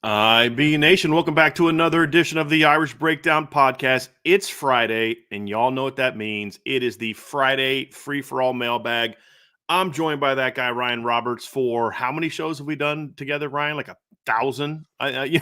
IB Nation, welcome back to another edition of the Irish Breakdown Podcast. It's Friday, and y'all know what that means. It is the Friday free-for-all mailbag. I'm joined by that guy, Ryan Roberts, for how many shows have we done together, Ryan? Like 1,000?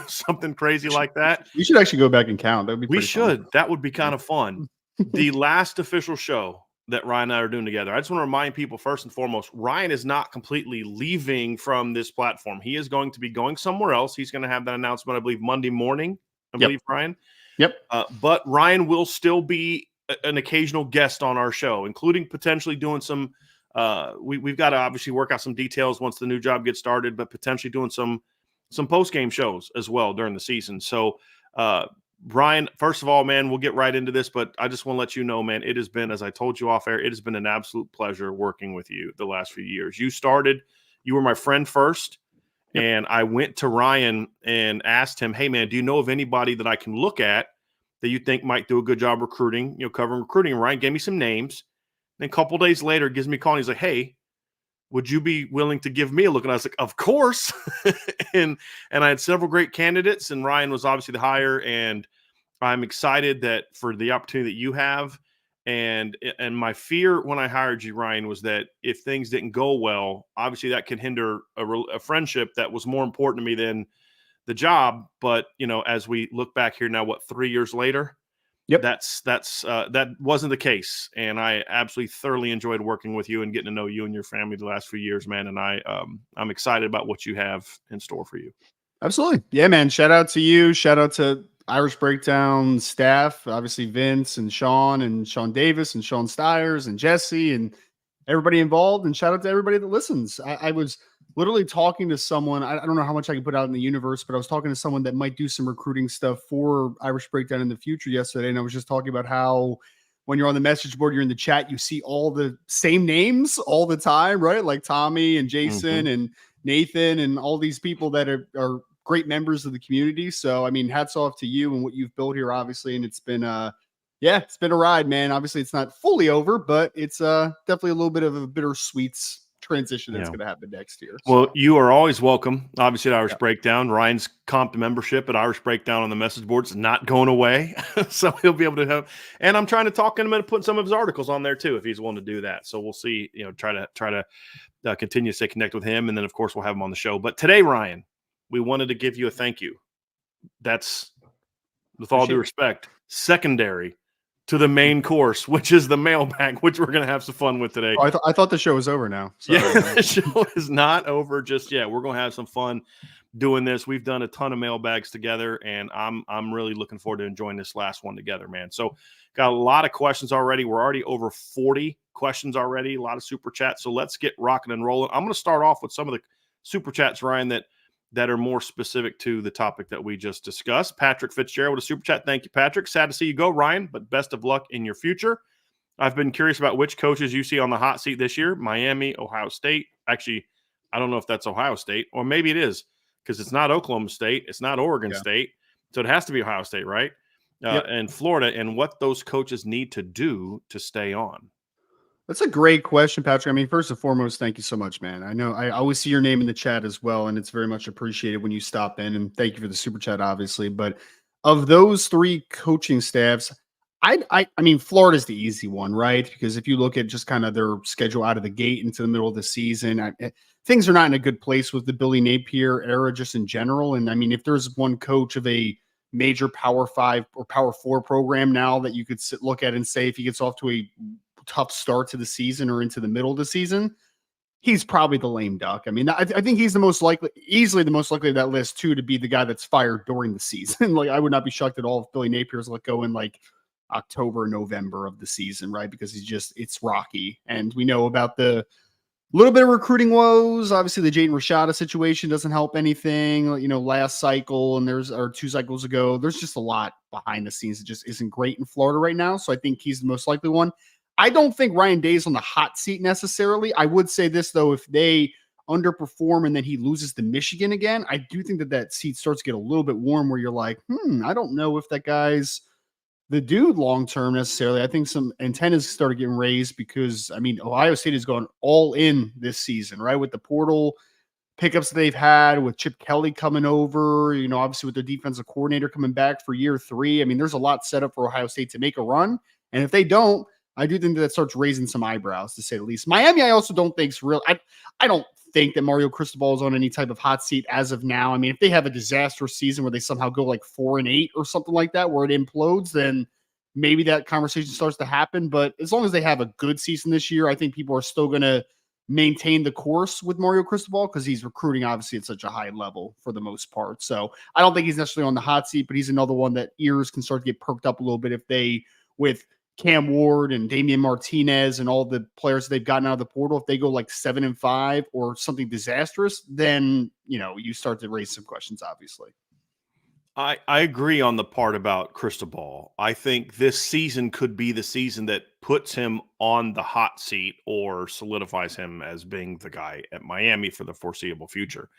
Something crazy like that. You should actually go back and count. That would be pretty should. Fun. That would be kind of fun. The last official show that Ryan and I are doing together. I just want to remind people, first and foremost, Ryan is not completely leaving from this platform. He is going to be going somewhere else. He's going to have that announcement, I believe, Monday morning, believe, Ryan. Yep. But Ryan will still be an occasional guest on our show, including potentially doing some we've got to obviously work out some details once the new job gets started, but potentially doing some post-game shows as well during the season. So, Brian, first of all, man, we'll get right into this, but I just want to let you know, man, it has been, as I told you off air, it has been an absolute pleasure working with you the last few years. You were my friend first, and I went to Ryan and asked him, hey, man, do you know of anybody that I can look at that you think might do a good job recruiting, covering recruiting? And Ryan gave me some names. Then a couple days later, gives me a call, and he's like, hey, would you be willing to give me a look? And I was like, of course. and I had several great candidates, and Ryan was obviously the hire, and I'm excited that for the opportunity that you have. And my fear when I hired you, Ryan, was that if things didn't go well, obviously that could hinder a friendship that was more important to me than the job. But, as we look back here now, 3 years later? Yep. That wasn't the case, and I absolutely thoroughly enjoyed working with you and getting to know you and your family the last few years, man. And I'm excited about what you have in store for you. Absolutely, yeah, man. Shout out to you. Shout out to Irish Breakdown staff, obviously Vince and Sean Davis and Sean Stiers and Jesse and everybody involved. And shout out to everybody that listens. I was literally talking to someone. I don't know how much I can put out in the universe, but I was talking to someone that might do some recruiting stuff for Irish Breakdown in the future yesterday. And I was just talking about how when you're on the message board, you're in the chat, you see all the same names all the time, right? Like Tommy and Jason and Nathan and all these people that are great members of the community. So, I mean, hats off to you and what you've built here, obviously. And it's been it's been a ride, man. Obviously, it's not fully over, but it's definitely a little bit of a bittersweet transition that's going to happen next year. Well, you are always welcome, obviously, at Irish Breakdown. Ryan's comp membership at Irish Breakdown on the message boards is not going away. So he'll be able to have, and I'm trying to talk him into putting some of his articles on there too, if he's willing to do that. So we'll see, try to continue to stay connected with him. And then of course we'll have him on the show. But today, Ryan, we wanted to give you a thank you. That's, with all due respect, secondary to the main course, which is the mailbag, which we're going to have some fun with today. Oh, I thought the show was over now. Sorry. Yeah, the show is not over just yet. We're going to have some fun doing this. We've done a ton of mailbags together, and I'm really looking forward to enjoying this last one together, man. So got a lot of questions already. We're already over 40 questions already, a lot of super chats. So let's get rocking and rolling. I'm going to start off with some of the super chats, Ryan, that are more specific to the topic that we just discussed. Patrick Fitzgerald with a super chat. Thank you, Patrick. Sad to see you go, Ryan, but best of luck in your future. I've been curious about which coaches you see on the hot seat this year. Miami, Ohio State. Actually, I don't know if that's Ohio State, or maybe it is, because it's not Oklahoma State. It's not Oregon State. So it has to be Ohio State, right? And Florida, and what those coaches need to do to stay on. That's a great question, Patrick. I mean, first and foremost, thank you so much, man. I know I always see your name in the chat as well, and it's very much appreciated when you stop in, and thank you for the super chat, obviously. But of those three coaching staffs, I mean, Florida's the easy one, right? Because if you look at just kind of their schedule out of the gate into the middle of the season, things are not in a good place with the Billy Napier era just in general. And I mean, if there's one coach of a major Power 5 or Power 4 program now that you could look at and say if he gets off to a tough start to the season or into the middle of the season, he's probably the lame duck. I mean, I think he's easily the most likely of that list too, to be the guy that's fired during the season. Like, I would not be shocked at all if Billy Napier's let go in like October, November of the season, right? Because it's rocky. And we know about the little bit of recruiting woes. Obviously, the Jayden Rashada situation doesn't help anything. Last cycle or 2 cycles ago, there's just a lot behind the scenes that just isn't great in Florida right now. So I think he's the most likely one. I don't think Ryan Day's on the hot seat necessarily. I would say this, though, if they underperform and then he loses to Michigan again, I do think that seat starts to get a little bit warm where you're like, I don't know if that guy's the dude long-term necessarily. I think some antennas started getting raised because, I mean, Ohio State has gone all in this season, right? With the portal, pickups that they've had with Chip Kelly coming over, obviously with their defensive coordinator coming back for year 3. I mean, there's a lot set up for Ohio State to make a run. And if they don't, I do think that starts raising some eyebrows, to say the least. Miami, I also don't think is real. I don't think that Mario Cristobal is on any type of hot seat as of now. I mean, if they have a disastrous season where they somehow go like 4-8 or something like that, where it implodes, then maybe that conversation starts to happen. But as long as they have a good season this year, I think people are still going to maintain the course with Mario Cristobal because he's recruiting obviously at such a high level for the most part. So I don't think he's necessarily on the hot seat, but he's another one that ears can start to get perked up a little bit if they, with Cam Ward and Damian Martinez and all the players they've gotten out of the portal, if they go like 7-5 or something disastrous, then, you start to raise some questions, obviously. I agree on the part about Cristobal. I think this season could be the season that puts him on the hot seat or solidifies him as being the guy at Miami for the foreseeable future.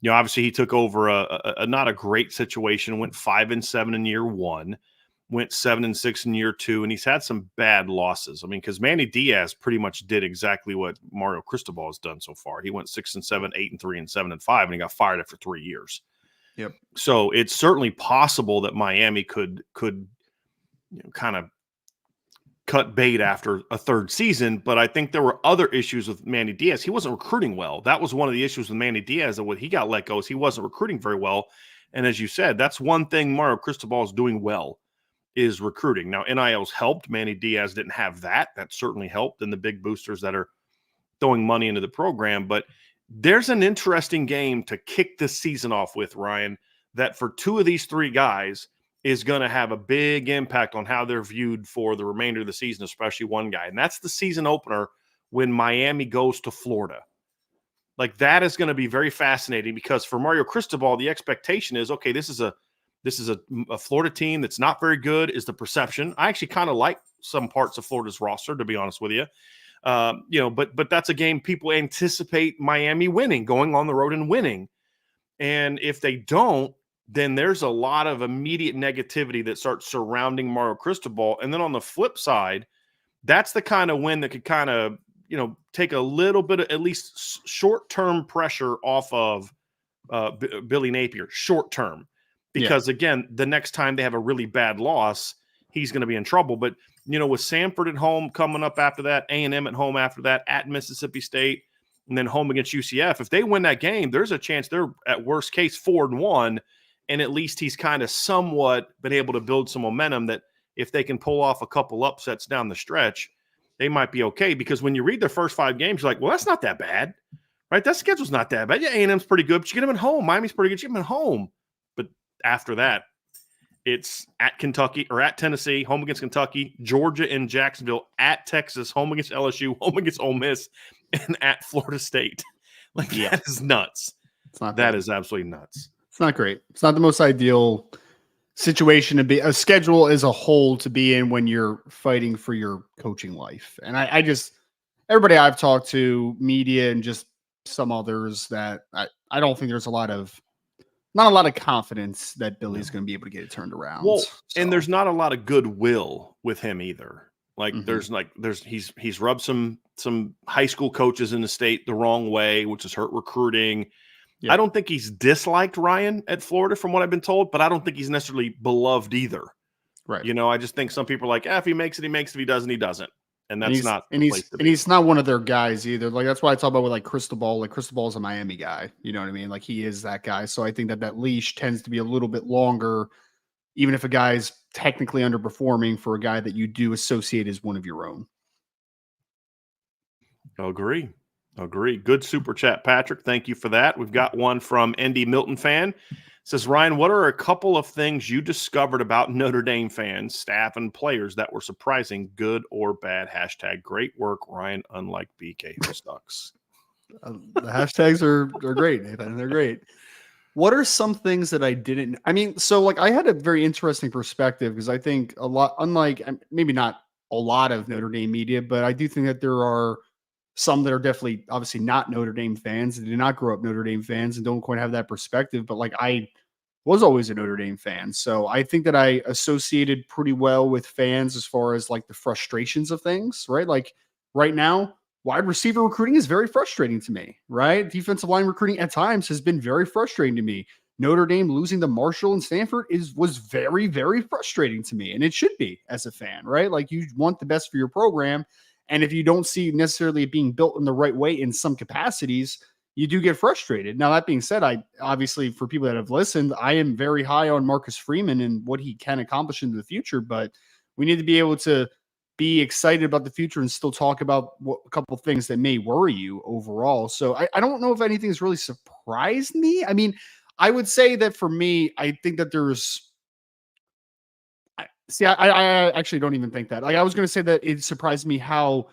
Obviously he took over a not a great situation, went 5-7 in year 1, went 7-6 in year 2, and he's had some bad losses. I mean, because Manny Diaz pretty much did exactly what Mario Cristobal has done so far. He went 6-7, 8-3, and 7-5, and he got fired after 3 years. Yep. So it's certainly possible that Miami could kind of cut bait after a third season, but I think there were other issues with Manny Diaz. He wasn't recruiting well. That was one of the issues with Manny Diaz, and when he got let go is he wasn't recruiting very well. And as you said, that's one thing Mario Cristobal is doing well, is recruiting. Now, NIL's helped. Manny Diaz didn't have that. That certainly helped, and the big boosters that are throwing money into the program. But there's an interesting game to kick this season off with, Ryan, that for 2 of these 3 guys is going to have a big impact on how they're viewed for the remainder of the season, especially one guy. And that's the season opener when Miami goes to Florida. Like, that is going to be very fascinating because for Mario Cristobal, the expectation is, okay, this is a Florida team that's not very good, is the perception. I actually kind of like some parts of Florida's roster, to be honest with you. But that's a game people anticipate Miami winning, going on the road and winning. And if they don't, then there's a lot of immediate negativity that starts surrounding Mario Cristobal. And then on the flip side, that's the kind of win that could kind of, take a little bit of at least short-term pressure off of Billy Napier, short-term. Because, again, the next time they have a really bad loss, he's going to be in trouble. But, with Samford at home coming up after that, A&M at home after that, at Mississippi State, and then home against UCF, if they win that game, there's a chance they're, at worst case, 4-1, and at least he's kind of somewhat been able to build some momentum that if they can pull off a couple upsets down the stretch, they might be okay. Because when you read their first 5 games, you're like, well, that's not that bad, right? That schedule's not that bad. Yeah, A&M's pretty good, but you get them at home. Miami's pretty good. You get them at home. But after that, it's at Kentucky or at Tennessee, home against Kentucky, Georgia and Jacksonville, at Texas, home against LSU, home against Ole Miss, and at Florida State. That is nuts. That is absolutely nuts. It's not great. It's not the most ideal situation to be, a schedule as a whole to be in when you're fighting for your coaching life. And I just, everybody I've talked to, media and just some others, that I don't think there's not a lot of confidence that Billy's going to be able to get it turned around. Well, and there's not a lot of goodwill with him either. He's rubbed some high school coaches in the state the wrong way, which has hurt recruiting. Yeah. I don't think he's disliked, Ryan, at Florida from what I've been told, but I don't think he's necessarily beloved either. Right. I just think some people are like, if he makes it, he makes it. If he doesn't, he doesn't. And that's not. And he's not one of their guys either. Like, that's why I talk about with Cristobal. Like, Cristobal's a Miami guy. You know what I mean? Like, he is that guy. So I think that leash tends to be a little bit longer, even if a guy's technically underperforming, for a guy that you do associate as one of your own. Agree. Good super chat, Patrick. Thank you for that. We've got one from ND Milton fan. It says, Ryan, what are a couple of things you discovered about Notre Dame fans, staff, and players that were surprising, good or bad? # great work, Ryan, unlike BK, who sucks. The hashtags are great, Nathan. They're great. What are some things that I didn't? I mean, so I had a very interesting perspective because I think a lot, unlike maybe not a lot of Notre Dame media, but I do think that there are some that are definitely obviously not Notre Dame fans and did not grow up Notre Dame fans and don't quite have that perspective. But I was always a Notre Dame fan. So I think that I associated pretty well with fans as far as the frustrations of things, right? Like right now, wide receiver recruiting is very frustrating to me, right? Defensive line recruiting at times has been very frustrating to me. Notre Dame losing to Marshall and Stanford was very, very frustrating to me. And it should be as a fan, right? Like, you want the best for your program. And if you don't see necessarily it being built in the right way in some capacities, you do get frustrated. Now, that being said, I obviously, for people that have listened, I am very high on Marcus Freeman and what he can accomplish in the future, but we need to be able to be excited about the future and still talk about a couple of things that may worry you overall. So I don't know if anything's really surprised me. I mean, I would say that for me, I think that I actually don't even think that. Like, I was going to say that it surprised me how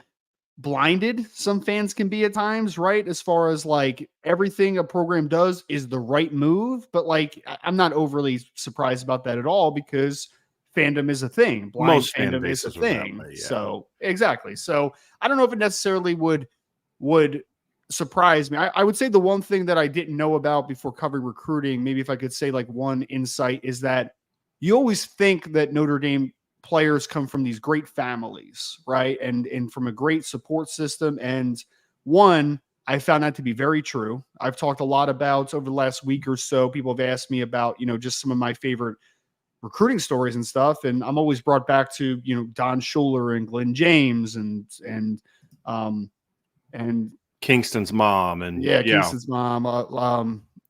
blinded some fans can be at times, right? As far as like everything a program does is the right move, but like I'm not overly surprised about that at all because fandom is a thing. Blind Most fan fandom is a bases are that thing. way, yeah. So exactly. So I don't know if it necessarily would surprise me. I would say the one thing that I didn't know about before covering recruiting, maybe if I could say like one insight, is that you always think that Notre Dame players come from these great families, right? And from a great support system. And one, I found that to be very true. I've talked a lot about over the last week or so. People have asked me about, just some of my favorite recruiting stories and stuff. And I'm always brought back to, Don Schuler and Glenn James and Kingston's mom and Kingston's mom. And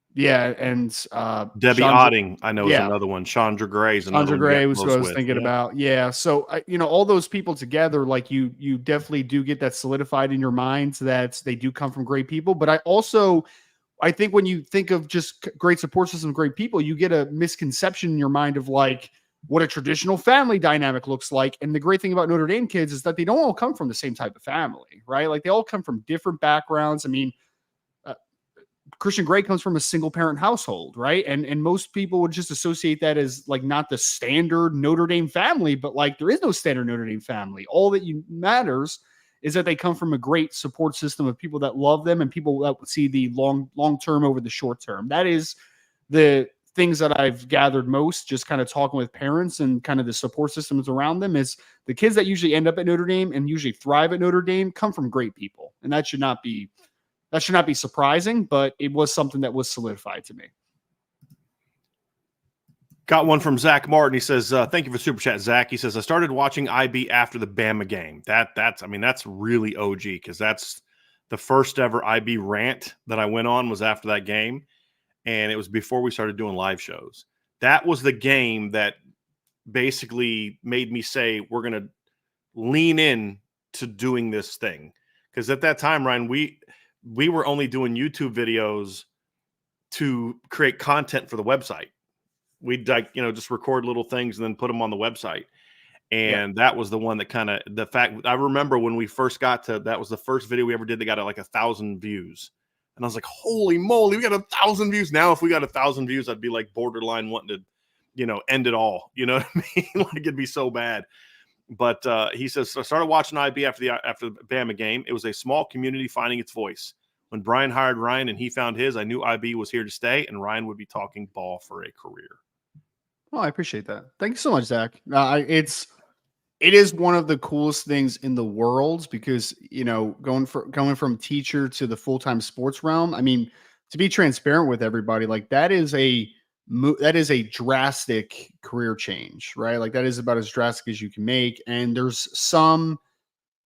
Debbie Chandra, Otting, I know, is another one. Chandra Gray's another Chandra one. Gray was what I was thinking about. Yeah. So, all those people together, like you definitely do get that solidified in your mind that they do come from great people. But I think when you think of just great support system, great people, you get a misconception in your mind of like what a traditional family dynamic looks like. And the great thing about Notre Dame kids is that they don't all come from the same type of family, right? Like they all come from different backgrounds. I mean, Christian Gray comes from a single parent household, right? And most people would just associate that as like not the standard Notre Dame family, but like there is no standard Notre Dame family. All that matters is that they come from a great support system of people that love them and people that see the long term over the short term. That is the things that I've gathered most, just kind of talking with parents and kind of the support systems around them, is the kids that usually end up at Notre Dame and usually thrive at Notre Dame come from great people. And that should not be surprising, but it was something that was solidified to me. Got one from Zach Martin. He says, thank you for Super Chat, Zach. He says, I started watching IB after the Bama game. That's really OG, because that's the first ever IB rant that I went on was after that game. And it was before we started doing live shows. That was the game that basically made me say, we're going to lean in to doing this thing. Because at that time, Ryan, we were only doing YouTube videos to create content for the website. We'd just record little things and then put them on the website. And that was the one that I remember when we first got to, that was the first video we ever did that got like 1,000 views. And I was like, holy moly, we got 1,000 views. Now, if we got 1,000 views, I'd be like borderline wanting to, end it all. You know what I mean? Like it'd be so bad. But he says, I started watching IB after the Bama game. It was a small community finding its voice. When Bryan hired Ryan and he found his, I knew IB was here to stay and Ryan would be talking ball for a career. Oh, I appreciate that. Thank you so much, Zach. It is one of the coolest things in the world because, going from teacher to the full-time sports realm. I mean, to be transparent with everybody, like that is a drastic career change, right? Like that is about as drastic as you can make. And there's some,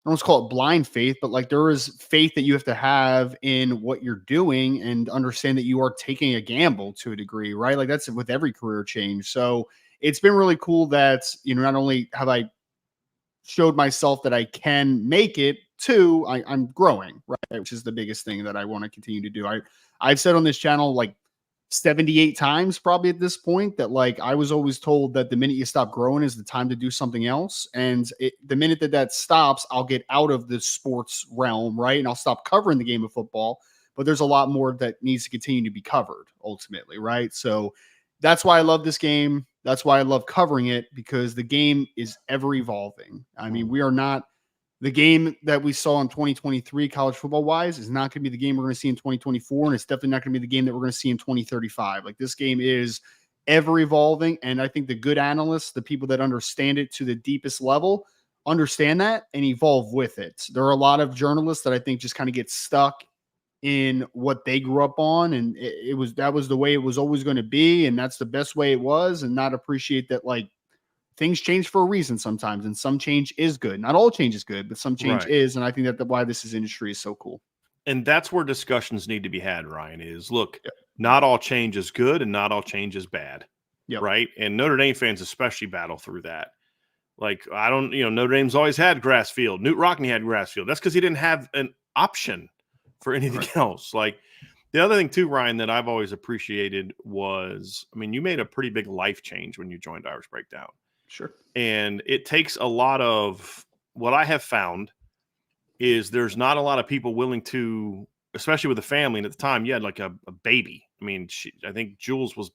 I don't want to call it blind faith, but like there is faith that you have to have in what you're doing and understand that you are taking a gamble to a degree, right? Like that's with every career change. So it's been really cool that, not only have I showed myself that I can make it, too, I'm growing, right? Which is the biggest thing that I want to continue to do. I've said on this channel like 78 times probably at this point that like I was always told that the minute you stop growing is the time to do something else. And the minute that stops, I'll get out of the sports realm, right? And I'll stop covering the game of football. But there's a lot more that needs to continue to be covered ultimately, right? So that's why I love this game. That's why I love covering it, because the game is ever evolving. I mean, we are not the game that we saw in 2023 college football wise is not going to be the game we're going to see in 2024. And it's definitely not going to be the game that we're going to see in 2035. Like this game is ever evolving. And I think the good analysts, the people that understand it to the deepest level, understand that and evolve with it. There are a lot of journalists that I think just kind of get stuck in what they grew up on, and that was the way it was always going to be, and that's the best way it was, and not appreciate that like things change for a reason sometimes, and some change is good. Not all change is good, but some change is, and I think that why this industry is so cool. And that's where discussions need to be had, Ryan, is look, not all change is good and not all change is bad. Right. And Notre Dame fans especially battle through that. Like, Notre Dame's always had grass field. Newt Rockne had grass field. That's because he didn't have an option for anything else. Like, the other thing too, Ryan, that I've always appreciated was, you made a pretty big life change when you joined Irish Breakdown. Sure. And it takes a lot of what I have found is there's not a lot of people willing to, especially with a family. And at the time you had like a baby. I think Jules was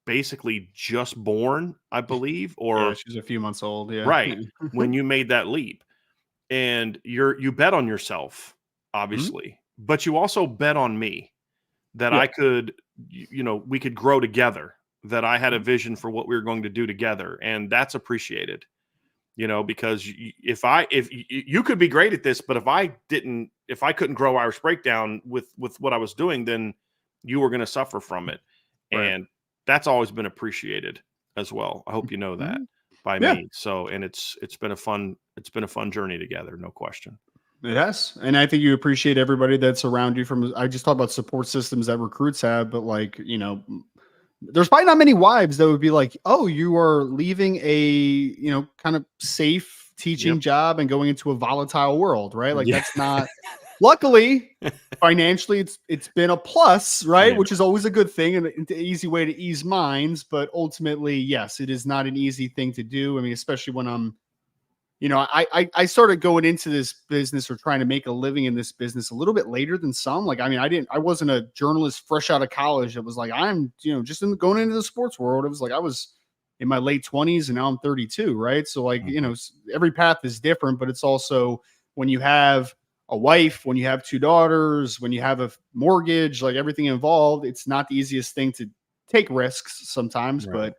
basically just born, I believe, or she's a few months old. Yeah. Right. When you made that leap, and you bet on yourself, obviously, but you also bet on me that I could, we could grow together, that I had a vision for what we were going to do together. And that's appreciated, because if you could be great at this, but if I couldn't grow Irish Breakdown with what I was doing, then you were going to suffer from it. Right. And that's always been appreciated as well. I hope you know that by me. So, and it's been a fun journey together. No question. It has. And I think you appreciate everybody that's around you I just talk about support systems that recruits have, but like, there's probably not many wives that would be like, oh, you are leaving a, kind of safe teaching job and going into a volatile world, right? Like that's not, luckily, financially, it's been a plus, right? Yeah. Which is always a good thing and an easy way to ease minds. But ultimately, yes, it is not an easy thing to do. Especially when I'm, I started going into this business or trying to make a living in this business a little bit later than some. Like, I wasn't a journalist fresh out of college that was like, I'm, just going into the sports world. It was like I was in my late 20s and now I'm 32, right? So like, every path is different, but it's also when you have a wife, when you have 2 daughters, when you have a mortgage, like everything involved, it's not the easiest thing to take risks sometimes. Right.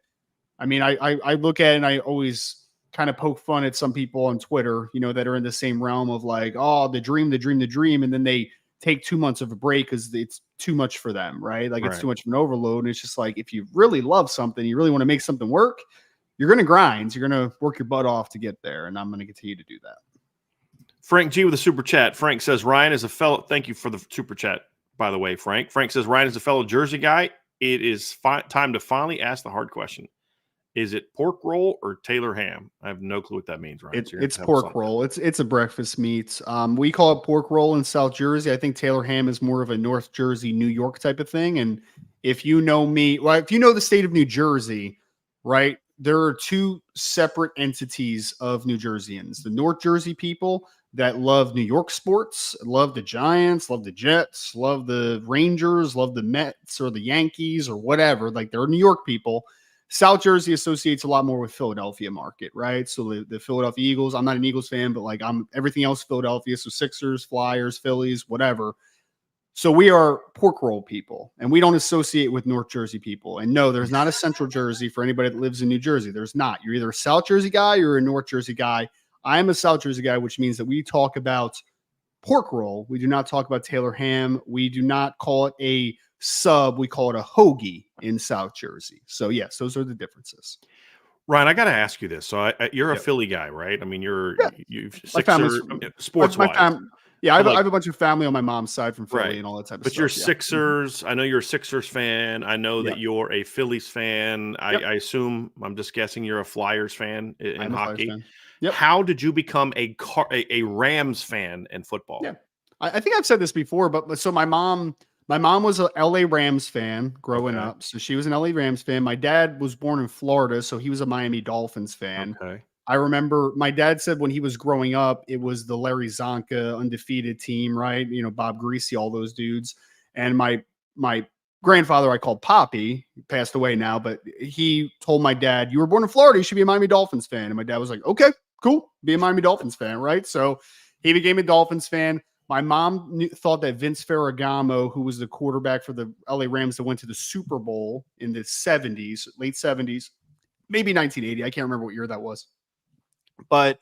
But I look at it and I always kind of poke fun at some people on Twitter, that are in the same realm of like, oh, the dream. And then they take 2 months of a break because it's too much for them, right? Like it's too much of an overload. And it's just like, if you really love something, you really want to make something work, you're going to grind. You're going to work your butt off to get there. And I'm going to continue to do that. Frank G with a super chat. Frank says, Ryan is a fellow. Thank you for the super chat, by the way, Frank. Frank says, Ryan is a fellow Jersey guy. It is time to finally ask the hard question. Is it pork roll or Taylor ham? I have no clue what that means, Ryan. It's pork roll. It's a breakfast meat. We call it pork roll in South Jersey. I think Taylor ham is more of a North Jersey, New York type of thing. And if you know me, if you know the state of New Jersey, right, there are 2 separate entities of New Jerseyans. The North Jersey people that love New York sports, love the Giants, love the Jets, love the Rangers, love the Mets or the Yankees or whatever. Like they're New York people. South Jersey associates a lot more with Philadelphia market, right? So the Philadelphia Eagles, I'm not an Eagles fan, but like I'm everything else Philadelphia. So Sixers, Flyers, Phillies, whatever. So we are pork roll people and we don't associate with North Jersey people. And no, there's not a Central Jersey for anybody that lives in New Jersey. There's not. You're either a South Jersey guy or a North Jersey guy. I am a South Jersey guy, which means that we talk about pork roll. We do not talk about Taylor ham. We do not call it a sub. We call it a hoagie in South Jersey. So yes, those are the differences. Ryan, I got to ask you this. So you're a Philly guy, right? You're Sixers, sports wise. Yeah, I have a bunch of family on my mom's side from Philly and all that type of stuff. But you're Sixers. I know you're a Sixers fan. I know that you're a Phillies fan. I assume, I'm just guessing, you're a Flyers fan in hockey. Yep. How did you become a Rams fan in football? Yeah, I think I've said this before, but so my mom was a LA Rams fan growing up. So she was an LA Rams fan. My dad was born in Florida, so he was a Miami Dolphins fan. Okay. I remember my dad said when he was growing up, it was the Larry Zonka undefeated team, right? Bob Greasy, all those dudes. And my grandfather, I called Poppy, he passed away now, but he told my dad, you were born in Florida, you should be a Miami Dolphins fan. And my dad was like, okay, cool, be a Miami Dolphins fan, right? So he became a Dolphins fan. My mom thought that Vince Ferragamo, who was the quarterback for the LA Rams that went to the Super Bowl in the 70s, late 70s, maybe 1980. I can't remember what year that was. But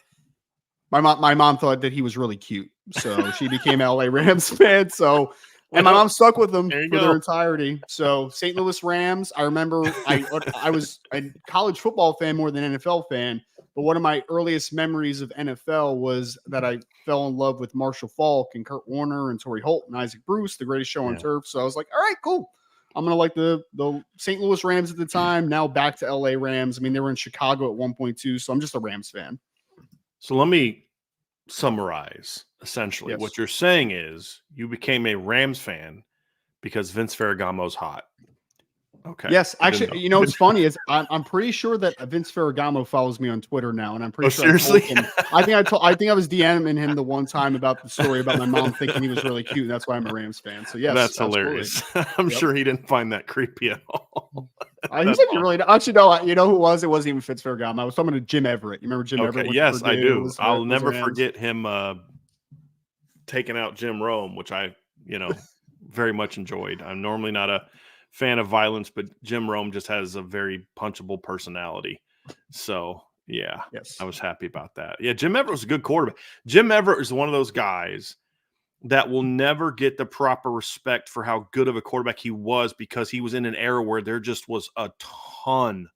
my mom thought that he was really cute, so she became a LA Rams fan. So, and my mom stuck with them for their entirety. So St. Louis Rams. I remember I was a college football fan more than NFL fan, but one of my earliest memories of NFL was that I fell in love with Marshall Faulk and Kurt Warner and Torrey Holt and Isaac Bruce, the greatest show on turf. So I was like, all right, cool. I'm going to like the St. Louis Rams at the time, now back to LA Rams. I mean, they were in Chicago at 1.2, so I'm just a Rams fan. So let me summarize. Essentially, what you're saying is you became a Rams fan because Vince Ferragamo's hot. Okay. Yes, actually, you know what's funny is I'm pretty sure that Vince Ferragamo follows me on Twitter now, and I'm pretty sure. Seriously, I think I was DMing him the one time about the story about my mom thinking he was really cute, and that's why I'm a Rams fan. So yes, that's hilarious. I'm sure he didn't find that creepy at all. He said you really actually no. You know who it was? It wasn't even Vince Ferragamo. I was talking to Jim Everett. You remember Jim Everett? Yes, I do. I'll never forget him taking out Jim Rome, which I very much enjoyed. I'm normally not a fan of violence, but Jim Rome just has a very punchable personality. So yeah, I was happy about that. Yeah, Jim Everett was a good quarterback. Jim Everett is one of those guys that will never get the proper respect for how good of a quarterback he was, because he was in an era where there just was a ton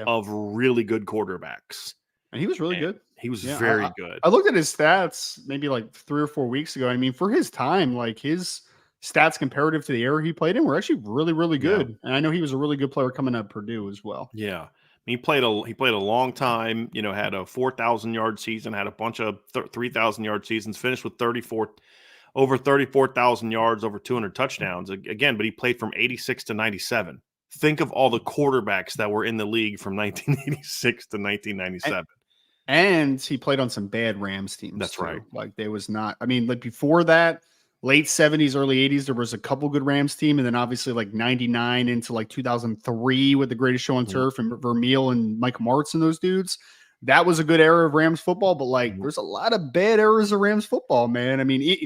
of really good quarterbacks. And he was really good. He was very good. I looked at his stats maybe like 3 or 4 weeks ago. I mean, for his time, like his stats comparative to the era he played in were actually really, really good. Yeah. And I know he was a really good player coming out of Purdue as well. Yeah. He played a long time, had a 4,000-yard season, had a bunch of 3,000-yard seasons, finished with over 34,000 yards, over 200 touchdowns again, but he played from 86 to 97. Think of all the quarterbacks that were in the league from 1986 to 1997. And he played on some bad Rams teams. That's right. Like there was not, I mean, like before that, late 70s, early 80s, there was a couple good Rams team. And then obviously like 99 into like 2003 with the greatest show on turf and Vermeil and Mike Martz and those dudes. That was a good era of Rams football, but like there's a lot of bad eras of Rams football, man. I mean,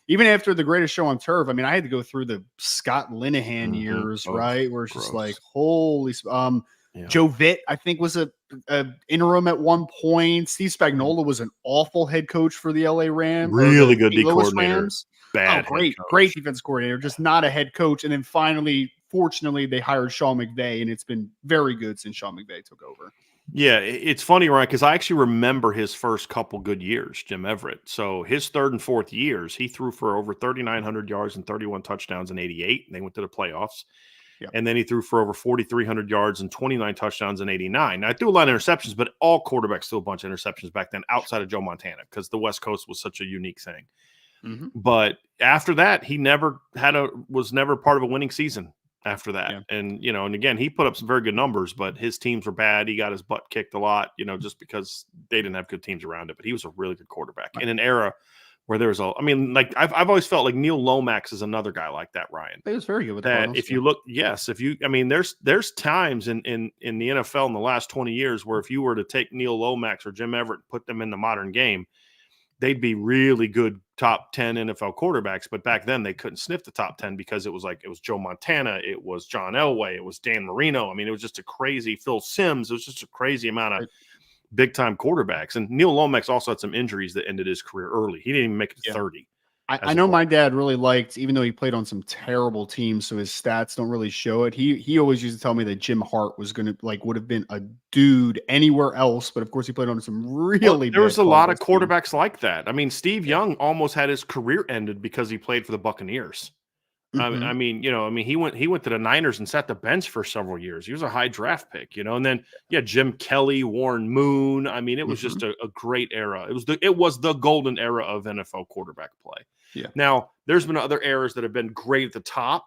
even after the greatest show on turf, I mean, I had to go through the Scott Linehan years, right? Where it's just like, holy, Joe Vitt, I think, was a interim at one point. Steve Spagnuolo was an awful head coach for the LA Rams. Really good D coordinator. Rams. Bad, great defense coordinator, just not a head coach. And then finally, fortunately, they hired Sean McVay, and it's been very good since Sean McVay took over. Yeah, it's funny, Ryan, because I actually remember his first couple good years, Jim Everett. So his third and fourth years, he threw for over 3,900 yards and 31 touchdowns in 88. And they went to the playoffs. Yep. And then he threw for over 4,300 yards and 29 touchdowns in 89. Now, I threw a lot of interceptions, but all quarterbacks threw a bunch of interceptions back then outside of Joe Montana because the West Coast was such a unique thing. Mm-hmm. But after that, he was never part of a winning season after that. Yeah. And, and again, he put up some very good numbers, but his teams were bad. He got his butt kicked a lot, just because they didn't have good teams around it. But he was a really good quarterback in an era where there was I've always felt like Neil Lomax is another guy like that, Ryan. He was very good with that. If you look, there's times in the NFL in the last 20 years where if you were to take Neil Lomax or Jim Everett and put them in the modern game, they'd be really good top 10 NFL quarterbacks. But back then they couldn't sniff the top 10 because it was Joe Montana, it was John Elway, it was Dan Marino. I mean, it was just a crazy Phil Simms. It was just a crazy amount of big time quarterbacks. And Neil Lomax also had some injuries that ended his career early. He didn't even make it to 30. I know my dad really liked, even though he played on some terrible teams, so his stats don't really show it. He always used to tell me that Jim Hart was going to would have been a dude anywhere else, but of course he played on some really. There was a lot of quarterbacks like that. I mean, Steve Young almost had his career ended because he played for the Buccaneers. Mm-hmm. He went to the Niners and sat the bench for several years. He was a high draft pick, and then Jim Kelly, Warren Moon. I mean, it was just a great era. It was the golden era of NFL quarterback play. Yeah. Now, there's been other eras that have been great at the top,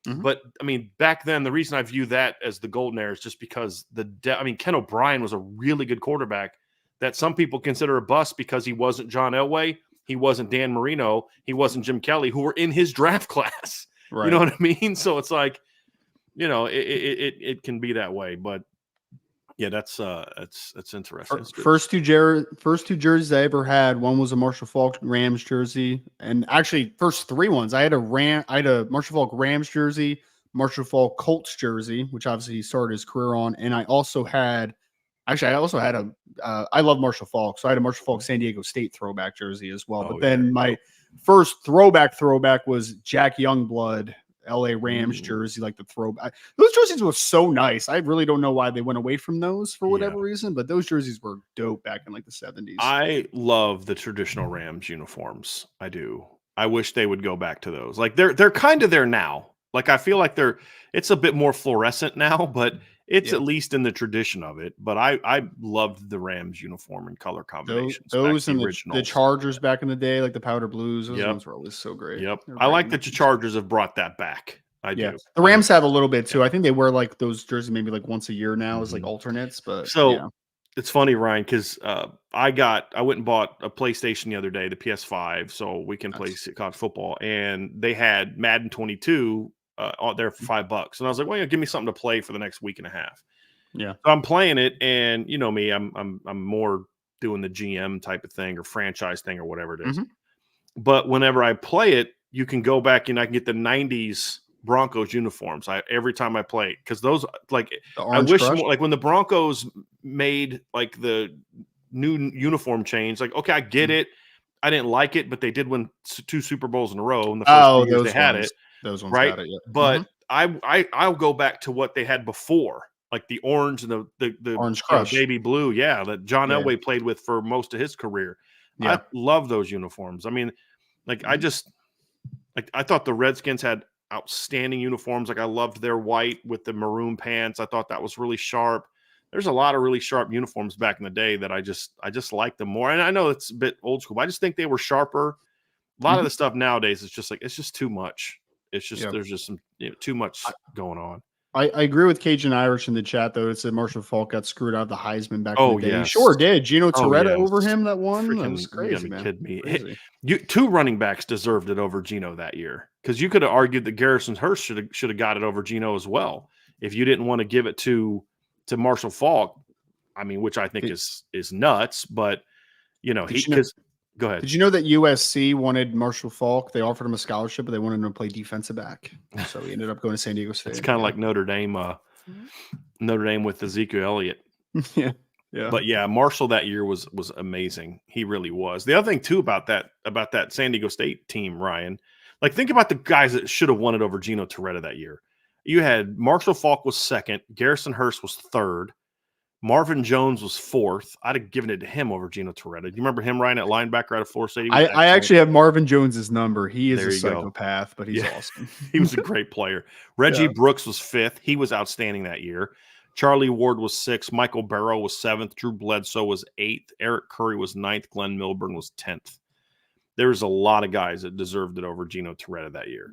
but I mean, back then the reason I view that as the golden era is just because Ken O'Brien was a really good quarterback that some people consider a bust because he wasn't John Elway. He wasn't Dan Marino. He wasn't Jim Kelly, who were in his draft class. Right. You know what I mean? So it's like, it can be that way. But yeah, that's interesting. First two jerseys I ever had. One was a Marshall Faulk Rams jersey, and actually first three ones. I had a Marshall Faulk Rams jersey, Marshall Faulk Colts jersey, which obviously he started his career on, and I also had Actually, I also had I love Marshall Faulk, so I had a Marshall Faulk San Diego State throwback jersey as well. But then my first throwback was Jack Youngblood LA Rams jersey, like the throwback. Those jerseys were so nice. I really don't know why they went away from those for whatever reason, but those jerseys were dope back in like the 70s. I love the traditional Rams uniforms. I do. I wish they would go back to those. Like they're kind of there now. Like I feel like it's a bit more fluorescent now, but it's at least in the tradition of it. But I loved the Rams uniform and color combinations. Those and the Chargers back in the day, like the powder blues, those ones were always so great. Yep. I like that the Chargers have brought that back. I do. The Rams have a little bit too. I think they wear like those jerseys maybe like once a year now as like alternates. But it's funny, Ryan, because I went and bought a PlayStation the other day, the PS5, so we can play college football, and they had Madden 22 out there for $5, and I was like, well, give me something to play for the next week and a half. Yeah, so I'm playing it, and you know me, I'm more doing the GM type of thing or franchise thing or whatever it is. But whenever I play it, you can go back and I can get the 90s Broncos uniforms. Every time I play, because those I wish more, like when the Broncos made like the new uniform change, like okay, I get it. I didn't like it, but they did win 2 Super Bowls in a row in the first years they had it. Those ones right? Had it, yeah. But I'll go back to what they had before, like the orange and the Orange Crush, baby blue, that John Elway played with for most of his career. I love those uniforms. I mean, like I thought the Redskins had outstanding uniforms. Like I loved their white with the maroon pants. I thought that was really sharp. There's a lot of really sharp uniforms back in the day that I just like them more. And I know it's a bit old school, but I just think they were sharper. A lot of the stuff nowadays is just like it's just too much. It's just there's just some too much going on. I agree with Cajun Irish in the chat though. It said Marshall Faulk got screwed out of the Heisman back in the day. He sure did. Gino Torretta over him that won. That was crazy, man. Kidding me. Crazy. 2 running backs deserved it over Gino that year, because you could have argued that Garrison Hurst should have got it over Gino as well if you didn't want to give it to Marshall Faulk. I mean, which I think is nuts, but go ahead. Did you know that USC wanted Marshall Faulk? They offered him a scholarship, but they wanted him to play defensive back. So he ended up going to San Diego State. It's kind of like Notre Dame with Ezekiel Elliott. Yeah. But Marshall that year was amazing. He really was. The other thing too about that San Diego State team, Ryan, like think about the guys that should have won it over Gino Torretta that year. You had Marshall Faulk was second, Garrison Hurst was third, Marvin Jones was fourth. I'd have given it to him over Gino Torretta. Do you remember him, Ryan, at linebacker out of Florida State? I actually have Marvin Jones's number. He is a psychopath, but he's awesome. He was a great player. Reggie Brooks was fifth. He was outstanding that year. Charlie Ward was sixth. Michael Barrow was seventh. Drew Bledsoe was eighth. Eric Curry was ninth. Glenn Milburn was 10th. There's a lot of guys that deserved it over Gino Torretta that year.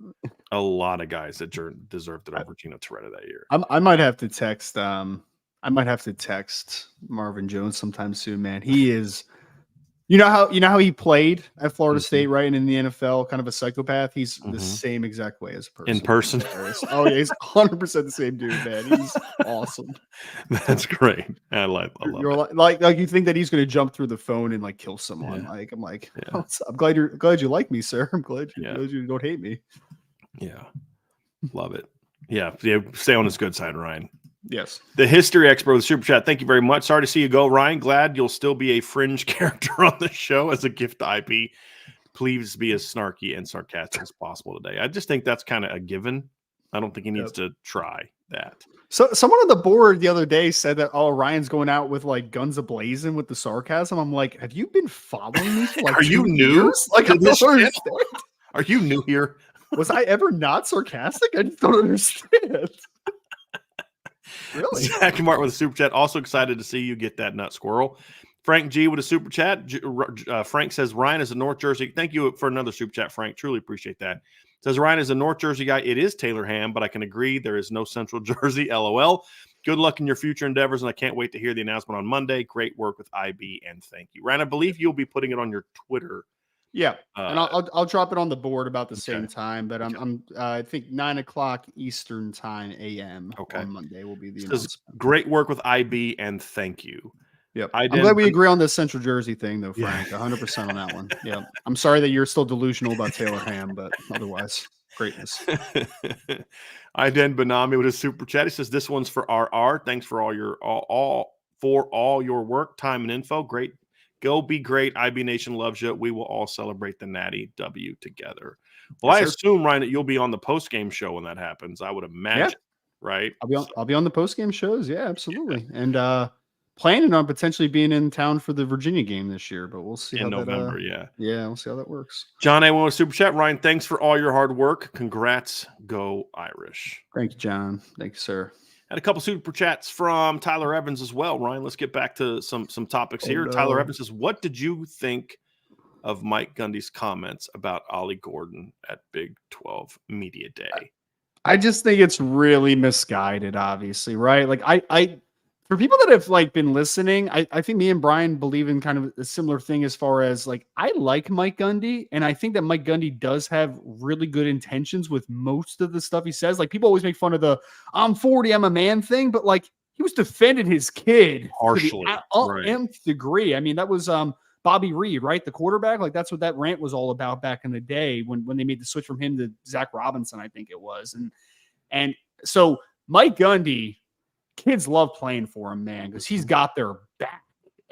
A lot of guys that deserved it over Gino Torretta that year. I might have to text Marvin Jones sometime soon, man. He is, you know how he played at Florida State, right? And in the NFL, kind of a psychopath. He's the same exact way as a person. In person. Oh yeah, he's 100% the same dude, man. He's awesome. That's great. I love You're like you think that he's going to jump through the phone and like kill someone. Yeah. Like I'm like, I'm glad you like me, sir. I'm glad you don't hate me. Yeah, love it. Yeah, stay on his good side, Ryan. Yes. The history expert with the super chat. Thank you very much. Sorry to see you go, Ryan. Glad you'll still be a fringe character on the show as a gift to IP. Please be as snarky and sarcastic as possible today. I just think that's kind of a given. I don't think he needs to try that. So someone on the board the other day said that, Ryan's going out with like guns a-blazing with the sarcasm. I'm like, have you been following me for like Are you new? Years? Like, I don't understand. Are you new here? Was I ever not sarcastic? I just don't understand. Really? Zach Martin with a super chat. Also excited to see you get that nut squirrel. Frank G with a super chat. Frank says Ryan is a North Jersey. Thank you for another super chat, Frank. Truly appreciate that. Says Ryan is a North Jersey guy. It is Taylor Ham, but I can agree there is no Central Jersey. LOL. Good luck in your future endeavors, and I can't wait to hear the announcement on Monday. Great work with IB, and thank you, Ryan. I believe you'll be putting it on your Twitter. Yeah, and I'll drop it on the board about the same time, but I think 9:00 Eastern time a.m. on Monday will be the announcement. Great work with IB, and thank you. Yep, I'm glad we agree on the Central Jersey thing, though, Frank. 100% on that one. Yeah, I'm sorry that you're still delusional about Taylor Ham, but otherwise, greatness. Iden Benami with a super chat. He says this one's for RR. Thanks for all for all your work, time, and info. Great. Go be great. IB Nation loves you. We will all celebrate the Natty W together. Well, Yes, I sir. assume, Ryan, that you'll be on the post-game show when that happens. I would imagine, right? I'll be on the post game shows. Yeah, absolutely. And planning on potentially being in town for the Virginia game this year, but we'll see In how November, that we'll see how that works. John A. with Super Chat. Ryan, thanks for all your hard work. Congrats. Go Irish. Thank you, John. Thank you, sir. And a couple super chats from Tyler Evans as well. Ryan, let's get back to some topics here. No. Tyler Evans says, what did you think of Mike Gundy's comments about Ollie Gordon at Big 12 Media Day? I just think it's really misguided, obviously, right? Like I for people that have like been listening, I think me and Bryan believe in kind of a similar thing as far as like I like Mike Gundy, and I think that Mike Gundy does have really good intentions with most of the stuff he says. Like people always make fun of the I'm 40, I'm a man thing, but like he was defending his kid Harshly, to the nth degree. I mean, that was Bobby Reed, right? The quarterback. Like that's what that rant was all about back in the day when they made the switch from him to Zach Robinson, I think it was. And so Mike Gundy, kids love playing for him, man, because he's got their back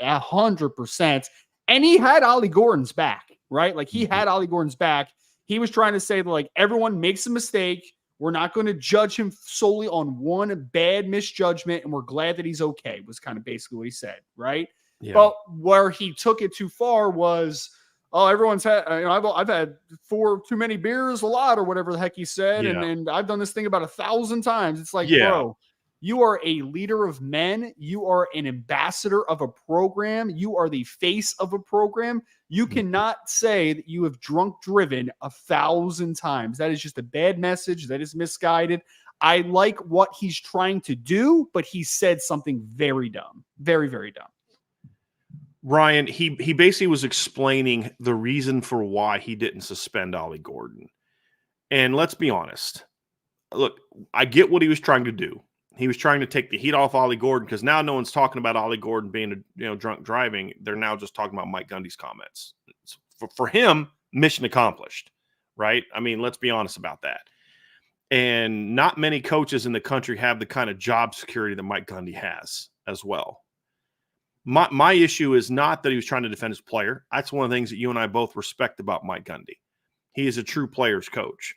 100%. And he had Ollie Gordon's back, right? Like he had Ollie Gordon's back. He was trying to say that like everyone makes a mistake. We're not going to judge him solely on one bad misjudgment, and we're glad that he's okay, was kind of basically what he said, right? Yeah. But where he took it too far was, oh, everyone's had, I've had 4 too many beers a lot, or whatever the heck he said, and I've done this thing about 1,000 times. It's like, bro, you are a leader of men. You are an ambassador of a program. You are the face of a program. You cannot say that you have drunk driven 1,000 times. That is just a bad message. That is misguided. I like what he's trying to do, but he said something very dumb, very, very dumb. Ryan, he basically was explaining the reason for why he didn't suspend Ollie Gordon. And let's be honest. Look, I get what he was trying to do. He was trying to take the heat off Ollie Gordon because now no one's talking about Ollie Gordon being drunk driving. They're now just talking about Mike Gundy's comments. For him, mission accomplished, right? I mean, let's be honest about that. And not many coaches in the country have the kind of job security that Mike Gundy has as well. My issue is not that he was trying to defend his player. That's one of the things that you and I both respect about Mike Gundy. He is a true player's coach.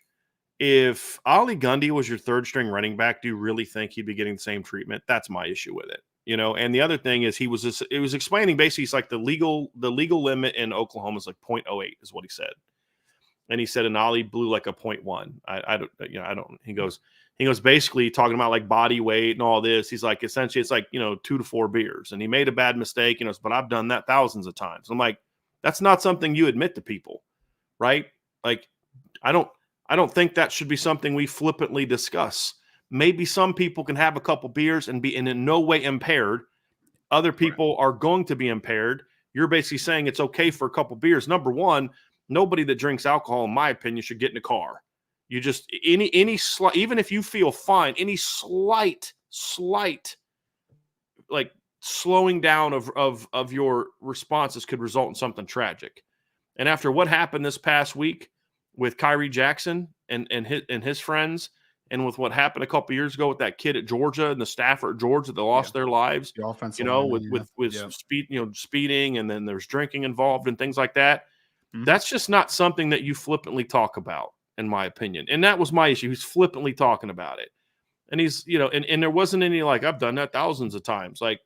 If Ollie Gundy was your third string running back, do you really think he'd be getting the same treatment? That's my issue with it. And the other thing is it was explaining basically it's like the legal limit in Oklahoma is like 0.08 is what he said. And he said, and Ollie blew like a 0.1. I don't, he goes basically talking about like body weight and all this. He's like, essentially it's like, 2 to 4 beers. And he made a bad mistake, but I've done that thousands of times. I'm like, that's not something you admit to people, right? Like, I don't think that should be something we flippantly discuss. Maybe some people can have a couple beers and be in no way impaired. Other people are going to be impaired. You're basically saying it's okay for a couple beers. Number one, nobody that drinks alcohol, in my opinion, should get in a car. You just any slight, even if you feel fine, any slight like slowing down of your responses could result in something tragic. And after what happened this past week with Kyrie Jackson and his friends, and with what happened a couple years ago with that kid at Georgia and the staffer at Georgia that lost their lives, with speeding, and then there's drinking involved and things like that. Mm-hmm. That's just not something that you flippantly talk about, in my opinion. And that was my issue. He's flippantly talking about it. And he's, and there wasn't any like, I've done that thousands of times. Like,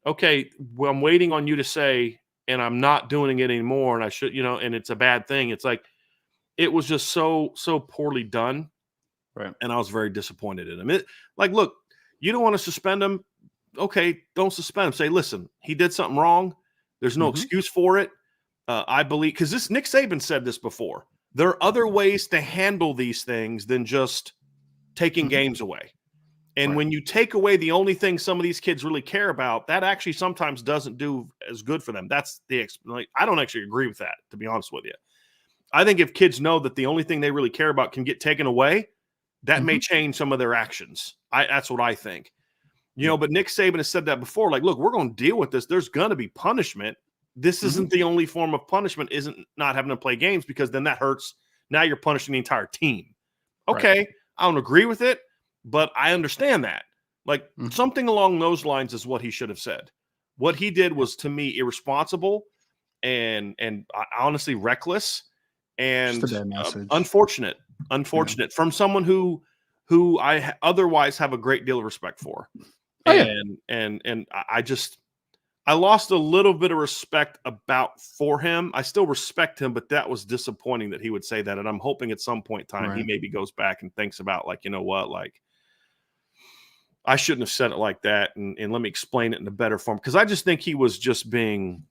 okay, well, I'm waiting on you to say, and I'm not doing it anymore. And I should, and it's a bad thing. It's like, it was just so poorly done. Right. And I was very disappointed in him. Look, you don't want to suspend him. Okay, don't suspend him. Say, listen, he did something wrong. There's no excuse for it. I believe, because Nick Saban said this before. There are other ways to handle these things than just taking games away. And when you take away the only thing some of these kids really care about, that actually sometimes doesn't do as good for them. That's I don't actually agree with that, to be honest with you. I think if kids know that the only thing they really care about can get taken away, that may change some of their actions. That's what I think. But Nick Saban has said that before. Like, look, we're going to deal with this. There's going to be punishment. This isn't the only form of punishment, isn't not having to play games, because then that hurts. Now you're punishing the entire team. Okay, I don't agree with it, but I understand that. Like something along those lines is what he should have said. What he did was, to me, irresponsible and honestly reckless and just a bad message. unfortunate from someone who I otherwise have a great deal of respect for. And I lost a little bit of respect for him. I still respect him, but that was disappointing that he would say that. And I'm hoping at some point in time he maybe goes back and thinks about, like, you know what, like, I shouldn't have said it like that. And let me explain it in a better form. Because I just think he was just being,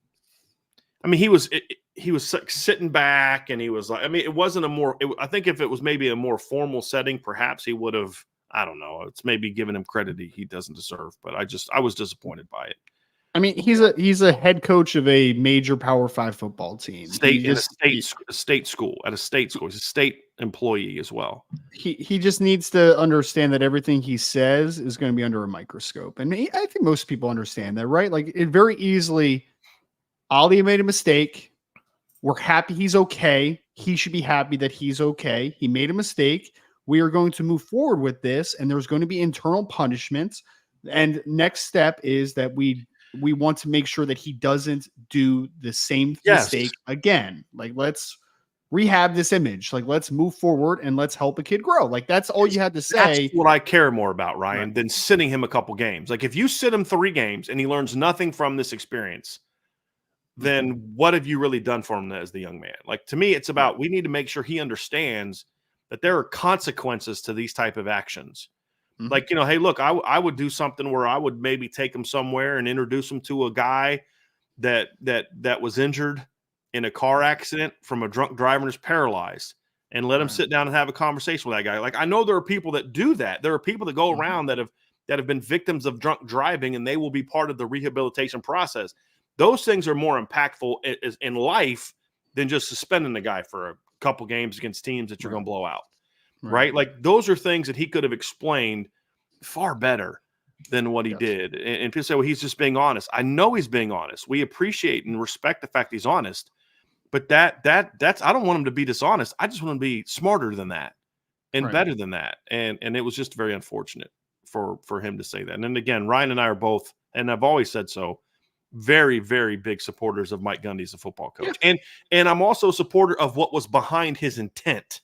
I mean, he was sitting back and he was like, I mean, it wasn't I think if it was maybe a more formal setting, perhaps he would have, I don't know. It's maybe giving him credit he doesn't deserve, but I was disappointed by it. I mean, he's a head coach of a major Power 5 football team. At a state school. He's a state employee as well. He just needs to understand that everything he says is going to be under a microscope. And I think most people understand that, right? Like, it very easily, Ali made a mistake. We're happy he's okay. He should be happy that he's okay. He made a mistake. We are going to move forward with this, and there's going to be internal punishments. And next step is that we want to make sure that he doesn't do the same mistake again. Like, let's rehab this image. Like, let's move forward and let's help a kid grow. Like, that's all you had to say. That's what I care more about, Ryan, than sitting him a couple games. Like, if you sit him 3 games and he learns nothing from this experience, then what have you really done for him as the young man? Like, to me, it's about, we need to make sure he understands that there are consequences to these type of actions. Like, you know, hey, look, I would do something where I would maybe take him somewhere and introduce him to a guy that was injured in a car accident from a drunk driver and is paralyzed, and let him sit down and have a conversation with that guy. Like, I know there are people that do that. There are people that go around that have been victims of drunk driving, and they will be part of the rehabilitation process. Those things are more impactful in life than just suspending the guy for a couple games against teams that you're going to blow out. Right? Like, those are things that he could have explained far better than what he did. And people say, well, he's just being honest. I know he's being honest. We appreciate and respect the fact he's honest, but that's, I don't want him to be dishonest. I just want him to be smarter than that and better than that. And it was just very unfortunate for him to say that. And then again, Ryan and I are both, and I've always said so, very, very big supporters of Mike Gundy as a football coach. And I'm also a supporter of what was behind his intent.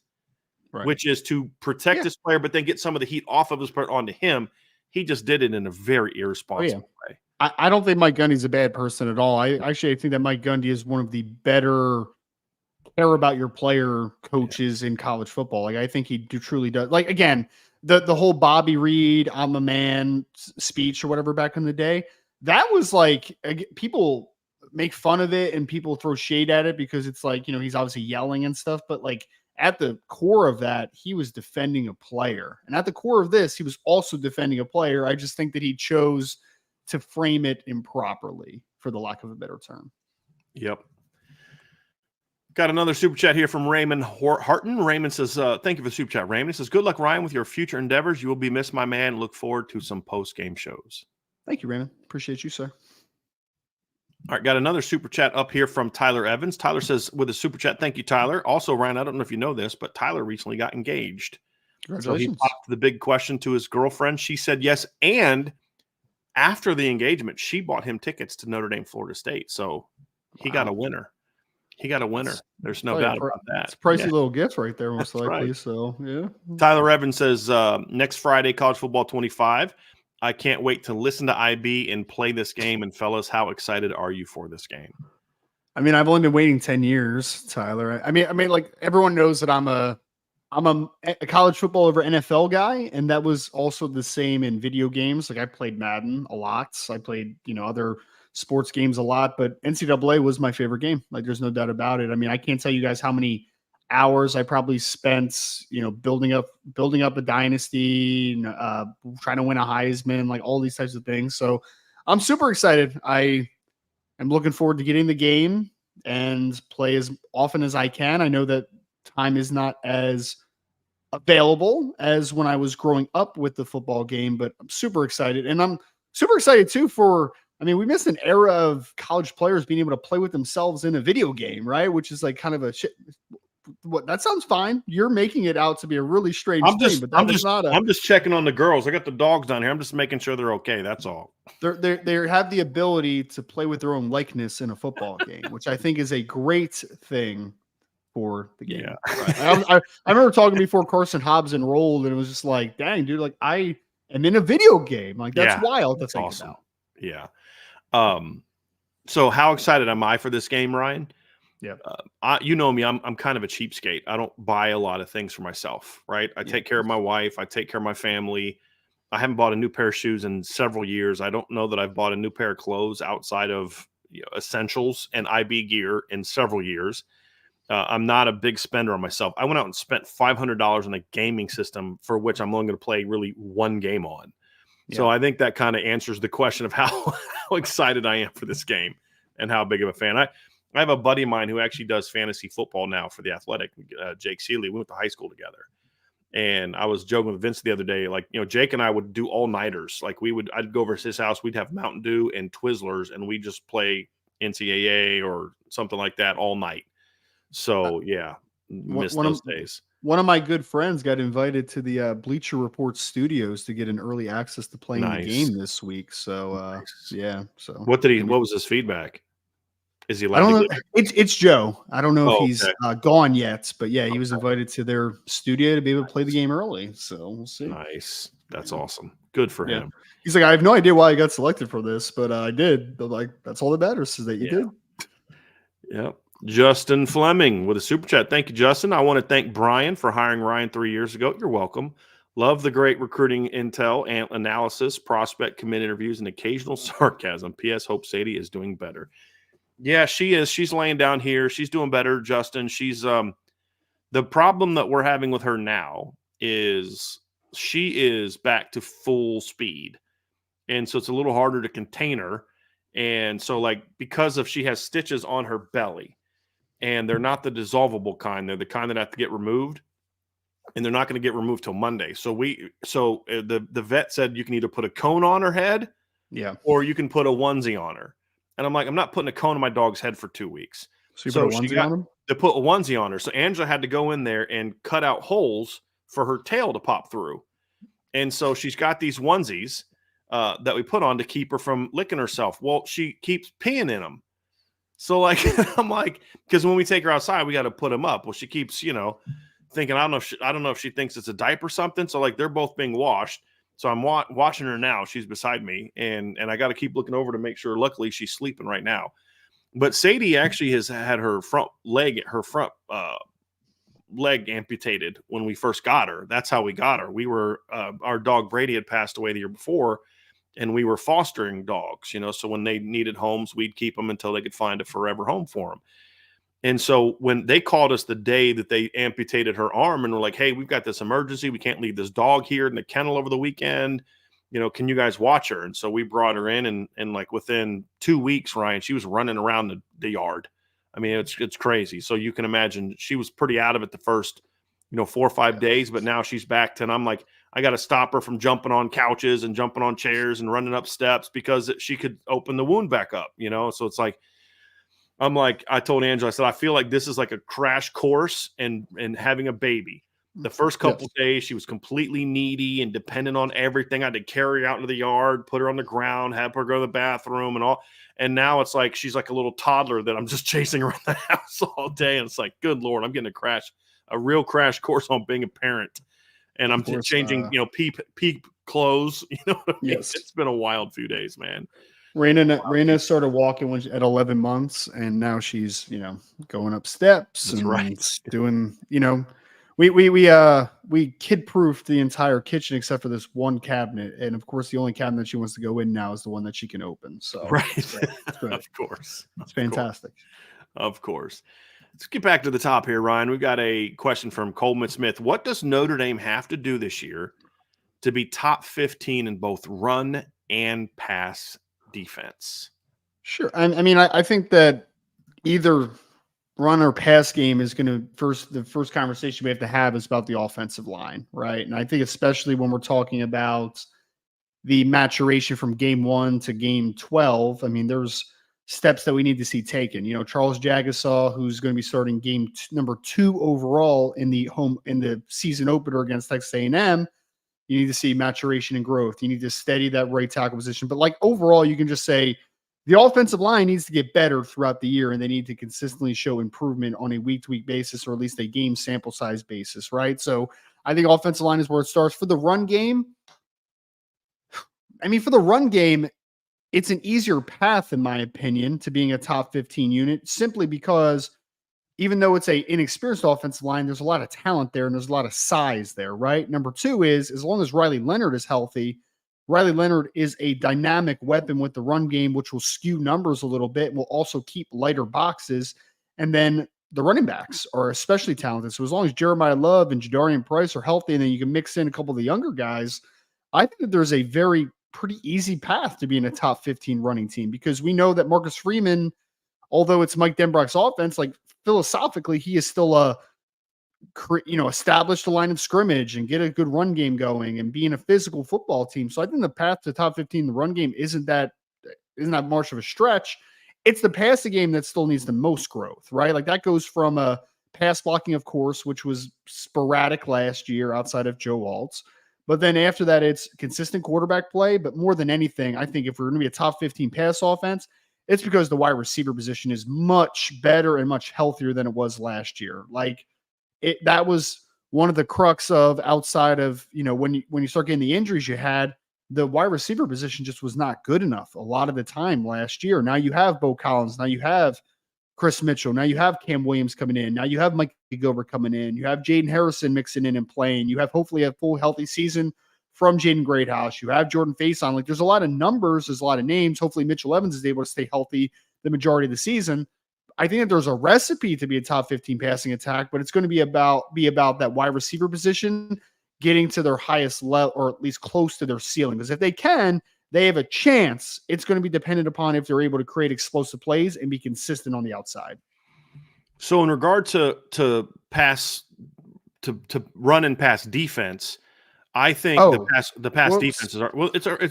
Which is to protect his player, but then get some of the heat off of his player onto him. He just did it in a very irresponsible way. I don't think Mike Gundy's a bad person at all. I actually think that Mike Gundy is one of the better care about your player coaches in college football. Like, I think he truly does. Like, again, the whole Bobby Reed, I'm a man speech or whatever back in the day, that was like, people make fun of it and people throw shade at it because it's like, you know, he's obviously yelling and stuff, but like, at the core of that, he was defending a player. And at the core of this, he was also defending a player. I just think that he chose to frame it improperly, for the lack of a better term. Yep. Got another super chat here from Raymond Harton. Raymond says, thank you for the super chat, Raymond. He says, good luck, Ryan, with your future endeavors. You will be missed, my man. Look forward to some post-game shows. Thank you, Raymond. Appreciate you, sir. All right, got another super chat up here from Tyler Evans. Tyler says, with a super chat, thank you, Tyler. Also, Ryan, I don't know if you know this, but Tyler recently got engaged. Congratulations. So he popped the big question to his girlfriend. She said yes, and after the engagement, she bought him tickets to Notre Dame, Florida State. So he got a winner. He got a winner. There's no doubt about that. It's a pricey little gift right there, most likely. Right. So, yeah. Tyler Evans says, next Friday, College Football 25. I can't wait to listen to IB and play this game. And fellas, how excited are you for this game? I mean, I've only been waiting 10 years, Tyler. I mean, like, everyone knows that I'm a college football over NFL guy, and that was also the same in video games. Like, I played Madden a lot. I played, you know, other sports games a lot, but NCAA was my favorite game. Like, there's no doubt about it. I mean, I can't tell you guys how many hours I probably spent, you know, building up a dynasty, trying to win a Heisman, like all these types of things. So I'm super excited. I am looking forward to getting the game and play as often as I can. I know that time is not as available as when I was growing up with the football game, but I'm super excited. And I'm super excited too we missed an era of college players being able to play with themselves in a video game, right? Which is like kind of a shit. what that sounds fine. You're making it out to be a really strange thing, but I'm just checking on the girls. I got the dogs down here. I'm just making sure they're okay. That's all. They have the ability to play with their own likeness in a football game, which I think is a great thing for the game. Yeah. Right. I remember talking before Carson Hobbs enrolled, and it was just like, dang, dude, like I am in a video game. Like that's wild to think awesome. about. Yeah. So how excited am I for this game, Ryan? Yeah. You know me, I'm kind of a cheapskate. I don't buy a lot of things for myself, right? I take care of my wife. I take care of my family. I haven't bought a new pair of shoes in several years. I don't know that I've bought a new pair of clothes outside of essentials and IB gear in several years. I'm not a big spender on myself. I went out and spent $500 on a gaming system for which I'm only going to play really one game on. Yeah. So I think that kind of answers the question of how excited I am for this game and how big of a fan. I have a buddy of mine who actually does fantasy football now for The Athletic, Jake Seeley. We went to high school together. And I was joking with Vince the other day, like, Jake and I would do all-nighters. Like I'd go over to his house. We'd have Mountain Dew and Twizzlers, and we'd just play NCAA or something like that all night. So, miss those days. One of my good friends got invited to the Bleacher Report studios to get an early access to playing the game this week. So, So what was his feedback? Is he allowed? I don't know. It's Joe. I don't know if he's gone yet, but he was invited to their studio to be able to play the game early. So we'll see. Nice. That's awesome. Good for him. He's like, I have no idea why I got selected for this, but I did. But like, that's all that matters is that you did. Yep. Justin Fleming with a super chat. Thank you, Justin. I want to thank Bryan for hiring Ryan 3 years ago. You're welcome. Love the great recruiting intel and analysis, prospect commit interviews, and occasional sarcasm. P.S. Hope Sadie is doing better. Yeah, she is. She's laying down here. She's doing better, Justin. She's the problem that we're having with her now is she is back to full speed. And so it's a little harder to contain her. And so because she has stitches on her belly, and they're not the dissolvable kind, they're the kind that have to get removed, and they're not going to get removed till Monday. So the vet said you can either put a cone on her head, or you can put a onesie on her. And I'm like, I'm not putting a cone on my dog's head for 2 weeks. So you put a onesie on him? To put a onesie on her. So Angela had to go in there and cut out holes for her tail to pop through. And so she's got these onesies that we put on to keep her from licking herself. Well, she keeps peeing in them. So I'm like, because when we take her outside, we got to put them up. Well, she keeps, thinking, I don't know if she thinks it's a diaper or something. So they're both being washed. So I'm watching her now. She's beside me, and I got to keep looking over to make sure. Luckily, she's sleeping right now. But Sadie actually has had her front leg amputated when we first got her. That's how we got her. We were our dog Brady had passed away the year before, and we were fostering dogs. So when they needed homes, we'd keep them until they could find a forever home for them. And so when they called us the day that they amputated her arm and were like, hey, we've got this emergency. We can't leave this dog here in the kennel over the weekend. Can you guys watch her? And so we brought her in and within 2 weeks, Ryan, she was running around the yard. I mean, it's crazy. So you can imagine she was pretty out of it the first, 4 or 5 days, but now she's back to, and I'm like, I got to stop her from jumping on couches and jumping on chairs and running up steps because she could open the wound back up, So it's like, I told Angela, I said, I feel like this is like a crash course and having a baby. The first couple days, she was completely needy and dependent on everything. I had to carry her out into the yard, put her on the ground, have her go to the bathroom and all. And now it's like she's like a little toddler that I'm just chasing around the house all day. And it's like, good Lord, I'm getting a real crash course on being a parent. And I'm changing, peep clothes. Yes. It's been a wild few days, man. Raina started walking at 11 months, and now she's, going up steps. That's right. Doing, we kid-proofed the entire kitchen except for this one cabinet. And of course, the only cabinet she wants to go in now is the one that she can open. So right. It's Of course. It's fantastic. Of course. Let's get back to the top here, Ryan. We've got a question from Coleman Smith. What does Notre Dame have to do this year to be top 15 in both run and pass defense? Sure. I think that either run or pass game is going to the first conversation we have to have is about the offensive line, right? And I think especially when we're talking about the maturation from game 1 to game 12, there's steps that we need to see taken. Charles Jagasaw, who's going to be starting number 2 overall in the season opener against Texas A&M. You need to see maturation and growth. You need to steady that right tackle position. But overall, you can just say the offensive line needs to get better throughout the year, and they need to consistently show improvement on a week-to-week basis, or at least a game sample size basis, right? So I think offensive line is where it starts. For the run game, it's an easier path, in my opinion, to being a top 15 unit, simply because even though it's a inexperienced offensive line, there's a lot of talent there and there's a lot of size there, right? Number 2 is, as long as Riley Leonard is healthy, Riley Leonard is a dynamic weapon with the run game, which will skew numbers a little bit, will also keep lighter boxes. And then the running backs are especially talented. So as long as Jeremiah Love and Jadarian Price are healthy, and then you can mix in a couple of the younger guys, I think that there's a pretty easy path to being a top 15 running team, because we know that Marcus Freeman, although it's Mike Denbrock's offense, philosophically, he is still established a line of scrimmage and get a good run game going and being a physical football team. So I think the path to top 15 in the run game isn't that much of a stretch. It's the passing game that still needs the most growth, right? That goes from a pass blocking, of course, which was sporadic last year outside of Joe Alt's. But then after that, it's consistent quarterback play. But more than anything, I think if we're going to be a top 15 pass offense, it's because the wide receiver position is much better and much healthier than it was last year. That was one of the crux of, outside of, when you start getting the injuries you had, the wide receiver position just was not good enough a lot of the time last year. Now you have Bo Collins. Now you have Chris Mitchell. Now you have Cam Williams coming in. Now you have Mike Gilbert coming in. You have Jaden Harrison mixing in and playing. You have hopefully a full healthy season from Jaden Greathouse. You have Jordan Faison. There's a lot of numbers. There's a lot of names. Hopefully Mitchell Evans is able to stay healthy the majority of the season. I think that there's a recipe to be a top 15 passing attack, but it's going to be about that wide receiver position getting to their highest level, or at least close to their ceiling. Because if they can, they have a chance. It's going to be dependent upon if they're able to create explosive plays and be consistent on the outside. So in regard to run and pass defense, I think the pass defenses are,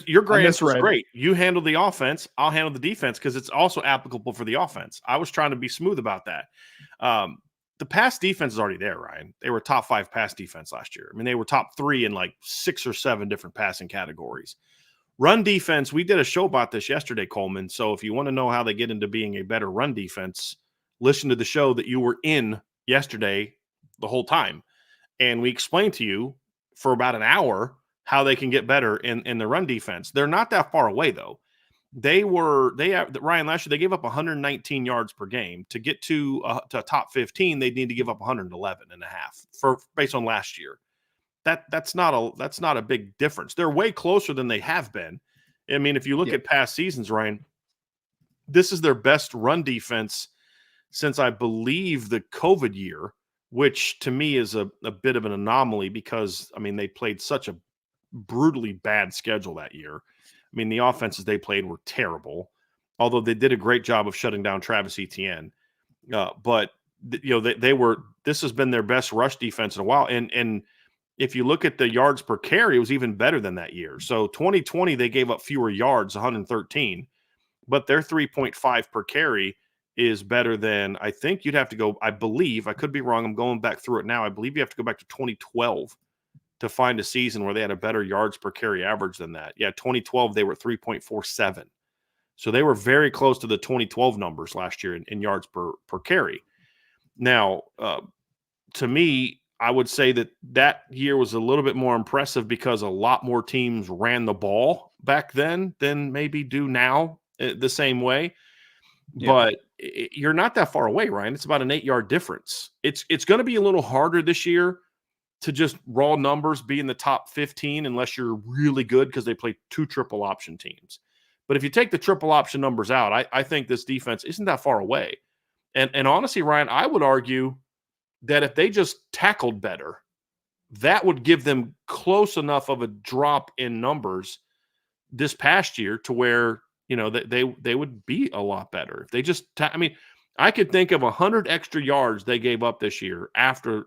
your great answer is great. You handle the offense, I'll handle the defense, because it's also applicable for the offense. I was trying to be smooth about that. The pass defense is already there, Ryan. They were top 5 pass defense last year. I mean, they were top 3 in 6 or 7 different passing categories. Run defense, we did a show about this yesterday, Coleman. So if you want to know how they get into being a better run defense, listen to the show that you were in yesterday the whole time. And we explained to you for about an hour how they can get better in the run defense. They're not that far away, though. Ryan, last year they gave up 119 yards per game. To get to top 15, they'd need to give up 111 and a half based on last year. That's not a big difference. They're way closer than they have been. I mean, if you look at past seasons, Ryan, this is their best run defense since, I believe, the COVID year, which to me is a bit of an anomaly because, I mean, they played such a brutally bad schedule that year. I mean, the offenses they played were terrible, although they did a great job of shutting down Travis Etienne. But this has been their best rush defense in a while. And if you look at the yards per carry, it was even better than that year. So 2020, they gave up fewer yards, 113, but their 3.5 per carry is better than, I think you'd have to go, I believe, I could be wrong, I'm going back through it now, I believe you have to go back to 2012 to find a season where they had a better yards per carry average than that. Yeah, 2012, they were 3.47. So they were very close to the 2012 numbers last year in yards per carry. Now, to me, I would say that year was a little bit more impressive because a lot more teams ran the ball back then than maybe do now the same way. Yeah. But you're not that far away, Ryan. It's about an 8-yard difference. It's going to be a little harder this year to just raw numbers be in the top 15 unless you're really good because they play 2 triple option teams. But if you take the triple option numbers out, I think this defense isn't that far away. And honestly, Ryan, I would argue that if they just tackled better, that would give them close enough of a drop in numbers this past year to where, they would be a lot better. If they just I could think of 100 extra yards they gave up this year after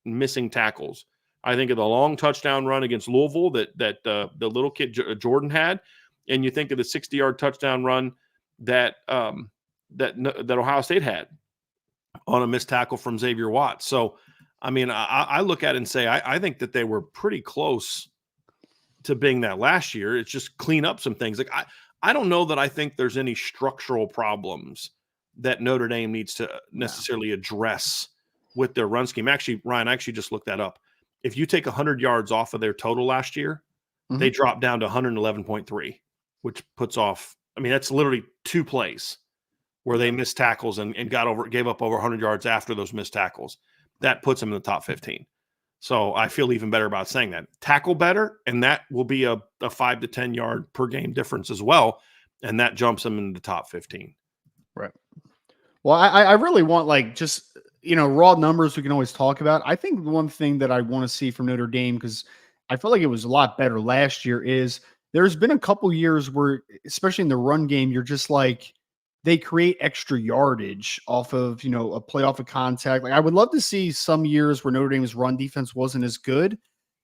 missing tackles. I think of the long touchdown run against Louisville that the little kid Jordan had, and you think of the 60-yard touchdown run that that Ohio State had on a missed tackle from Xavier Watts. So, I mean, I look at it and say I think that they were pretty close to being that last year. It's just clean up some things. Like I don't know that I think there's any structural problems that Notre Dame needs to necessarily address with their run scheme. Actually, Ryan, I actually just looked that up. If you take 100 yards off of their total last year, they dropped down to 111.3, which puts off, I mean, that's literally 2 plays where they missed tackles and gave up over 100 yards after those missed tackles. That puts them in the top 15. So I feel even better about saying that. Tackle better, and that will be a 5 to 10 yard per game difference as well, and that jumps them into the top 15. Right. Well, I really want, like, just, raw numbers we can always talk about. I think the one thing that I want to see from Notre Dame, because I feel like it was a lot better last year, is there's been a couple years where, especially in the run game, you're just like, they create extra yardage off of, a play off of contact. Like, I would love to see some years where Notre Dame's run defense wasn't as good,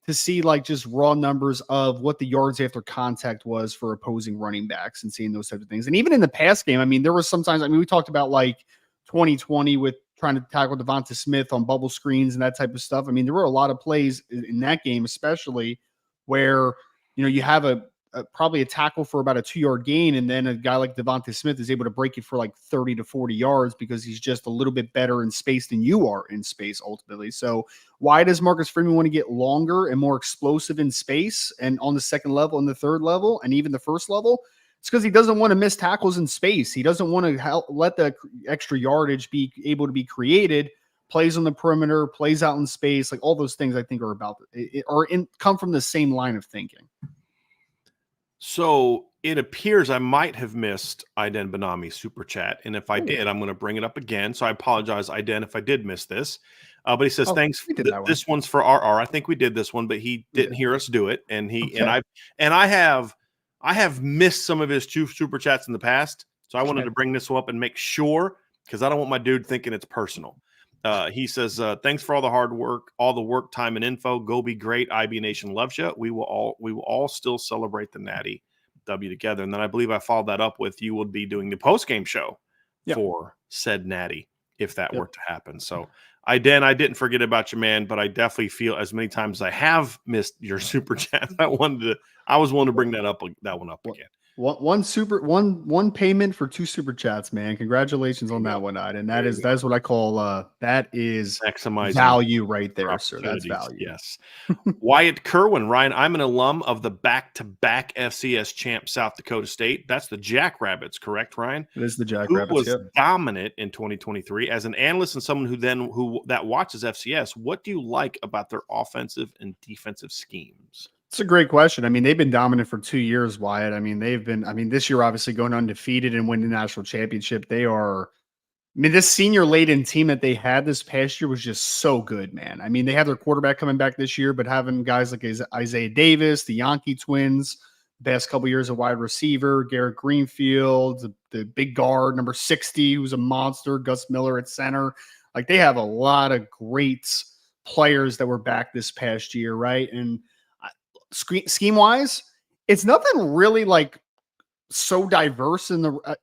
to see like just raw numbers of what the yards after contact was for opposing running backs and seeing those types of things. And even in the pass game, I mean, there was sometimes, we talked about like 2020 with trying to tackle Devonta Smith on bubble screens and that type of stuff. I mean, there were a lot of plays in that game, especially where, you have probably a tackle for about a 2-yard gain, and then a guy like Devonta Smith is able to break it for like 30 to 40 yards because he's just a little bit better in space than you are in space ultimately. So why does Marcus Freeman want to get longer and more explosive in space and on the second level and the third level and even the first level? It's because he doesn't want to miss tackles in space. He doesn't want to let the extra yardage be able to be created. Plays on the perimeter, plays out in space, like all those things I think are come from the same line of thinking. So it appears I might have missed Iden Benami's super chat. And if I did, I'm going to bring it up again. So I apologize, Iden, if I did miss this. But he says, thanks. This one's for RR. I think we did this one, but he didn't hear us do it. And I have missed some of his super chats in the past. So I wanted to bring this up and make sure, because I don't want my dude thinking it's personal. He says, thanks for all the hard work, all the work, time, and info. Go be great. IB Nation loves you. We will all still celebrate the Natty W together. And then I believe I followed that up with, you will be doing the post-game show for said Natty if that were to happen. So I didn't forget about you, man, but I definitely feel, as many times as I have missed your super chat, I was willing to bring that one up again. One payment for 2 super chats, man. Congratulations on that one, Iden. That is what I call that is maximizing value right there, sir. That's value. Yes. Wyatt Kerwin, Ryan, I'm an alum of the back-to-back FCS champ South Dakota State. That's the Jackrabbits, correct, Ryan? It is the Jackrabbits. Who was dominant in 2023 as an analyst and someone who watches FCS. What do you like about their offensive and defensive schemes? It's a great question. I mean, they've been dominant for 2 years, Wyatt. I mean, this year, obviously going undefeated and winning the national championship. This senior laden team that they had this past year was just so good, man. I mean, they have their quarterback coming back this year, but having guys like Isaiah Davis, the Yankee twins, the past couple years of wide receiver, Garrett Greenfield, the big guard, number 60, who's a monster, Gus Miller at center. Like, they have a lot of great players that were back this past year, right? And scheme wise, it's nothing really like so diverse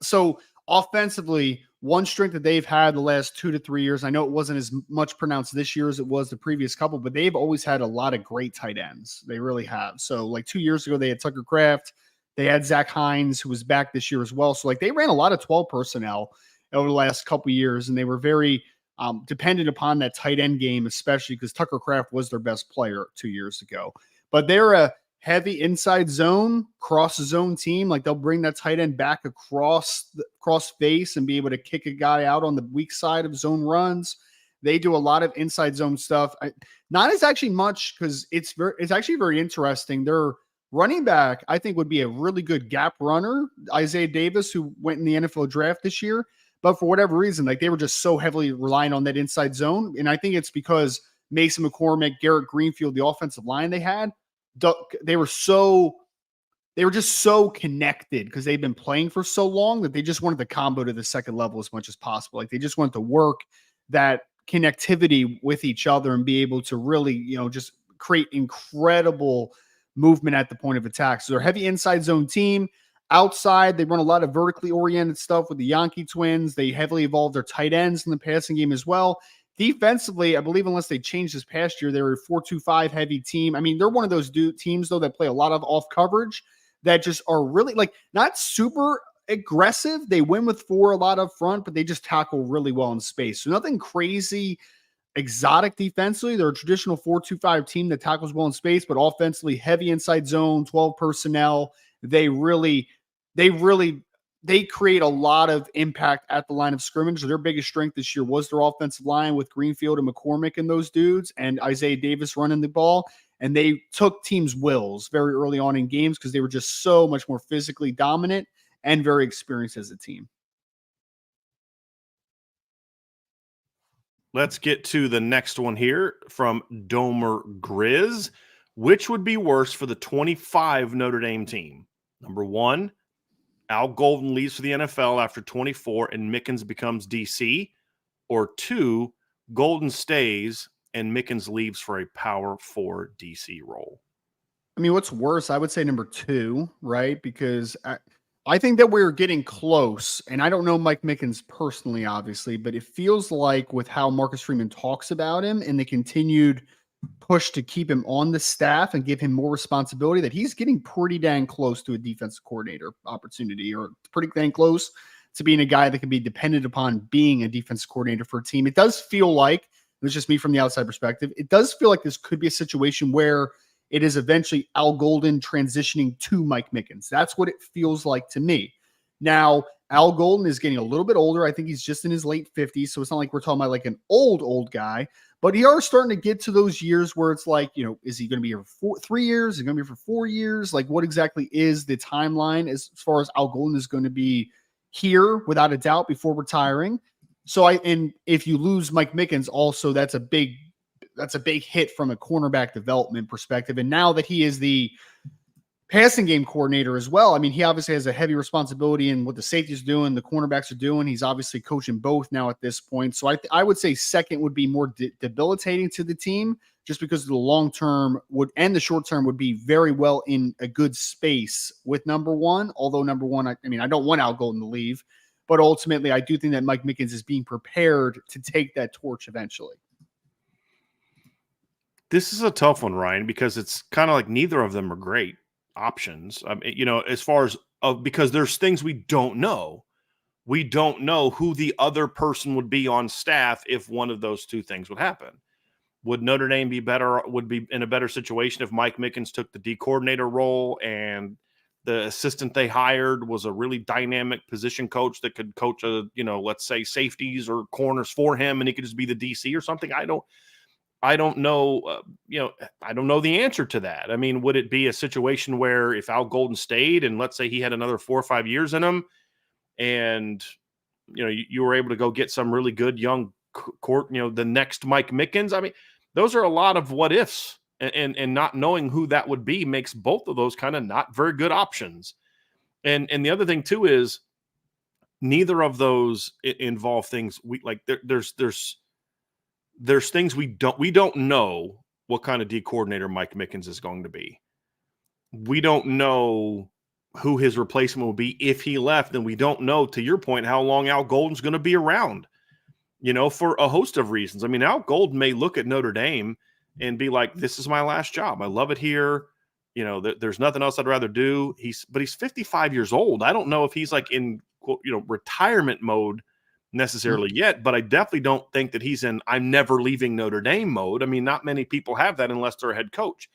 so offensively, one strength that they've had the last 2 to 3 years. I know it wasn't as much pronounced this year as it was the previous couple, but they've always had a lot of great tight ends. They really have. So like 2 years ago, they had Tucker Kraft. They had Zach Hines, who was back this year as well. So like they ran a lot of 12 personnel over the last couple of years, and they were very dependent upon that tight end game, especially because Tucker Kraft was their best player 2 years ago. But they're a heavy inside zone, cross zone team. Like they'll bring that tight end back across face and be able to kick a guy out on the weak side of zone runs. They do a lot of inside zone stuff. Not as actually much because it's actually very interesting. Their running back, I think, would be a really good gap runner, Isaiah Davis, who went in the NFL draft this year. But for whatever reason, like they were just so heavily relying on that inside zone. And I think it's because Mason McCormick, Garrett Greenfield, the offensive line they had, they were just so connected because they've been playing for so long that they just wanted the combo to the second level as much as possible. Like they just wanted to work that connectivity with each other and be able to really, just create incredible movement at the point of attack. So they're a heavy inside zone team. outside. They run a lot of vertically oriented stuff with the Yankee twins. They heavily evolved their tight ends in the passing game as well. Defensively, I believe unless they changed this past year, they were a 4-2-5 heavy team. I mean, they're one of those teams, though, that play a lot of off coverage that just are really like not super aggressive. They win with 4 a lot up front, but they just tackle really well in space. So nothing crazy exotic defensively. They're a traditional 4-2-5 team that tackles well in space, but offensively heavy inside zone, 12 personnel. They create a lot of impact at the line of scrimmage. Their biggest strength this year was their offensive line with Greenfield and McCormick and those dudes and Isaiah Davis running the ball. And they took teams' wills very early on in games because they were just so much more physically dominant and very experienced as a team. Let's get to the next one here from Domer Grizz. Which would be worse for the 25 Notre Dame team? Number 1, Al Golden leaves for the NFL after 24 and Mickens becomes DC. Or 2, Golden stays and Mickens leaves for a Power 4 DC role. I mean, what's worse? I would say number 2, right? Because I think that we're getting close, and I don't know Mike Mickens personally, obviously, but it feels like with how Marcus Freeman talks about him and the continued push to keep him on the staff and give him more responsibility, that he's getting pretty dang close to a defensive coordinator opportunity, or pretty dang close to being a guy that can be dependent upon being a defensive coordinator for a team. It does feel like, it's just me from the outside perspective, it does feel like this could be a situation where it is eventually Al Golden transitioning to Mike Mickens. That's what it feels like to me. Now, Al Golden is getting a little bit older. I think he's just in his late 50s, so it's not like we're talking about like an old guy, but he are starting to get to those years where it's like, is he going to be here for 3 years? Is he going to be here for 4 years? Like, what exactly is the timeline as far as Al Golden is going to be here without a doubt before retiring? So and if you lose Mike Mickens, also that's a big hit from a cornerback development perspective. And now that he is the passing game coordinator as well, I mean, he obviously has a heavy responsibility in what the safeties are doing, the cornerbacks are doing. He's obviously coaching both now at this point. So I would say second would be more debilitating to the team, just because the long term and the short term would be very well in a good space with number 1. Although number 1, I mean, I don't want Al Golden to leave, but ultimately I do think that Mike Mickens is being prepared to take that torch eventually. This is a tough one, Ryan, because it's kind of like neither of them are great options. I mean, as far as because there's things we don't know. We don't know who the other person would be on staff if one of those two things would happen. Would Notre Dame would be in a better situation if Mike Mickens took the D coordinator role and the assistant they hired was a really dynamic position coach that could coach let's say safeties or corners for him, and he could just be the DC or something? I don't know. I don't know the answer to that. I mean, would it be a situation where if Al Golden stayed and let's say he had another 4 or 5 years in him, and you were able to go get some really good young court, the next Mike Mickens? I mean, those are a lot of what ifs, and not knowing who that would be makes both of those kind of not very good options. And the other thing too is neither of those involve things we like. There's things we don't know what kind of D coordinator Mike Mickens is going to be. We don't know who his replacement will be if he left, and we don't know, to your point, how long Al Golden's going to be around, for a host of reasons. I mean, Al Golden may look at Notre Dame and be like, this is my last job. I love it here. There's nothing else I'd rather do. But he's 55 years old. I don't know if he's like in retirement mode necessarily yet, but I definitely don't think that he's in I'm never leaving Notre Dame mode. I mean, not many people have that unless they're a head coach.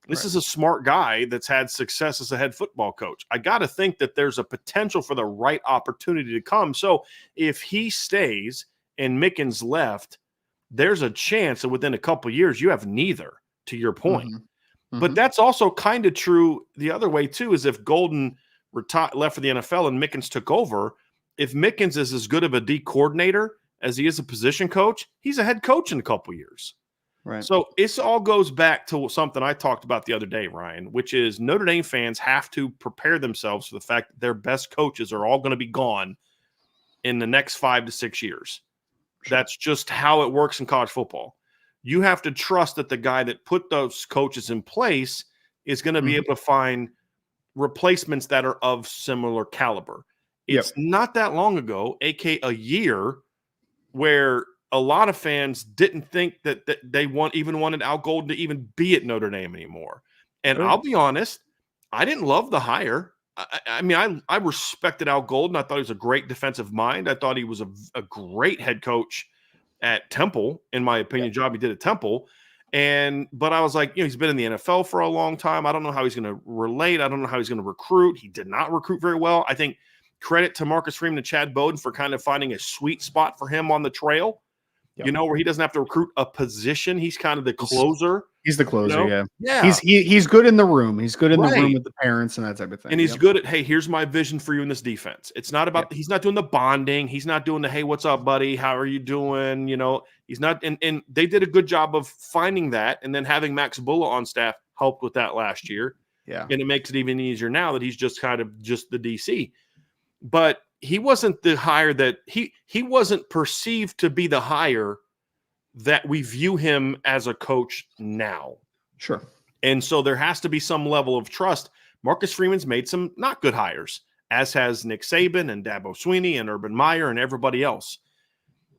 This is a smart guy that's had success as a head football coach. I got to think that there's a potential for the right opportunity to come. So if he stays and Mickens left, there's a chance that within a couple of years you have neither, to your point. But that's also kind of true the other way too, is if Golden left for the NFL and Mickens took over, if Mickens is as good of a D coordinator as he is a position coach, he's a head coach in a couple of years. Right. So it all goes back to something I talked about the other day, Ryan, which is Notre Dame fans have to prepare themselves for the fact that their best coaches are all going to be gone in the next 5 to 6 years. Sure. That's just how it works in college football. You have to trust that the guy that put those coaches in place is going to be able to find replacements that are of similar caliber. It's not that long ago, aka a year, where a lot of fans didn't think that they wanted Al Golden to even be at Notre Dame anymore. And I'll be honest, I didn't love the hire. I mean, I respected Al Golden. I thought he was a great defensive mind. I thought he was a great head coach at Temple, in my opinion, job he did at Temple. But I was like, he's been in the NFL for a long time. I don't know how he's going to relate. I don't know how he's going to recruit. He did not recruit very well. I think credit to Marcus Freeman and Chad Bowden for kind of finding a sweet spot for him on the trail, where he doesn't have to recruit a position. He's kind of the closer. He's the closer, Yeah. He's good in the room. He's good in the room with the parents and that type of thing. And he's good at, hey, here's my vision for you in this defense. It's not about, he's not doing the bonding. He's not doing the, hey, what's up, buddy? How are you doing? He's not, and they did a good job of finding that. And then having Max Bulla on staff helped with that last year. Yeah. And it makes it even easier now that he's just kind of just the DC. But he wasn't the hire that he wasn't perceived to be the hire that we view him as a coach now. Sure. And so there has to be some level of trust. Marcus Freeman's made some not good hires, as has Nick Saban and Dabo Swinney and Urban Meyer and everybody else.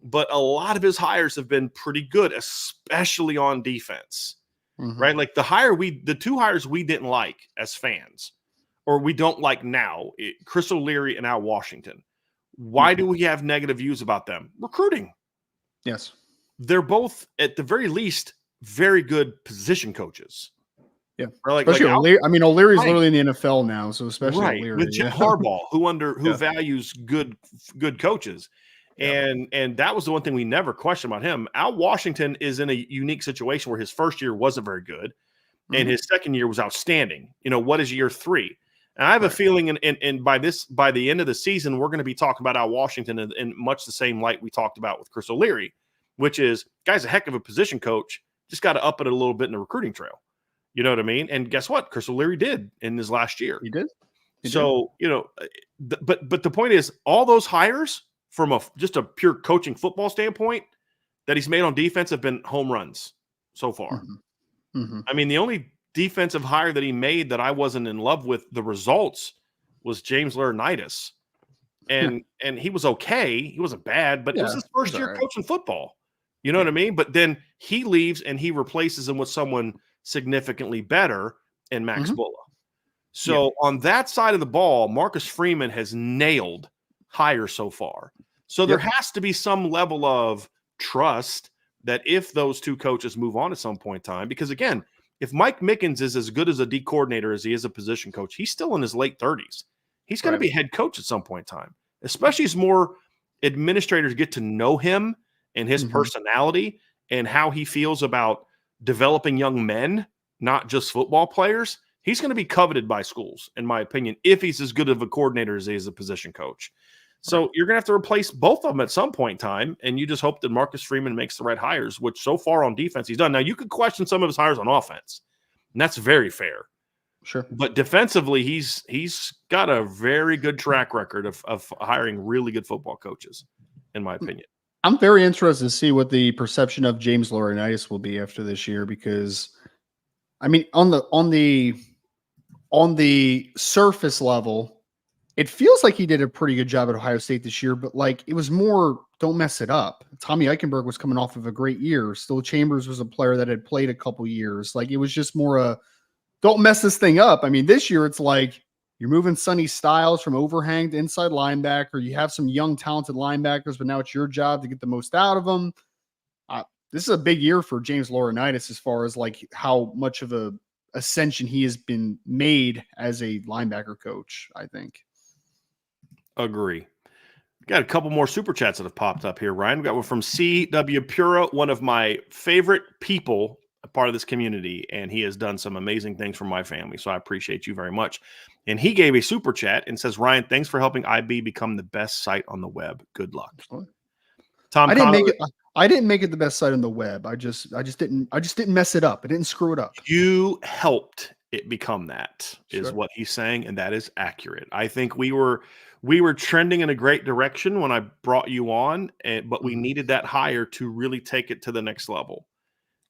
But a lot of his hires have been pretty good, especially on defense, right? Like the two hires we didn't like as fans, or we don't like now, Chris O'Leary and Al Washington. Why do we have negative views about them? Recruiting. Yes. They're both, at the very least, very good position coaches. Yeah. Especially O'Leary. I mean, O'Leary's literally in the NFL now, so especially O'Leary. With Jim Harbaugh, who values good coaches. And that was the one thing we never questioned about him. Al Washington is in a unique situation where his first year wasn't very good, and his second year was outstanding. What is year 3? And I have a feeling, and by the end of the season, we're going to be talking about Al Washington in much the same light we talked about with Chris O'Leary, which is, guy's a heck of a position coach, just got to up it a little bit in the recruiting trail. You know what I mean? And guess what? Chris O'Leary did in his last year. He did. But the point is, all those hires from just a pure coaching football standpoint that he's made on defense have been home runs so far. I mean, the only defensive hire that he made that I wasn't in love with the results was James Laurinaitis. And he was okay. He wasn't bad, but it was his first year coaching football. You know what I mean? But then he leaves and he replaces him with someone significantly better in Max Bulla. So on that side of the ball, Marcus Freeman has nailed hires so far. So there has to be some level of trust that if those two coaches move on at some point in time, because again, if Mike Mickens is as good as a D coordinator as he is a position coach, he's still in his late 30s. He's going to be head coach at some point in time, especially as more administrators get to know him and his personality and how he feels about developing young men, not just football players. He's going to be coveted by schools, in my opinion, if he's as good of a coordinator as he is a position coach. So you're going to have to replace both of them at some point in time, and you just hope that Marcus Freeman makes the right hires, which so far on defense he's done. Now, you could question some of his hires on offense, and that's very fair. Sure. But defensively, he's got a very good track record of hiring really good football coaches, in my opinion. I'm very interested to see what the perception of James Laurinaitis will be after this year, because, I mean, on the surface level, it feels like he did a pretty good job at Ohio State this year, but like it was more, don't mess it up. Tommy Eichenberg was coming off of a great year. Still Chambers was a player that had played a couple years. Like it was just more don't mess this thing up. I mean, this year it's like you're moving Sonny Styles from overhang to inside linebacker. You have some young, talented linebackers, but now it's your job to get the most out of them. This is a big year for James Laurinaitis as far as like how much of a ascension he has been made as a linebacker coach, I think. Agree. Got a couple more super chats that have popped up here, Ryan. We got one from C.W. Pura, one of my favorite people, a part of this community, and he has done some amazing things for my family, so I appreciate you very much. And he gave a super chat and says, Ryan, thanks for helping IB become the best site on the web. Good luck. Tom, I didn't make it the best site on the web. I just didn't mess it up. I didn't screw it up. You helped it become that, is what he's saying, and that is accurate. I think we were trending in a great direction when I brought you on, but we needed that hire to really take it to the next level.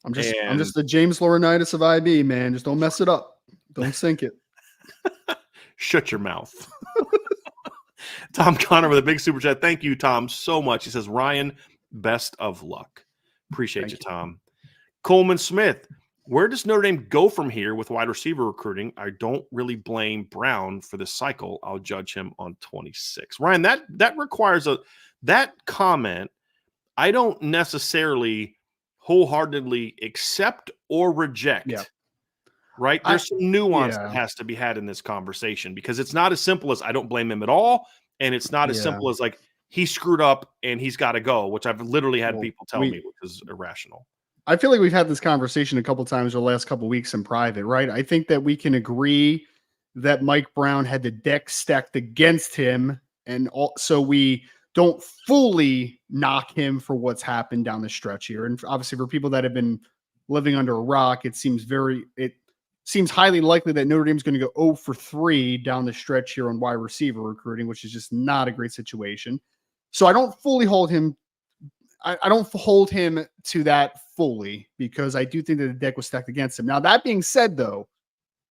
I'm just the James Laurinaitis of IB, man. Just don't mess it up. Don't sink it. Shut your mouth. Tom Connor with a big super chat. Thank you, Tom, so much. He says, Ryan, best of luck. Appreciate you, Tom. Coleman Smith, where does Notre Dame go from here with wide receiver recruiting? I don't really blame Brown for this cycle. I'll judge him on 26. Ryan, that requires that comment. I don't necessarily wholeheartedly accept or reject. Yeah. Right? There's some nuance that has to be had in this conversation because it's not as simple as I don't blame him at all. And it's not as simple as like he screwed up and he's got to go, which I've literally had people tell me, which is irrational. I feel like we've had this conversation a couple of times over the last couple of weeks in private, right? I think that we can agree that Mike Brown had the deck stacked against him. And so we don't fully knock him for what's happened down the stretch here. And obviously for people that have been living under a rock, it seems highly likely that Notre Dame is going to go 0 for 3 down the stretch here on wide receiver recruiting, which is just not a great situation. So I don't fully hold him. I don't hold him to that fully because I do think that the deck was stacked against him. Now, that being said, though,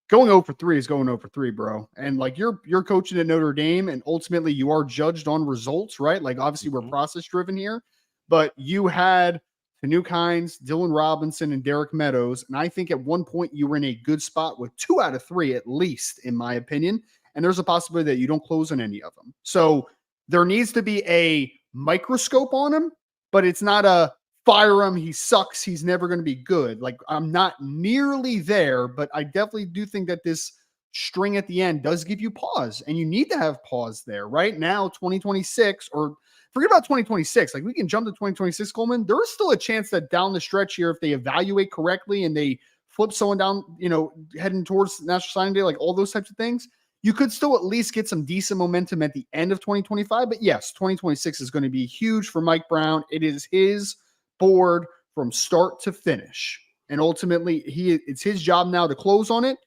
going 0 for 3 is going 0 for 3, bro. And like you're coaching at Notre Dame and ultimately you are judged on results, right? Like obviously we're process driven here, but you had Nuke Hines, Dylan Robinson, and Derek Meadows. And I think at one point you were in a good spot with 2 out of 3, at least, in my opinion. And there's a possibility that you don't close on any of them. So there needs to be a microscope on him, but it's not a fire him. He sucks. He's never going to be good. Like I'm not nearly there, but I definitely do think that this string at the end does give you pause and you need to have pause there right now, 2026 or forget about 2026. Like we can jump to 2026, Coleman. There is still a chance that down the stretch here, if they evaluate correctly and they flip someone down, heading towards National Signing Day, like all those types of things, you could still at least get some decent momentum at the end of 2025. But yes, 2026 is going to be huge for Mike Brown. It is his board from start to finish. And ultimately, it's his job now to close on it.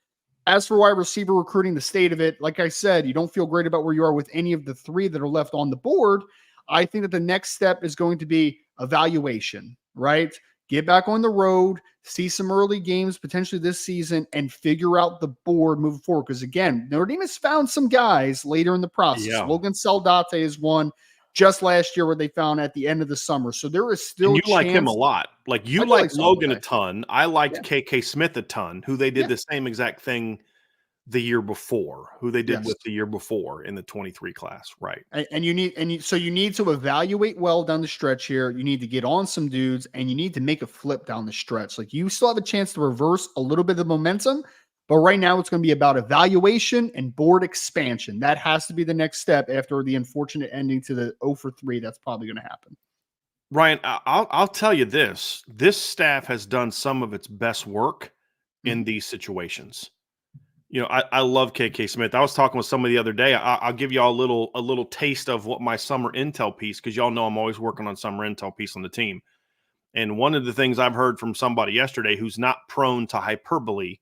As for wide receiver recruiting, the state of it, like I said, you don't feel great about where you are with any of the 3 that are left on the board. I think that the next step is going to be evaluation, right? Get back on the road, see some early games potentially this season, and figure out the board moving forward. Because again, Notre Dame has found some guys later in the process. Yeah. Logan Saldate is one just last year where they found at the end of the summer. So there is still and you like him a lot. Like you like Logan a ton. I liked KK Smith a ton, who they did the same exact thing the year before, who they did with the year before in the 23 class. Right. And you need to evaluate well down the stretch here. You need to get on some dudes and you need to make a flip down the stretch. Like you still have a chance to reverse a little bit of momentum, but right now it's going to be about evaluation and board expansion. That has to be the next step after the unfortunate ending to the 0 for 3. That's probably going to happen. Ryan, I'll tell you this staff has done some of its best work in these situations. I love KK Smith. I was talking with somebody the other day. I'll give y'all a little taste of what my summer intel piece, because y'all know I'm always working on summer intel piece on the team. And one of the things I've heard from somebody yesterday who's not prone to hyperbole,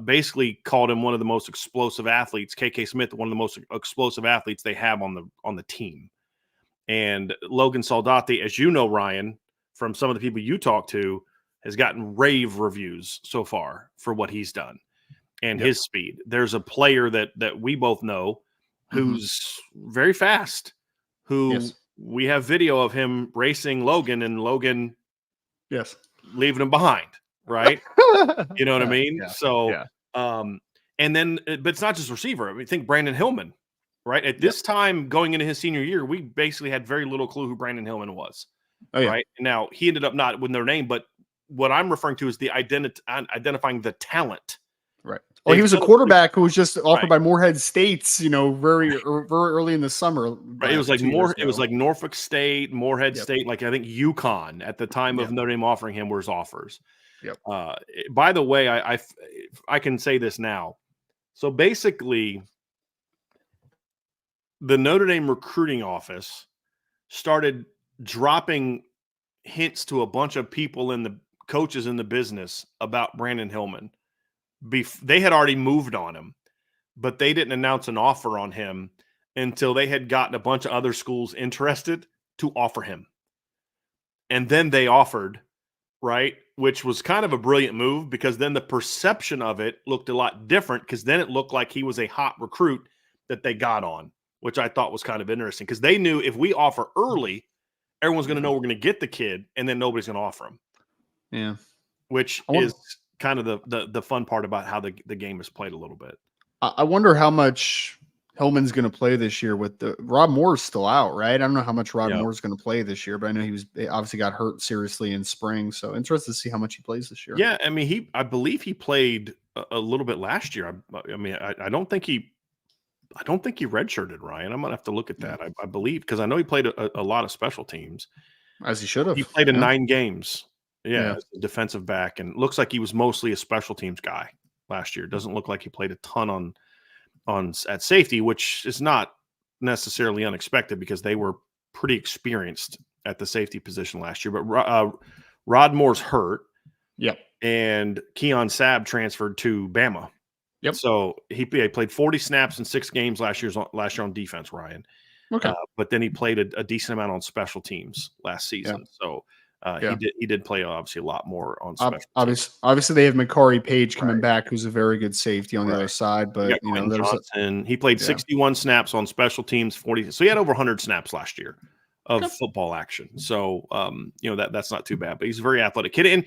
basically called him one of the most explosive athletes, KK Smith, one of the most explosive athletes they have on the team. And Logan Saldate, as you know, Ryan, from some of the people you talk to, has gotten rave reviews so far for what he's done. And his speed. There's a player that we both know who's very fast, who we have video of him racing Logan and Logan leaving him behind, right? You know what I mean? Yeah. So, and then, but it's not just receiver. I mean, think Brandon Hillman, right? At this time going into his senior year, we basically had very little clue who Brandon Hillman was, right? Now, he ended up not with Notre Dame, but what I'm referring to is the identifying the talent. Right. Well, he was a quarterback who was just offered by Morehead States, very early in the summer. Right. It was like it was like Norfolk State, Morehead State, like I think UConn at the time of Notre Dame offering him was offers. Yep. By the way, I can say this now. So basically, the Notre Dame recruiting office started dropping hints to a bunch of people in the coaches in the business about Brandon Hillman. They had already moved on him, but they didn't announce an offer on him until they had gotten a bunch of other schools interested to offer him. And then they offered right? Which was kind of a brilliant move because then the perception of it looked a lot different because then it looked like he was a hot recruit that they got on, which I thought was kind of interesting because they knew if we offer early, everyone's going to know we're going to get the kid and then nobody's going to offer him. Yeah. Which is kind of the fun part about how the game is played a little bit. I wonder how much Hillman's going to play this year with Rob Moore's still out, right? I don't know how much Rob Moore's going to play this year, but I know they obviously got hurt seriously in spring. So interested to see how much he plays this year. Yeah. I mean, I believe he played a little bit last year. I don't think he redshirted, Ryan. I'm going to have to look at that. I believe, because I know he played a lot of special teams. As he should have. He played in 9 games. Yeah, as a defensive back, and looks like he was mostly a special teams guy last year. Doesn't look like he played a ton at safety, which is not necessarily unexpected because they were pretty experienced at the safety position last year. But Rod Moore's hurt. Yep. And Keon Sabb transferred to Bama. Yep. So he played 40 snaps in 6 games last year on defense, Ryan. Okay. But then he played a decent amount on special teams last season. Yeah. So he did play obviously a lot more on special teams. Obviously, they have Makari Page coming back, who's a very good safety on the other side. But he played 61 snaps on special teams, 40. So he had over 100 snaps last year of football action. So that's not too bad. But he's a very athletic kid, and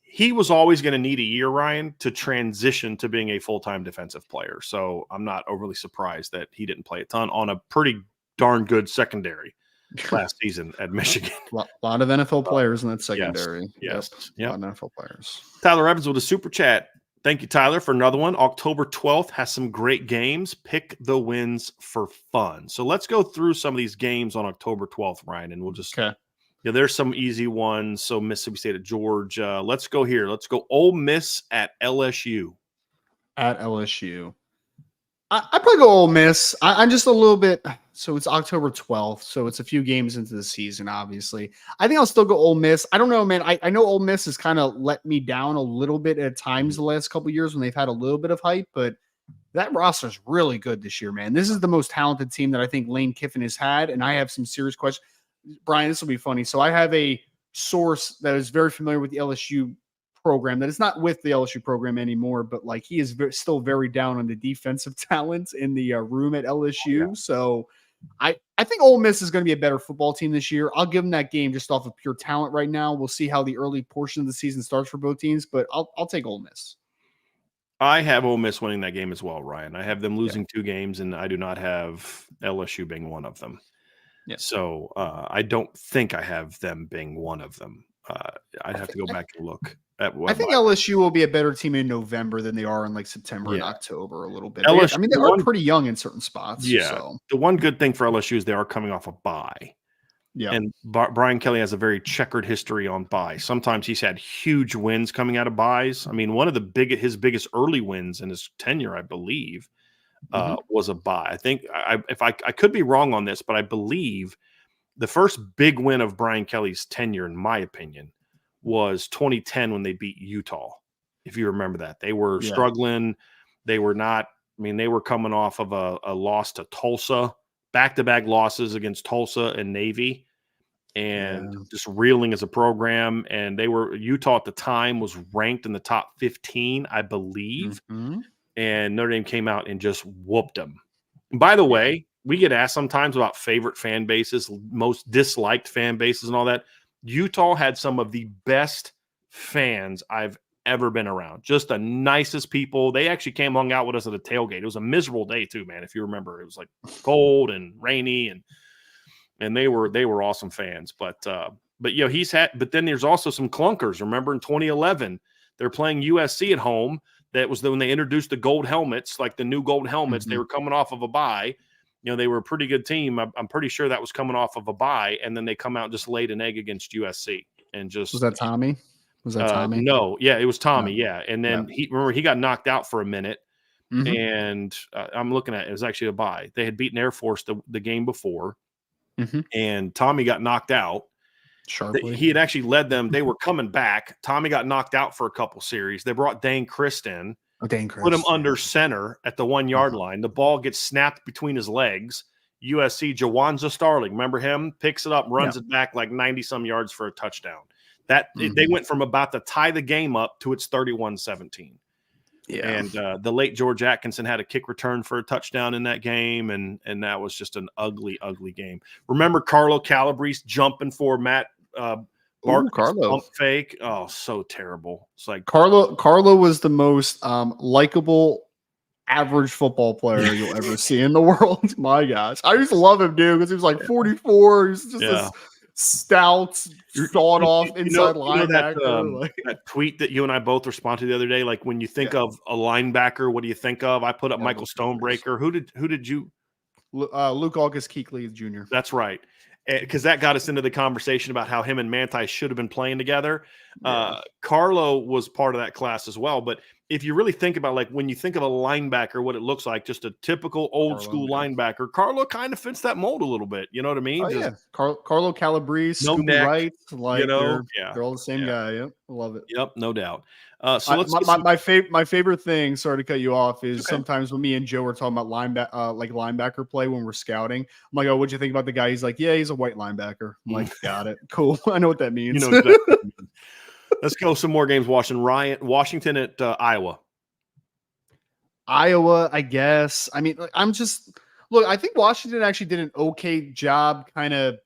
he was always going to need a year, Ryan, to transition to being a full-time defensive player. So I'm not overly surprised that he didn't play a ton on a pretty darn good secondary last season at Michigan. A lot of NFL players in that secondary. Yes. A lot of NFL players. Tyler Evans with a super chat. Thank you, Tyler, for another one. October 12th has some great games. Pick the wins for fun. So let's go through some of these games on October 12th, Ryan, and we'll just there's some easy ones. So Mississippi State at Georgia. Let's go here. Let's go Ole Miss at LSU. At LSU. I probably go Ole Miss. I'm just a little bit. So it's October 12th. So it's a few games into the season, obviously. I think I'll still go Ole Miss. I don't know, man. I know Ole Miss has kind of let me down a little bit at times the last couple of years when they've had a little bit of hype, but that roster is really good this year, man. This is the most talented team that I think Lane Kiffin has had, and I have some serious questions. Brian, this will be funny. So I have a source that is very familiar with the LSU program that is not with the LSU program anymore, but like he is still very down on the defensive talent in the room at LSU. Yeah. So I think Ole Miss is going to be a better football team this year. I'll give them that game just off of pure talent right now. We'll see how the early portion of the season starts for both teams, but I'll take Ole Miss. I have Ole Miss winning that game as well, Ryan. I have them losing 2 games, and I do not have LSU being one of them. Yeah. So I don't think I have them being one of them. I'd have to go back and look at what. I think LSU will be a better team in November than they are in like September and October a little bit. LSU, they are pretty young in certain spots. Yeah. So. The one good thing for LSU is they are coming off a bye. Yeah. And Brian Kelly has a very checkered history on bye. Sometimes he's had huge wins coming out of byes. I mean, one of his biggest early wins in his tenure, I believe, was a bye. I think I could be wrong on this, but I believe the first big win of Brian Kelly's tenure, in my opinion, was 2010 when they beat Utah. If you remember that, they were struggling. They were not. I mean, they were coming off of a loss to Tulsa, back-to-back losses against Tulsa and Navy, and just reeling as a program. And Utah at the time was ranked in the top 15, I believe. And Notre Dame came out and just whooped them. And by the way, we get asked sometimes about favorite fan bases, most disliked fan bases and all that. Utah had some of the best fans I've ever been around. Just the nicest people. They actually came hung out with us at a tailgate. It was a miserable day too, man. If you remember, it was like cold and rainy, and they were awesome fans. But but then there's also some clunkers. Remember in 2011, they're playing USC at home. That was when they introduced the gold helmets, like the new gold helmets. They were coming off of a bye. They were a pretty good team. I'm pretty sure that was coming off of a bye, and then they come out and just laid an egg against USC. And just was that Tommy? Was that Tommy? No, yeah, it was Tommy. Yeah, and then he got knocked out for a minute, and I'm looking at it was actually a bye. They had beaten Air Force the game before, and Tommy got knocked out. Sharply. He had actually led them. They were coming back. Tommy got knocked out for a couple series. They brought Dane Christ in. Put him under center at the 1 yard line. The ball gets snapped between his legs. USC, Jawanza Starling, remember him? Picks it up, runs it back like 90 some yards for a touchdown. They went from about to tie the game up to it's 31-17. Yeah. And the late George Atkinson had a kick return for a touchdown in that game, and that was just an ugly, ugly game. Remember Carlo Calabrese jumping for Matt Barkley's pump fake? Oh, so terrible. It's like Carlo was the most likable average football player you'll ever see in the world. My gosh. I used to love him, dude, because he was like 44. He's just this stout, sawed off inside linebacker. That tweet that you and I both responded to the other day, like when you think of a linebacker, what do you think of? I put up Michael Stonebreaker. Who did you? Luke August Kuechly Jr. That's right. Because that got us into the conversation about how him and Manti should have been playing together. Carlo was part of that class as well. But if you really think about, like, when you think of a linebacker, what it looks like, just a typical old school linebacker, Carlo kind of fits that mold a little bit. You know what I mean? Carlo Calabrese, no neck, Wright, like they're all the same guy. Yep, I love it. Yep, no doubt. So my favorite thing. Sorry to cut you off. Is sometimes when me and Joe are talking about linebacker play when we're scouting, I'm like, "Oh, what'd you think about the guy?" He's like, "Yeah, he's a white linebacker." I'm like, "Got it, cool. I know what that means." You know exactly what that means. Let's go some more games. Washington at Iowa. Iowa, I guess. I mean, I think Washington actually did an okay job kind of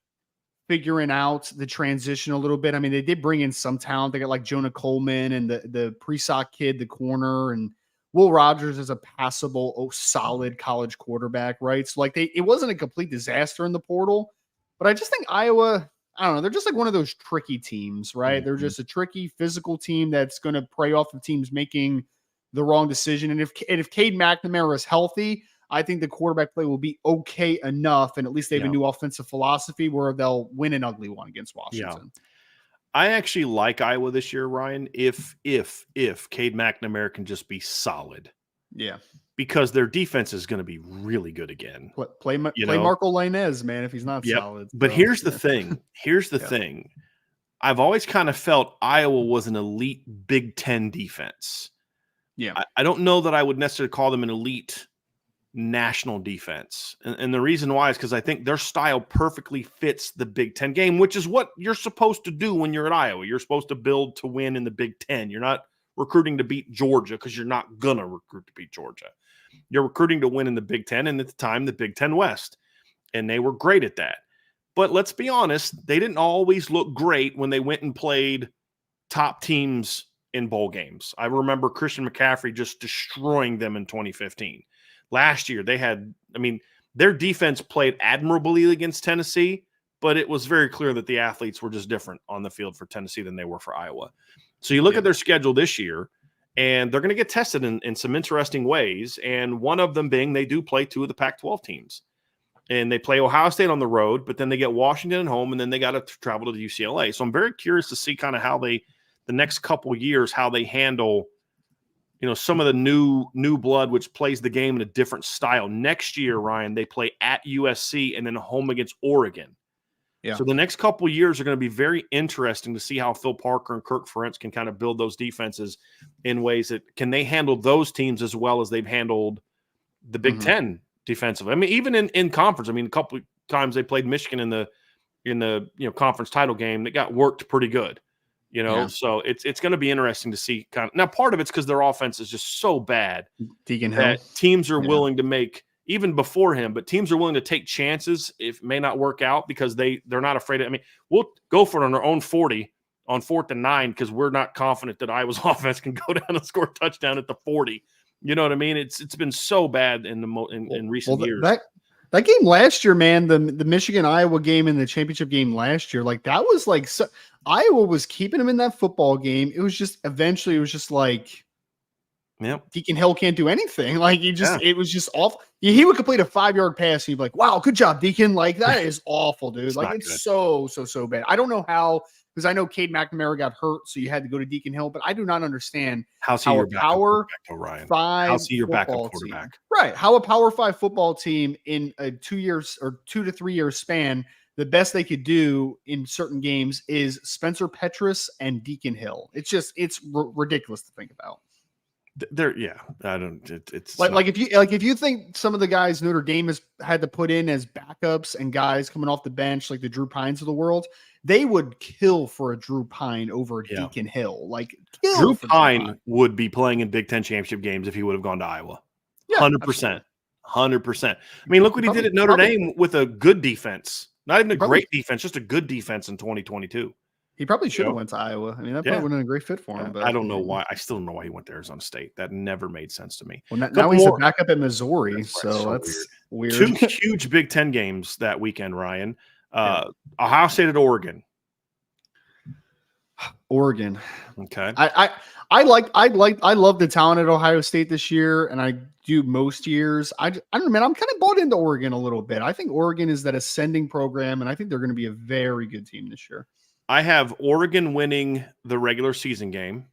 figuring out the transition a little bit. I mean, they did bring in some talent. They got like Jonah Coleman and the Presock kid, the corner, and Will Rogers is a passable, solid college quarterback, right? So like it wasn't a complete disaster in the portal, but I just think Iowa, I don't know, they're just like one of those tricky teams, right? They're just a tricky physical team that's going to prey off of teams making the wrong decision. And if Cade McNamara is healthy, I think the quarterback play will be okay enough, and at least they have a new offensive philosophy where they'll win an ugly one against Washington. Yeah. I actually like Iowa this year, Ryan, if Cade McNamara can just be solid. Yeah. Because their defense is going to be really good again. Play Marco Lainez, man, if he's not solid. But here's the thing. Here's the thing. I've always kind of felt Iowa was an elite Big Ten defense. Yeah. I don't know that I would necessarily call them an elite national defense. And the reason why is because I think their style perfectly fits the Big Ten game, which is what you're supposed to do when you're at Iowa. You're supposed to build to win in the Big Ten. You're not recruiting to beat Georgia because you're not going to recruit to beat Georgia. You're recruiting to win in the Big Ten, and at the time, the Big Ten West. And they were great at that. But let's be honest, they didn't always look great when they went and played top teams in bowl games. I remember Christian McCaffrey just destroying them in 2015. Last year, their defense played admirably against Tennessee, but it was very clear that the athletes were just different on the field for Tennessee than they were for Iowa. So you look at their schedule this year, and they're going to get tested in some interesting ways, and one of them being they do play two of the Pac-12 teams. And they play Ohio State on the road, but then they get Washington at home, and then they got to travel to the UCLA. So I'm very curious to see kind of how the next couple of years, how they handle some of the new blood, which plays the game in a different style. Next year, Ryan, they play at USC and then home against Oregon. Yeah. So the next couple of years are going to be very interesting to see how Phil Parker and Kirk Ferentz can kind of build those defenses in ways that can they handle those teams as well as they've handled the Big Ten defensively. I mean, even in conference, a couple of times they played Michigan in the conference title game that got worked pretty good. So it's going to be interesting to see kind of now. Part of it's because their offense is just so bad that teams are willing to make even before him, but teams are willing to take chances if it may not work out because they're not afraid of. We'll go for it on our own 40 on 4th and 9 because we're not confident that Iowa's offense can go down and score a touchdown at the 40. You know what I mean? It's been so bad in recent years. That game last year, man, the Michigan-Iowa game and the championship game last year, like that was like Iowa was keeping him in that football game. It was just eventually like, Deacon Hill can't do anything. Like it was just awful. He would complete a 5-yard pass and you'd be like, wow, good job, Deacon. Like that is awful, dude. It's so bad. I don't know how, because I know Cade McNamara got hurt, so you had to go to Deacon Hill, but I do not understand how a Power 5 football team, right? How a Power 5 football team in a 2 years or 2 to 3 year span, the best they could do in certain games is Spencer Petras and Deacon Hill. It's ridiculous to think about. I don't. It's like if you think some of the guys Notre Dame has had to put in as backups and guys coming off the bench, like the Drew Pines of the world, they would kill for a Drew Pine over Deacon Hill. Like, kill Drew for Pine would be playing in Big Ten championship games if he would have gone to Iowa. 100%. 100%. I mean, look what he did at Notre Dame with a good defense. Not even a great defense, just a good defense in 2022. He probably should have went to Iowa. I mean, that probably would have been a great fit for him. But I don't know why. I still don't know why he went to Arizona State. That never made sense to me. Well, now he's a backup at Missouri, so that's weird. 2 huge Big Ten games that weekend, Ryan. Ohio State at Oregon. Oregon. Okay. I love the talent at Ohio State this year, and I do most years. I don't know, man. I'm kind of bought into Oregon a little bit. I think Oregon is that ascending program, and I think they're going to be a very good team this year. I have Oregon winning the regular season game,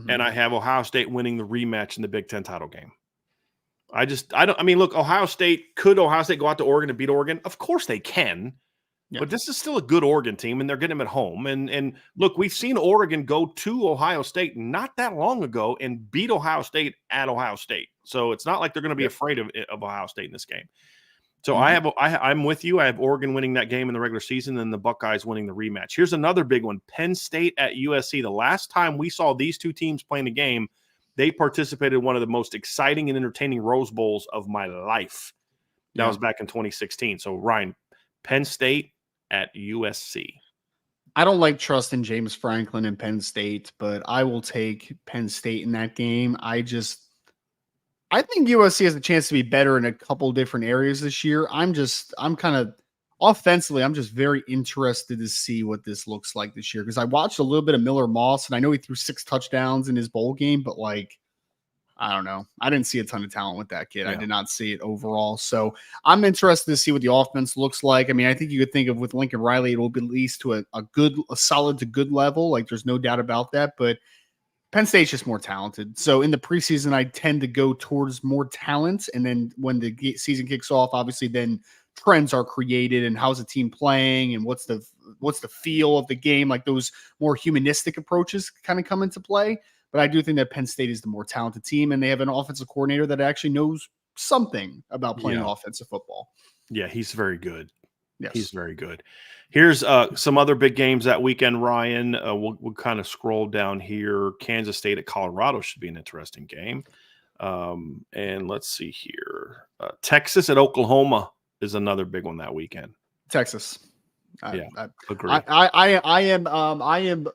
and I have Ohio State winning the rematch in the Big Ten title game. Look, Ohio State go out to Oregon and beat Oregon? Of course they can. Yeah. But this is still a good Oregon team, and they're getting them at home. And look, we've seen Oregon go to Ohio State not that long ago and beat Ohio State at Ohio State. So it's not like they're going to be afraid of Ohio State in this game. So I'm with you. I have Oregon winning that game in the regular season and the Buckeyes winning the rematch. Here's another big one. Penn State at USC. The last time we saw these two teams playing a game, they participated in one of the most exciting and entertaining Rose Bowls of my life. That was back in 2016. So, Ryan, Penn State at USC. I don't like trusting James Franklin in Penn State, but I will take Penn State in that game. I think USC has a chance to be better in a couple different areas this year. I'm kind of offensively, I'm just very interested to see what this looks like this year, because I watched a little bit of Miller Moss, and I know he threw 6 touchdowns in his bowl game, but I don't know. I didn't see a ton of talent with that kid. Yeah. I did not see it overall. So I'm interested to see what the offense looks like. I mean, I think you could think of with Lincoln Riley, it will be at least to a solid to good level. Like, there's no doubt about that. But Penn State's just more talented. So in the preseason, I tend to go towards more talent. And then when the season kicks off, obviously then trends are created and how's the team playing and what's the feel of the game. Like, those more humanistic approaches kind of come into play. But I do think that Penn State is the more talented team, and they have an offensive coordinator that actually knows something about playing offensive football. Yeah, he's very good. Yes. He's very good. Here's some other big games that weekend, Ryan. We'll kind of scroll down here. Kansas State at Colorado should be an interesting game. And let's see here. Texas at Oklahoma is another big one that weekend. Texas. I agree. I am.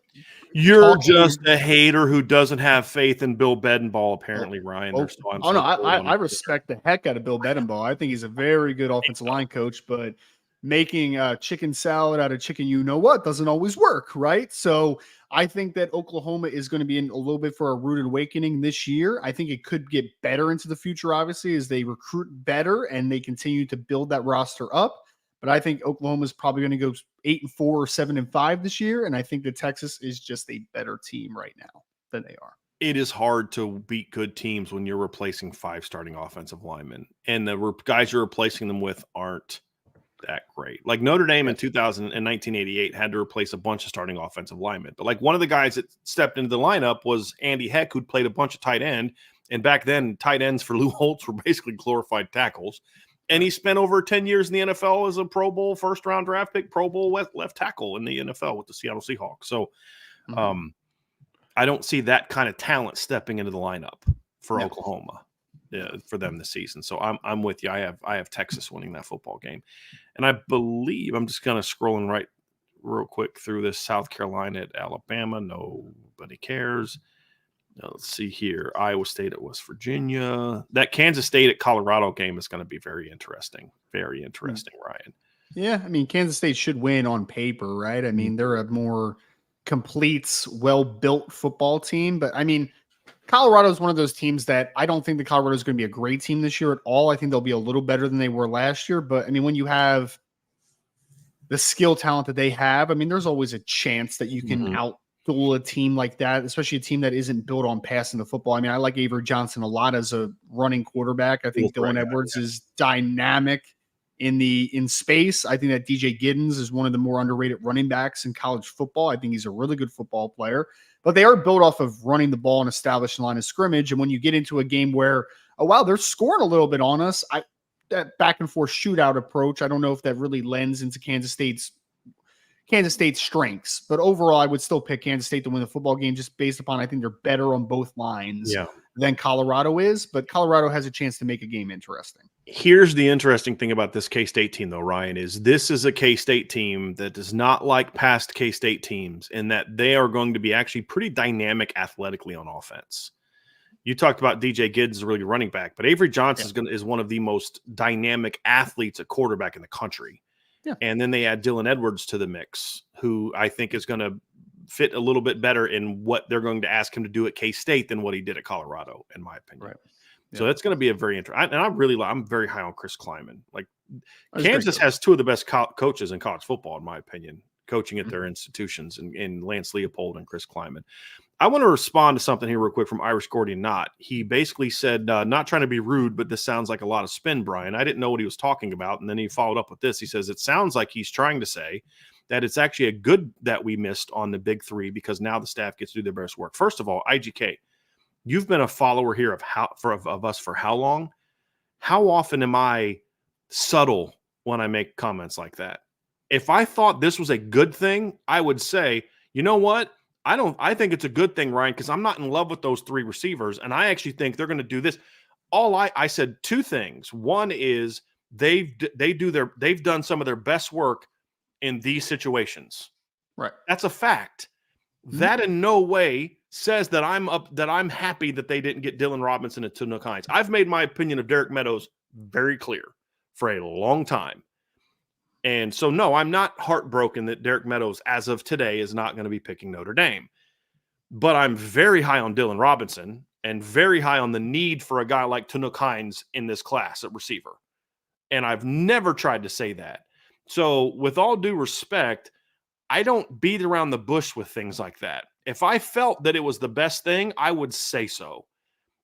You're just a hater who doesn't have faith in Bill Bedenbaugh, apparently, Ryan. I respect the heck out of Bill Bedenbaugh. I think he's a very good offensive line coach, but making chicken salad out of chicken, doesn't always work, right? So I think that Oklahoma is going to be in a little bit for a rude awakening this year. I think it could get better into the future, obviously, as they recruit better and they continue to build that roster up. But I think Oklahoma is probably going to go 8-4 or 7-5 this year. And I think that Texas is just a better team right now than they are. It is hard to beat good teams when you're replacing 5 starting offensive linemen. And the guys you're replacing them with aren't that great. Like Notre Dame in 1988 had to replace a bunch of starting offensive linemen. But like one of the guys that stepped into the lineup was Andy Heck, who'd played a bunch of tight end. And back then, tight ends for Lou Holtz were basically glorified tackles. And he spent over 10 years in the NFL as a Pro Bowl first-round draft pick, Pro Bowl left tackle in the NFL with the Seattle Seahawks. So I don't see that kind of talent stepping into the lineup for Oklahoma for them this season. So I'm with you. I have Texas winning that football game. And I believe I'm just kind of scrolling right real quick through this. South Carolina at Alabama. Nobody cares. Now, let's see here. Iowa State at West Virginia. That Kansas State at Colorado game is going to be very interesting. Very interesting, Ryan. Yeah, I mean, Kansas State should win on paper, right? I mean, they're a more complete, well-built football team. But, I mean, Colorado is one of those teams that I don't think the Colorado is going to be a great team this year at all. I think they'll be a little better than they were last year. But, I mean, when you have the skill talent that they have, I mean, there's always a chance that you can out-duel a team like that, especially a team that isn't built on passing the football. I mean, I like Avery Johnson a lot as a running quarterback. I think Dylan Edwards is dynamic in space. I think that DJ Giddens is one of the more underrated running backs in college football. I think he's a really good football player, but they are built off of running the ball and establishing line of scrimmage. And when you get into a game where, oh, wow, they're scoring a little bit on us, that back and forth shootout approach, I don't know if that really lends into Kansas State's Kansas State's strengths. But overall, I would still pick Kansas State to win the football game just based upon I think they're better on both lines than Colorado is. But Colorado has a chance to make a game interesting. Here's the interesting thing about this K-State team, though, Ryan, is this is a K-State team that is not like past K-State teams in that they are going to be actually pretty dynamic athletically on offense. You talked about DJ Giddens, a really good running back, but Avery Johnson is one of the most dynamic athletes at quarterback in the country. Yeah. And then they add Dylan Edwards to the mix, who I think is going to fit a little bit better in what they're going to ask him to do at K-State than what he did at Colorado, in my opinion. Right. So that's going to be a very interesting. And I'm very high on Chris Kleiman. Like Kansas has two of the best coaches in college football, in my opinion, coaching at their institutions, in Lance Leopold and Chris Kleiman. I want to respond to something here real quick from Irish Gordy Knott. He basically said, not trying to be rude, but this sounds like a lot of spin, Brian. I didn't know what he was talking about. And then he followed up with this. He says, it sounds like he's trying to say that it's actually a good that we missed on the big three because now the staff gets to do their best work. First of all, IGK, you've been a follower here of us for how long? How often am I subtle when I make comments like that? If I thought this was a good thing, I would say, you know what? I think it's a good thing, Ryan, because I'm not in love with those three receivers, and I actually think they're going to do this. I said two things. One is they've done some of their best work in these situations. Right. That's a fact. Mm-hmm. That in no way says that I'm happy that they didn't get Dylan Robinson and Tanook Hines. I've made my opinion of Derek Meadows very clear for a long time. And so, no, I'm not heartbroken that Derek Meadows, as of today, is not going to be picking Notre Dame. But I'm very high on Dylan Robinson and very high on the need for a guy like Tanook Hines in this class at receiver. And I've never tried to say that. So with all due respect, I don't beat around the bush with things like that. If I felt that it was the best thing, I would say so.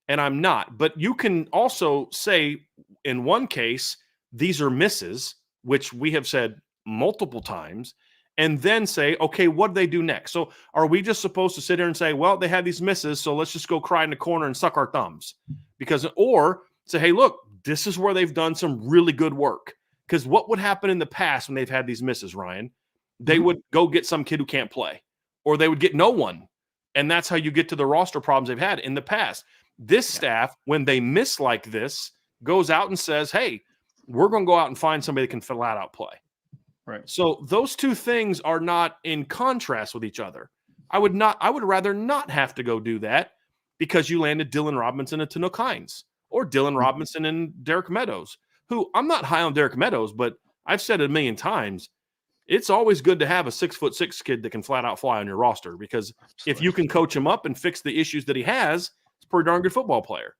And I'm not. But you can also say, in one case, these are misses, which we have said multiple times, and then say, okay, what do they do next? So are we just supposed to sit here and say, well, they had these misses, so let's just go cry in the corner and suck our thumbs? Or say, hey, look, this is where they've done some really good work. Because what would happen in the past when they've had these misses, Ryan? They would go get some kid who can't play, or they would get no one. And that's how you get to the roster problems they've had in the past. This staff, when they miss like this, goes out and says, hey, we're going to go out and find somebody that can flat out play. Right. So those two things are not in contrast with each other. I would rather not have to go do that because you landed Dylan Robinson and Tanook Hines, or Dylan Robinson and Derek Meadows, who I'm not high on Derek Meadows, but I've said it a million times. It's always good to have a 6'6" kid that can flat out fly on your roster, because if you can coach him up and fix the issues that he has, it's a pretty darn good football player.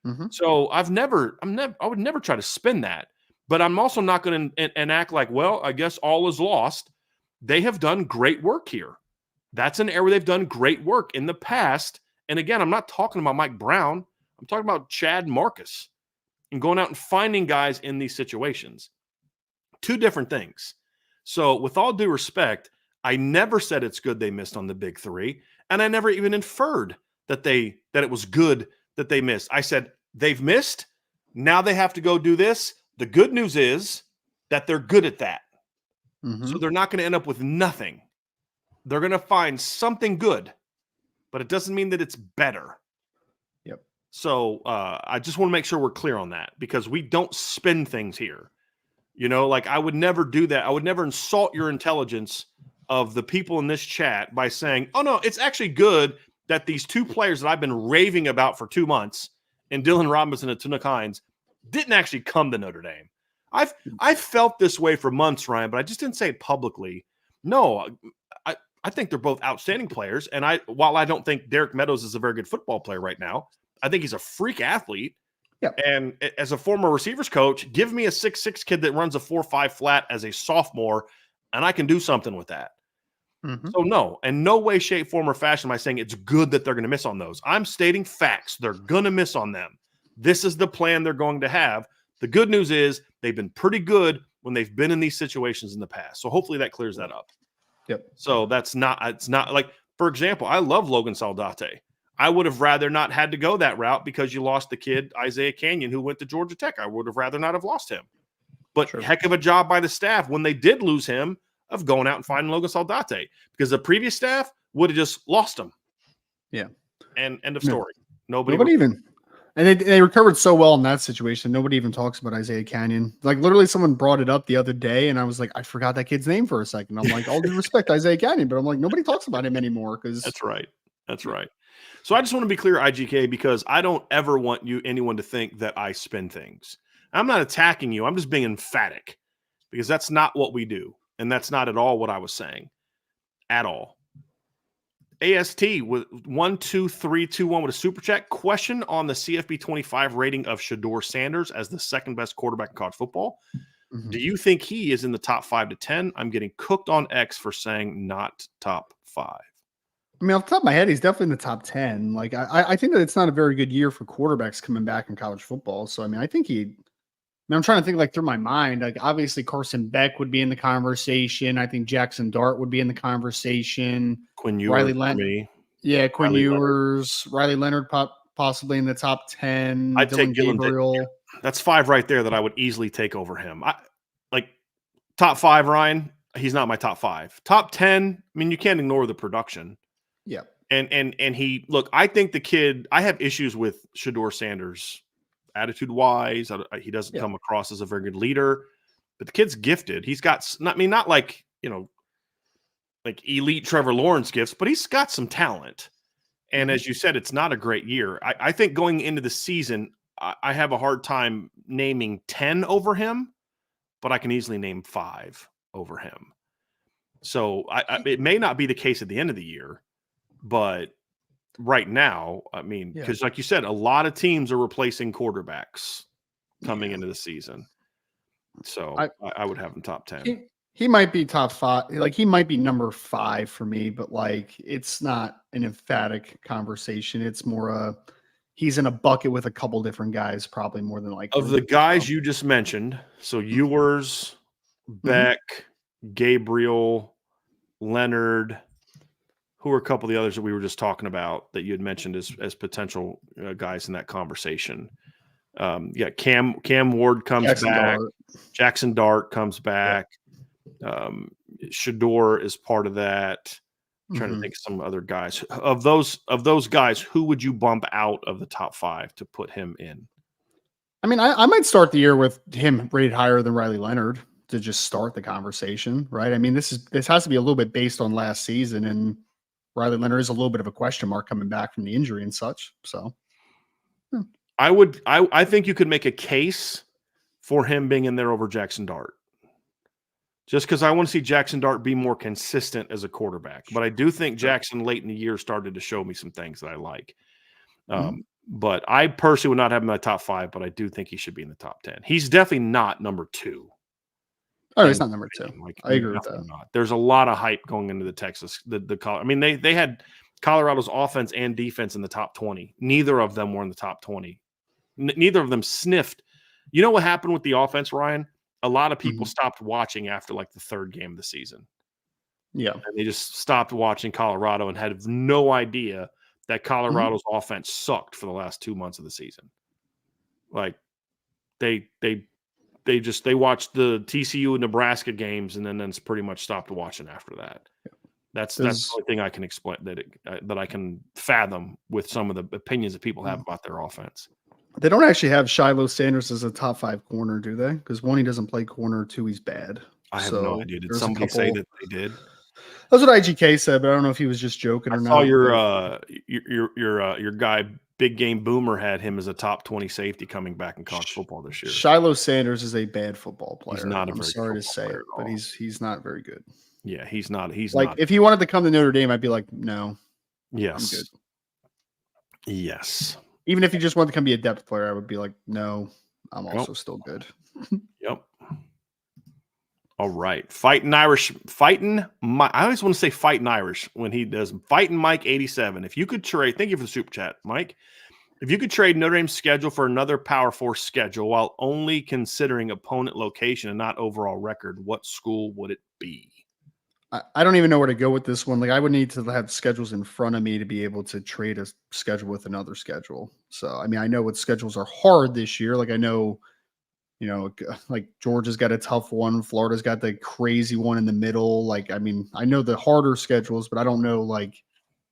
Mm-hmm. So I would never try to spin that. But I'm also not going to act like, well, I guess all is lost. They have done great work here. That's an area where they've done great work in the past. And again, I'm not talking about Mike Brown. I'm talking about Chad Marcus and going out and finding guys in these situations. Two different things. So with all due respect, I never said it's good they missed on the big three. And I never even inferred that it was good that they missed. I said, they've missed. Now they have to go do this. The good news is that they're good at that. Mm-hmm. So they're not going to end up with nothing. They're going to find something good, but it doesn't mean that it's better. Yep. So I just want to make sure we're clear on that, because we don't spin things here. You know, like I would never do that. I would never insult your intelligence of the people in this chat by saying, oh, no, it's actually good that these two players that I've been raving about for 2 months, and Dylan Robinson and Tanook Hines, didn't actually come to Notre Dame. I've felt this way for months, Ryan, but I just didn't say it publicly. No, I think they're both outstanding players. And while I don't think Derek Meadows is a very good football player right now, I think he's a freak athlete. Yep. And as a former receivers coach, give me a 6'6" kid that runs a 4.5 flat as a sophomore, and I can do something with that. Mm-hmm. So no, in no way, shape, form, or fashion am I saying it's good that they're going to miss on those. I'm stating facts. They're going to miss on them. This is the plan they're going to have. The good news is they've been pretty good when they've been in these situations in the past. So hopefully that clears that up. Yep. So it's not like, for example, I love Logan Saldate. I would have rather not had to go that route because you lost the kid, Isaiah Canyon, who went to Georgia Tech. I would have rather not have lost him. But Heck of a job by the staff. When they did lose him, of going out and finding Logan Saldate, because the previous staff would have just lost him. Yeah. And end of story. Nobody even. And they recovered so well in that situation. Nobody even talks about Isaiah Canyon. Like literally someone brought it up the other day and I was like, I forgot that kid's name for a second. I'm like, all due respect, Isaiah Canyon. But I'm like, nobody talks about him anymore. That's right. That's right. So I just want to be clear, IGK, because I don't ever want anyone to think that I spin things. I'm not attacking you. I'm just being emphatic, because that's not what we do. And that's not at all what I was saying at all. AST with 12321 with a super chat question on the CFB 25 rating of Shedeur Sanders as the second best quarterback in college football. Mm-hmm. Do you think he is in the top 5 to 10? I'm getting cooked on X for saying not top 5. I mean, off the top of my head, he's definitely in the top 10. Like, I think that it's not a very good year for quarterbacks coming back in college football. So, I mean, I'm trying to think like through my mind, like obviously Carson Beck would be in the conversation. I think Jackson Dart would be in the conversation. Quinn Ewers, Quinn Ewers, Riley Leonard possibly in the top 10. I'd Dylan take Gabriel. That's 5 right there that I would easily take over him. Like top 5, Ryan. He's not my top 5. Top 10. I mean, you can't ignore the production. Yeah. And he look. I think the kid. I have issues with Shedeur Sanders. Attitude wise, he doesn't come across as a very good leader, but the kid's gifted. He's got not like, like elite Trevor Lawrence gifts, but he's got some talent. And as you said, it's not a great year. I think going into the season, I have a hard time naming 10 over him, but I can easily name 5 over him. So it may not be the case at the end of the year, but right now, I mean, because like you said, a lot of teams are replacing quarterbacks coming into the season. So I would have him top 10. He might be top 5. Like he might be number 5 for me, but like it's not an emphatic conversation. It's more he's in a bucket with a couple different guys, probably more than likely. Of the guys you just mentioned, so Ewers, Beck, Gabriel, Leonard. Who are a couple of the others that we were just talking about that you had mentioned as potential guys in that conversation? Cam Ward comes back. Jackson Dart comes back. Shedeur is part of that. I'm trying to think of some other guys. Of those guys, who would you bump out of the top 5 to put him in? I mean, I might start the year with him rated higher than Riley Leonard to just start the conversation, right? I mean, this has to be a little bit based on last season, and Riley Leonard is a little bit of a question mark coming back from the injury and such. So I think you could make a case for him being in there over Jackson Dart. Just because I want to see Jackson Dart be more consistent as a quarterback. But I do think Jackson late in the year started to show me some things that I like. But I personally would not have him in my top 5, but I do think he should be in the top 10. He's definitely not number 2. Oh, he's not number 2. Like, I agree with that. Not. There's a lot of hype going into I mean, they had Colorado's offense and defense in the top 20. Neither of them were in the top 20. Neither of them sniffed. You know what happened with the offense, Ryan? A lot of people stopped watching after like the 3rd game of the season. Yeah. And they just stopped watching Colorado and had no idea that Colorado's offense sucked for the last 2 months of the season. Like they watched the TCU and Nebraska games and then it's pretty much stopped watching after that. That's the only thing I can explain that I can fathom with some of the opinions that people have about their offense. They don't actually have Shiloh Sanders as a top 5 corner, do they? Because 1, he doesn't play corner. 2, he's bad. I have no idea. Did somebody say that they did? That's what IGK said, but I don't know if he was just joking or not. I saw your guy, Big Game Boomer, had him as a top 20 safety coming back in college football this year. Shiloh Sanders is a bad football player. He's not I'm sorry to say it, but he's not very good. Yeah, he's not. He's like, not. If he wanted to come to Notre Dame, I'd be like, no. Yes. I'm good. Yes. Even if he just wanted to come be a depth player, I would be like, no, I'm also still good. Yep. All right. Fighting Irish. I always want to say Fighting Irish when he does. Fighting Mike 87. If you could trade, thank you for the super chat, Mike. If you could trade Notre Dame's schedule for another Power 4 schedule while only considering opponent location and not overall record, what school would it be? I don't even know where to go with this one. Like, I would need to have schedules in front of me to be able to trade a schedule with another schedule. So, I mean, I know what schedules are hard this year. Like, I know, like Georgia's got a tough one. Florida's got the crazy one in the middle. Like, I mean, I know the harder schedules, but I don't know like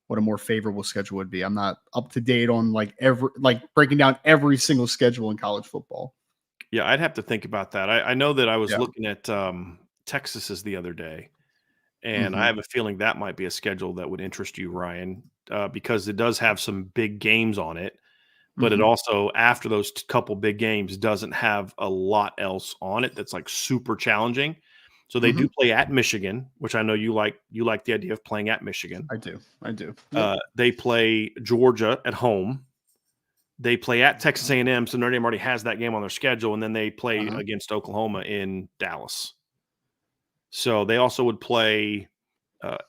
what a more favorable schedule would be. I'm not up to date on like breaking down every single schedule in college football. Yeah, I'd have to think about that. I know that I was Yeah. looking at Texas's the other day, and I Mhm. have a feeling that might be a schedule that would interest you, Ryan, because it does have some big games on it. But it Mhm. also, after those couple big games, doesn't have a lot else on it that's like super challenging. So they do Mhm. play at Michigan, which I know you like. You like the idea of playing at Michigan. I do. I do. Yep. They play Georgia at home. They play at Texas A&M, so Notre Dame already has that game on their schedule, and then they play Uh-huh. against Oklahoma in Dallas. So they also would play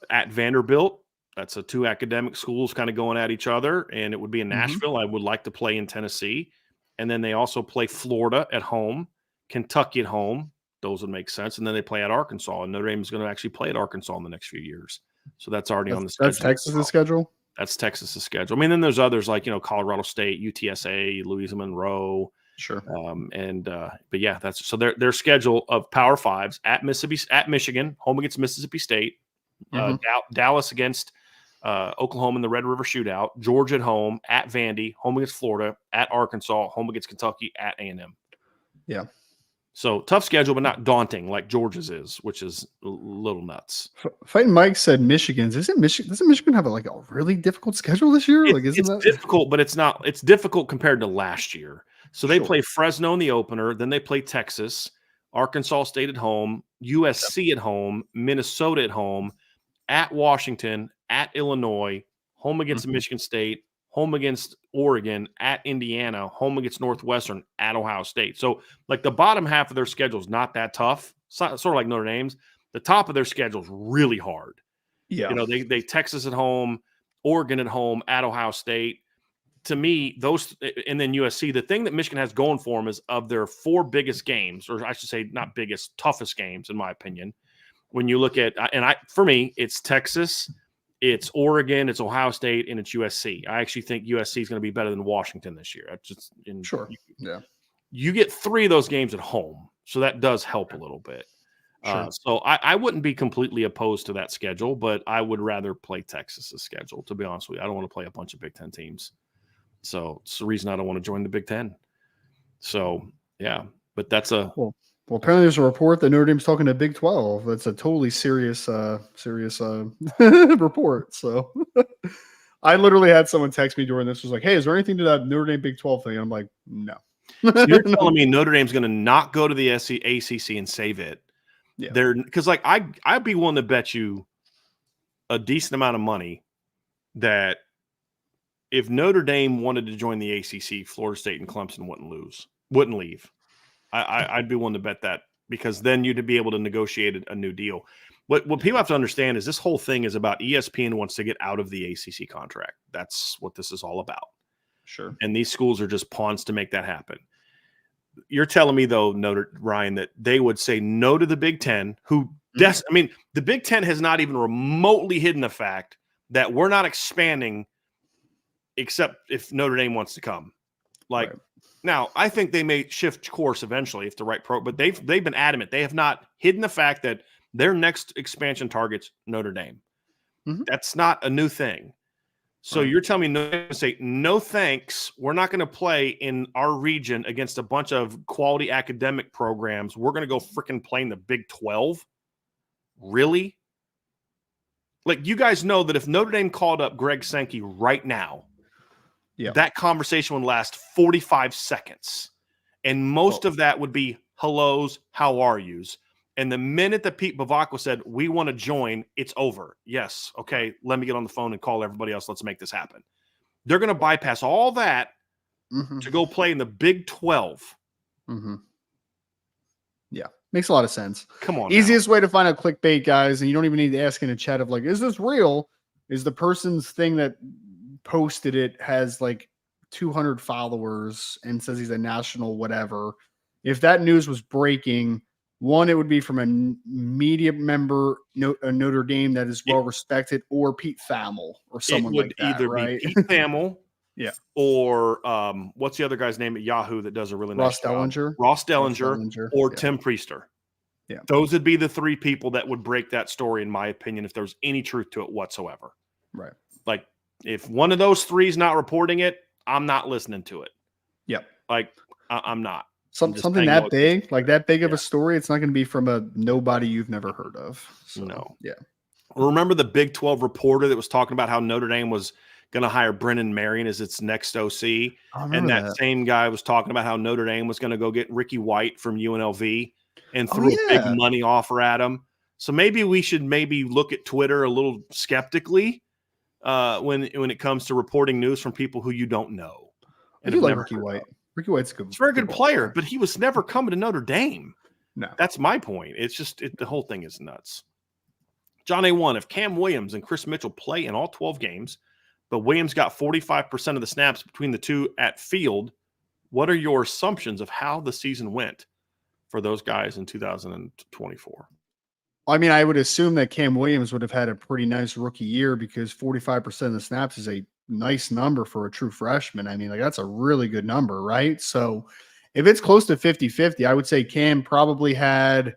at Vanderbilt. That's a two academic schools kind of going at each other, and it would be in Mhm. Nashville. I would like to play in Tennessee. And then they also play Florida at home, Kentucky at home. Those would make sense. And then they play at Arkansas, and Notre Dame is going to actually play at Arkansas in the next few years. So that's already on the That's schedule as Texas's well. schedule. That's Texas's schedule. I mean, then there's others like, Colorado State, UTSA, Louisiana Monroe. Sure. But yeah, that's so their schedule of Power Fives at Michigan, home against Mississippi State, Mhm. Dallas against Oklahoma in the Red River Shootout, Georgia at home, at Vandy, home against Florida, at Arkansas, home against Kentucky, at A&M. Yeah. So tough schedule, but not daunting like Georgia's is, which is a little nuts. Fighting Mike said Michigan's. Doesn't Michigan have a really difficult schedule this year? It's, Like, isn't it's that difficult, but it's not. It's difficult compared to last year. So they sure? play Fresno in the opener, then they play Texas, Arkansas State at home, USC at home, Minnesota at home, at Washington, at Illinois, home against Mhm. Michigan State, home against Oregon, at Indiana, home against Northwestern, at Ohio State. So, like the bottom half of their schedule is not that tough, sort of like Notre Dame's. The top of their schedule is really hard. Yeah. They Texas at home, Oregon at home, at Ohio State. To me, those and then USC. The thing that Michigan has going for them is of their four biggest games, or I should say, not biggest, toughest games, in my opinion. When you look at for me, it's Texas, it's Oregon, it's Ohio State, and it's USC. I actually think USC is going to be better than Washington this year. Sure. Yeah. You get three of those games at home, so that does help a little bit. Sure. So I wouldn't be completely opposed to that schedule, but I would rather play Texas's schedule, to be honest with you. I don't want to play a bunch of Big Ten teams. So it's the reason I don't want to join the Big Ten. So, yeah, but that's Well, apparently there's a report that Notre Dame's talking to Big 12. That's a totally serious report. So I literally had someone text me during this, was like, "Hey, is there anything to that Notre Dame Big 12 thing?" I'm like, "No." So you're telling me Notre Dame's going to not go to the ACC and save it? Yeah. Because like I'd be willing to bet you a decent amount of money that if Notre Dame wanted to join the ACC, Florida State and Clemson wouldn't leave. I'd be willing to bet that, because then you'd be able to negotiate a new deal. What people have to understand is this whole thing is about ESPN wants to get out of the ACC contract. That's what this is all about. Sure. And these schools are just pawns to make that happen. You're telling me, though, Ryan, that they would say no to the Big Ten, who I mean, the Big Ten has not even remotely hidden the fact that we're not expanding except if Notre Dame wants to come. Like, Right. Now, I think they may shift course eventually if the right but they've been adamant. They have not hidden the fact that their next expansion target's Notre Dame. Mhm. That's not a new thing. So Right. you're telling me say no thanks. We're not going to play in our region against a bunch of quality academic programs. We're going to go freaking play in the Big 12. Really? Like, you guys know that if Notre Dame called up Greg Sankey right now, that conversation would last 45 seconds. And most of that would be hellos, how are yous? And the minute that Pete Bavacqua said, we want to join, it's over. Yes. Okay. Let me get on the phone and call everybody else. Let's make this happen. They're going to bypass all that to go play in the Big 12. Mm-hmm. Yeah. Makes a lot of sense. Come on. Easiest way to find out clickbait, guys, and you don't even need to ask in a chat of like, is this real? Is the person's thing that posted it has like 200 followers and says he's a national whatever. If that news was breaking, one, it would be from a media member, a Notre Dame that is well respected, or Pete Thamel or someone like that. It would either right? be Pete Thamel Yeah. Or what's the other guy's name at Yahoo that does a really nice job? Ross Dellinger or Tim Priester. Yeah. Those would be the three people that would break that story, in my opinion, if there was any truth to it whatsoever. Right. Like, if one of those three is not reporting it, I'm not listening to it. Yep. Like, I'm not. Something that big, like that big of a story, it's not going to be from a nobody you've never heard of. So, no. Yeah. Remember the Big 12 reporter that was talking about how Notre Dame was going to hire Brennan Marion as its next OC? And that same guy was talking about how Notre Dame was going to go get Ricky White from UNLV and threw a big money offer at him. So maybe we should look at Twitter a little skeptically when it comes to reporting news from people who you don't know. And I do like Ricky White. Ricky White's a very good player, but he was never coming to Notre Dame. No. That's my point. It's just the whole thing is nuts. John A1, if Cam Williams and Chris Mitchell play in all 12 games, but Williams got 45% of the snaps between the two at field, what are your assumptions of how the season went for those guys in 2024? I mean, I would assume that Cam Williams would have had a pretty nice rookie year because 45% of the snaps is a nice number for a true freshman. I mean, like that's a really good number, right? So if it's close to 50-50, I would say Cam probably had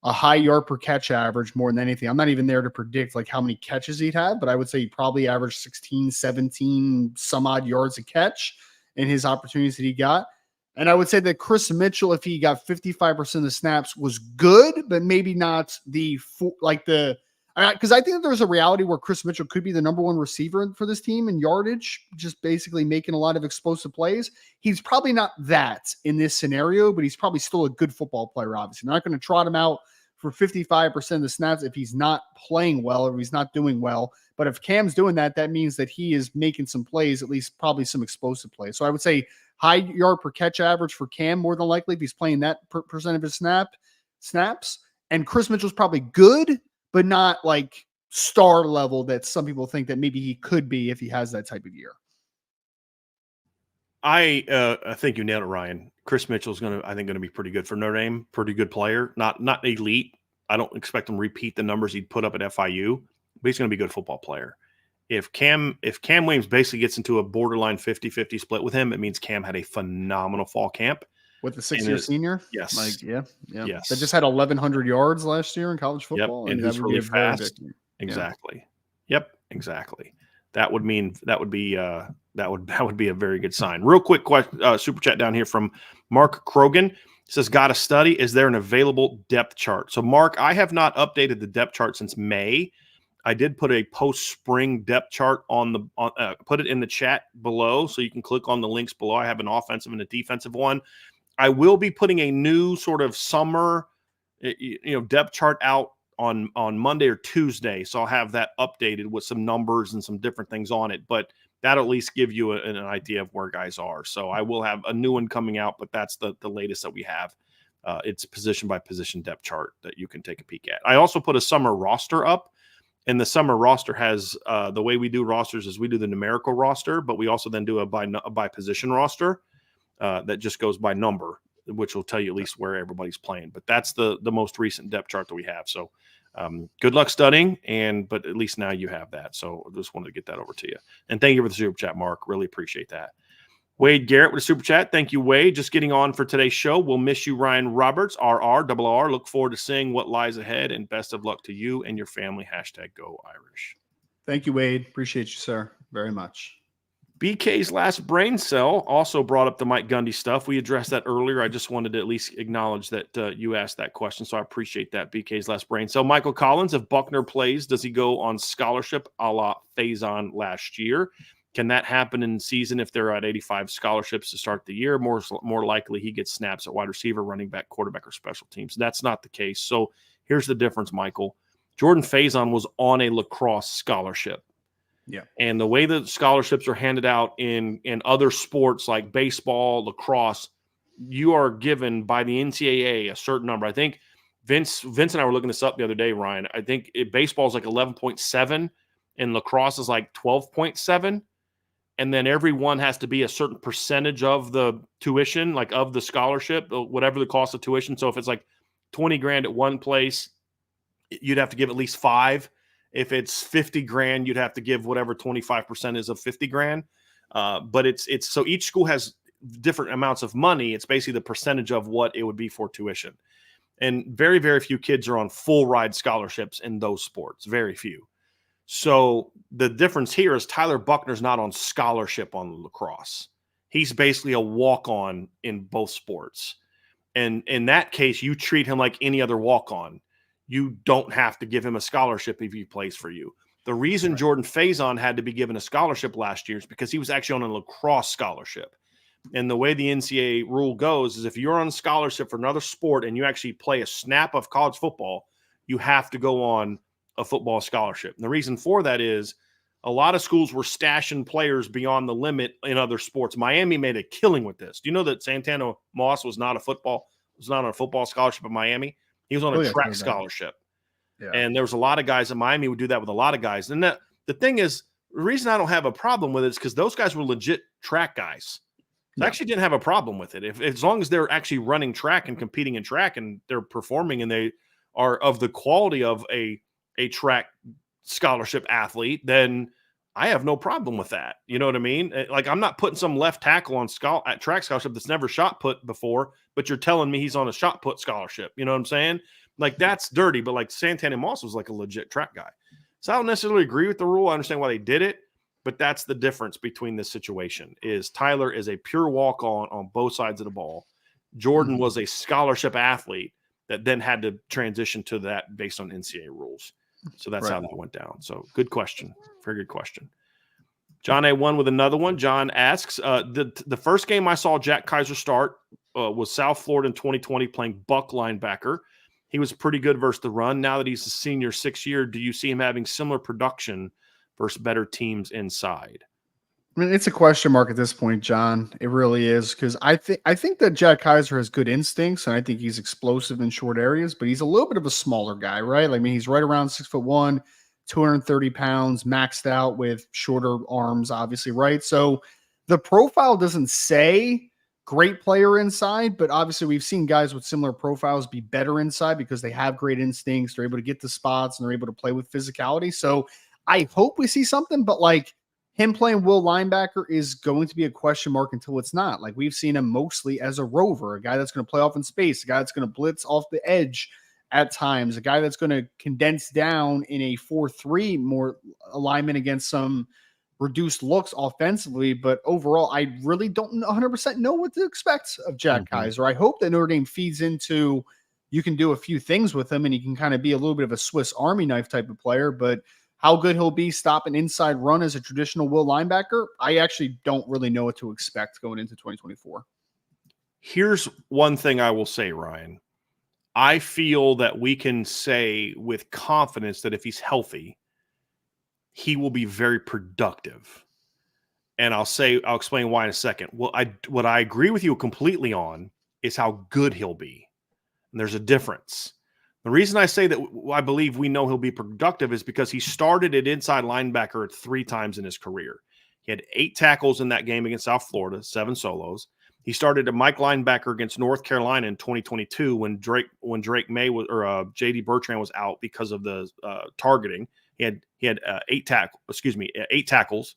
a high yard per catch average more than anything. I'm not even there to predict like how many catches he'd have, but I would say he probably averaged 16, 17 some odd yards a catch in his opportunities that he got. And I would say that Chris Mitchell, if he got 55% of the snaps, was good, but maybe not because I think that there's a reality where Chris Mitchell could be the number one receiver for this team in yardage, just basically making a lot of explosive plays. He's probably not that in this scenario, but he's probably still a good football player, obviously. They're not going to trot him out for 55% of the snaps if he's not playing well or he's not doing well. But if Cam's doing that, that means that he is making some plays, at least probably some explosive plays. So I would say high yard per catch average for Cam, more than likely, if he's playing that percent of his snaps. And Chris Mitchell's probably good, but not like star level that some people think that maybe he could be if he has that type of year. I think you nailed it, Ryan. Chris Mitchell's going to be pretty good for Notre Dame. Pretty good player. Not elite. I don't expect him to repeat the numbers he'd put up at FIU, but he's going to be a good football player. If Cam Williams basically gets into a borderline 50-50 split with him, it means Cam had a phenomenal fall camp. With the 6-year senior? Yes. Yes. That just had 1,100 yards last year in college football. Yep. And he's really fast. Exactly. Yep. Exactly. That would be a very good sign. Real quick question, super chat down here from Mark Krogan. It says, got a study. Is there an available depth chart? So Mark, I have not updated the depth chart since May. I did put a post-spring depth chart put it in the chat below, so you can click on the links below. I have an offensive and a defensive one. I will be putting a new sort of summer, depth chart out on Monday or Tuesday. So I'll have that updated with some numbers and some different things on it, but that'll at least give you an idea of where guys are. So I will have a new one coming out, but that's the latest that we have. It's position by position depth chart that you can take a peek at. I also put a summer roster up, and the summer roster has the way we do rosters is we do the numerical roster, but we also then do a by position roster that just goes by number, which will tell you at least where everybody's playing. But that's the most recent depth chart that we have. So good luck studying, but at least now you have that. So I just wanted to get that over to you. And thank you for the super chat, Mark. Really appreciate that. Wade Garrett with a super chat. Thank you, Wade. Just getting on for today's show. We'll miss you, Ryan Roberts, RR. Look forward to seeing what lies ahead, and best of luck to you and your family. #Go Irish. Thank you, Wade. Appreciate you, sir, very much. BK's last brain cell also brought up the Mike Gundy stuff. We addressed that earlier. I just wanted to at least acknowledge that you asked that question, so I appreciate that, BK's last brain cell. Michael Collins, if Buckner plays, does he go on scholarship a la Faison last year? Can that happen in season if they're at 85 scholarships to start the year? More likely he gets snaps at wide receiver, running back, quarterback, or special teams. That's not the case. So here's the difference, Michael. Jordan Faison was on a lacrosse scholarship. Yeah. And the way that scholarships are handed out in other sports like baseball, lacrosse, you are given by the NCAA a certain number. I think Vince and I were looking this up the other day, Ryan. I think baseball is like 11.7 and lacrosse is like 12.7. And then everyone has to be a certain percentage of the tuition, like of the scholarship, whatever the cost of tuition. So if it's like 20 grand at one place, you'd have to give at least 5. If it's 50 grand, you'd have to give whatever 25% is of 50 grand. But it's so each school has different amounts of money. It's basically the percentage of what it would be for tuition. And very, very few kids are on full ride scholarships in those sports. Very few. So the difference here is Tyler Buckner's not on scholarship on lacrosse. He's basically a walk-on in both sports. And in that case, you treat him like any other walk-on. You don't have to give him a scholarship if he plays for you. The reason Jordan Faison had to be given a scholarship last year is because he was actually on a lacrosse scholarship. And the way the NCAA rule goes is if you're on scholarship for another sport and you actually play a snap of college football, you have to go on a football scholarship. And the reason for that is a lot of schools were stashing players beyond the limit in other sports. Miami made a killing with this. Do you know that Santana Moss was not on a football scholarship at Miami? He was on a track scholarship. Yeah. And there was a lot of guys at Miami would do that with a lot of guys. And the thing is, the reason I don't have a problem with it is because those guys were legit track guys. I actually didn't have a problem with it. As long as they're actually running track and competing in track and they're performing and they are of the quality of a track scholarship athlete, then I have no problem with that. You know what I mean? Like, I'm not putting some left tackle on at track scholarship that's never shot put before, but you're telling me he's on a shot put scholarship. You know what I'm saying? Like, that's dirty. But like Santana Moss was like a legit track guy. So I don't necessarily agree with the rule. I understand why they did it. But that's the difference between this situation is Tyler is a pure walk-on both sides of the ball. Jordan was a scholarship athlete that then had to transition to that based on NCAA rules. So that's how that went down. So good question. Very good question. John A1 with another one. John asks, the first game I saw Jack Kaiser start was South Florida in 2020 playing buck linebacker. He was pretty good versus the run. Now that he's a senior 6th year, do you see him having similar production versus better teams inside? I mean, it's a question mark at this point, John. It really is, because I think that Jack Kaiser has good instincts, and I think he's explosive in short areas, but he's a little bit of a smaller guy, right? I mean, he's right around 6'1", 230 pounds, maxed out with shorter arms, obviously, right? So the profile doesn't say great player inside, but obviously we've seen guys with similar profiles be better inside because they have great instincts. They're able to get the spots and they're able to play with physicality. So I hope we see something, but like him playing will linebacker is going to be a question mark until it's not. Like, we've seen him mostly as a rover, a guy that's going to play off in space, a guy that's going to blitz off the edge at times, a guy that's going to condense down in a 4-3 more alignment against some reduced looks offensively. But overall, I really don't 100% know what to expect of Jack Kaiser. I hope that Notre Dame feeds into, you can do a few things with him and he can kind of be a little bit of a Swiss Army knife type of player, but how good he'll be stop an inside run as a traditional will linebacker, I actually don't really know what to expect going into 2024. Here's one thing I will say, Ryan. I feel that we can say with confidence that if he's healthy, he will be very productive. And I'll explain why in a second. Well, what I agree with you completely on is how good he'll be. And there's a difference. The reason I say that I believe we know he'll be productive is because he started at inside linebacker 3 times in his career. He had 8 tackles in that game against South Florida, 7 solos. He started at Mike linebacker against North Carolina in 2022 when Drake May was, or J.D. Bertrand was out because of the targeting. He had 8 tackles.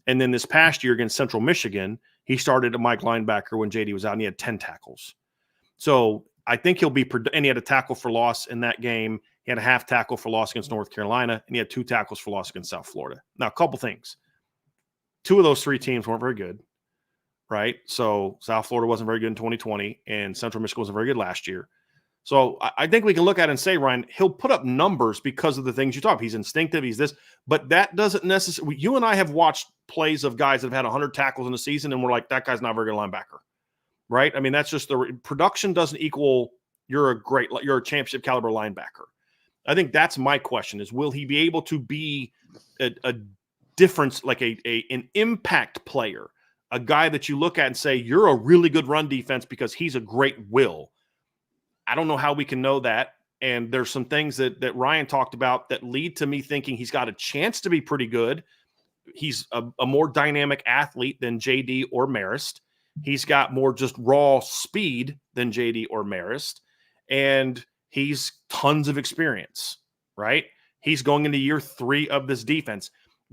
And then this past year against Central Michigan, he started at Mike linebacker when J.D. was out, and he had 10 tackles. So I think he'll be – and he had a tackle for loss in that game. He had a half tackle for loss against North Carolina, and he had 2 tackles for loss against South Florida. Now, a couple things. 2 of those 3 teams weren't very good, right? So South Florida wasn't very good in 2020, and Central Michigan wasn't very good last year. So I think we can look at it and say, Ryan, he'll put up numbers because of the things you talk about. He's instinctive, he's this. But that doesn't necessarily – you and I have watched plays of guys that have had 100 tackles in a season, and we're like, that guy's not a very good linebacker. Right? I mean, that's just the production doesn't equal you're a championship caliber linebacker. I think that's my question is, will he be able to be a difference, like an impact player, a guy that you look at and say, you're a really good run defense because he's a great will. I don't know how we can know that. And there's some things that Ryan talked about that lead to me thinking he's got a chance to be pretty good. He's a more dynamic athlete than JD or Marist. He's got more just raw speed than JD or Marist, and he's tons of experience, right? He's going into year 3 of this defense.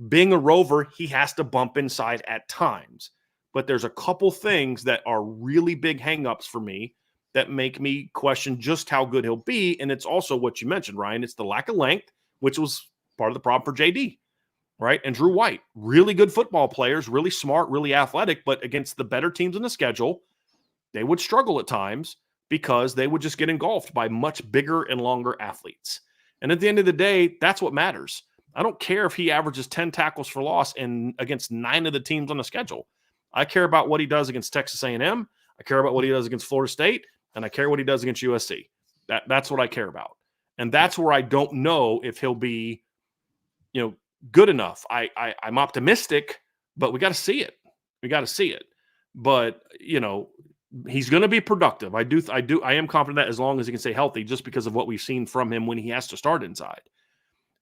Being a rover, he has to bump inside at times. But there's a couple things that are really big hangups for me that make me question just how good he'll be. And it's also what you mentioned, Ryan. It's the lack of length, which was part of the problem for JD, right? And Drew White, really good football players, really smart, really athletic, but against the better teams in the schedule, they would struggle at times because they would just get engulfed by much bigger and longer athletes. And at the end of the day, that's what matters. I don't care if he averages 10 tackles for loss and against 9 of the teams on the schedule. I care about what he does against Texas A&M. I care about what he does against Florida State, and I care what he does against USC. That's what I care about. And that's where I don't know if he'll be, good enough. I'm optimistic, but we got to see it. We got to see it. But, he's going to be productive. I am confident that as long as he can stay healthy, just because of what we've seen from him when he has to start inside.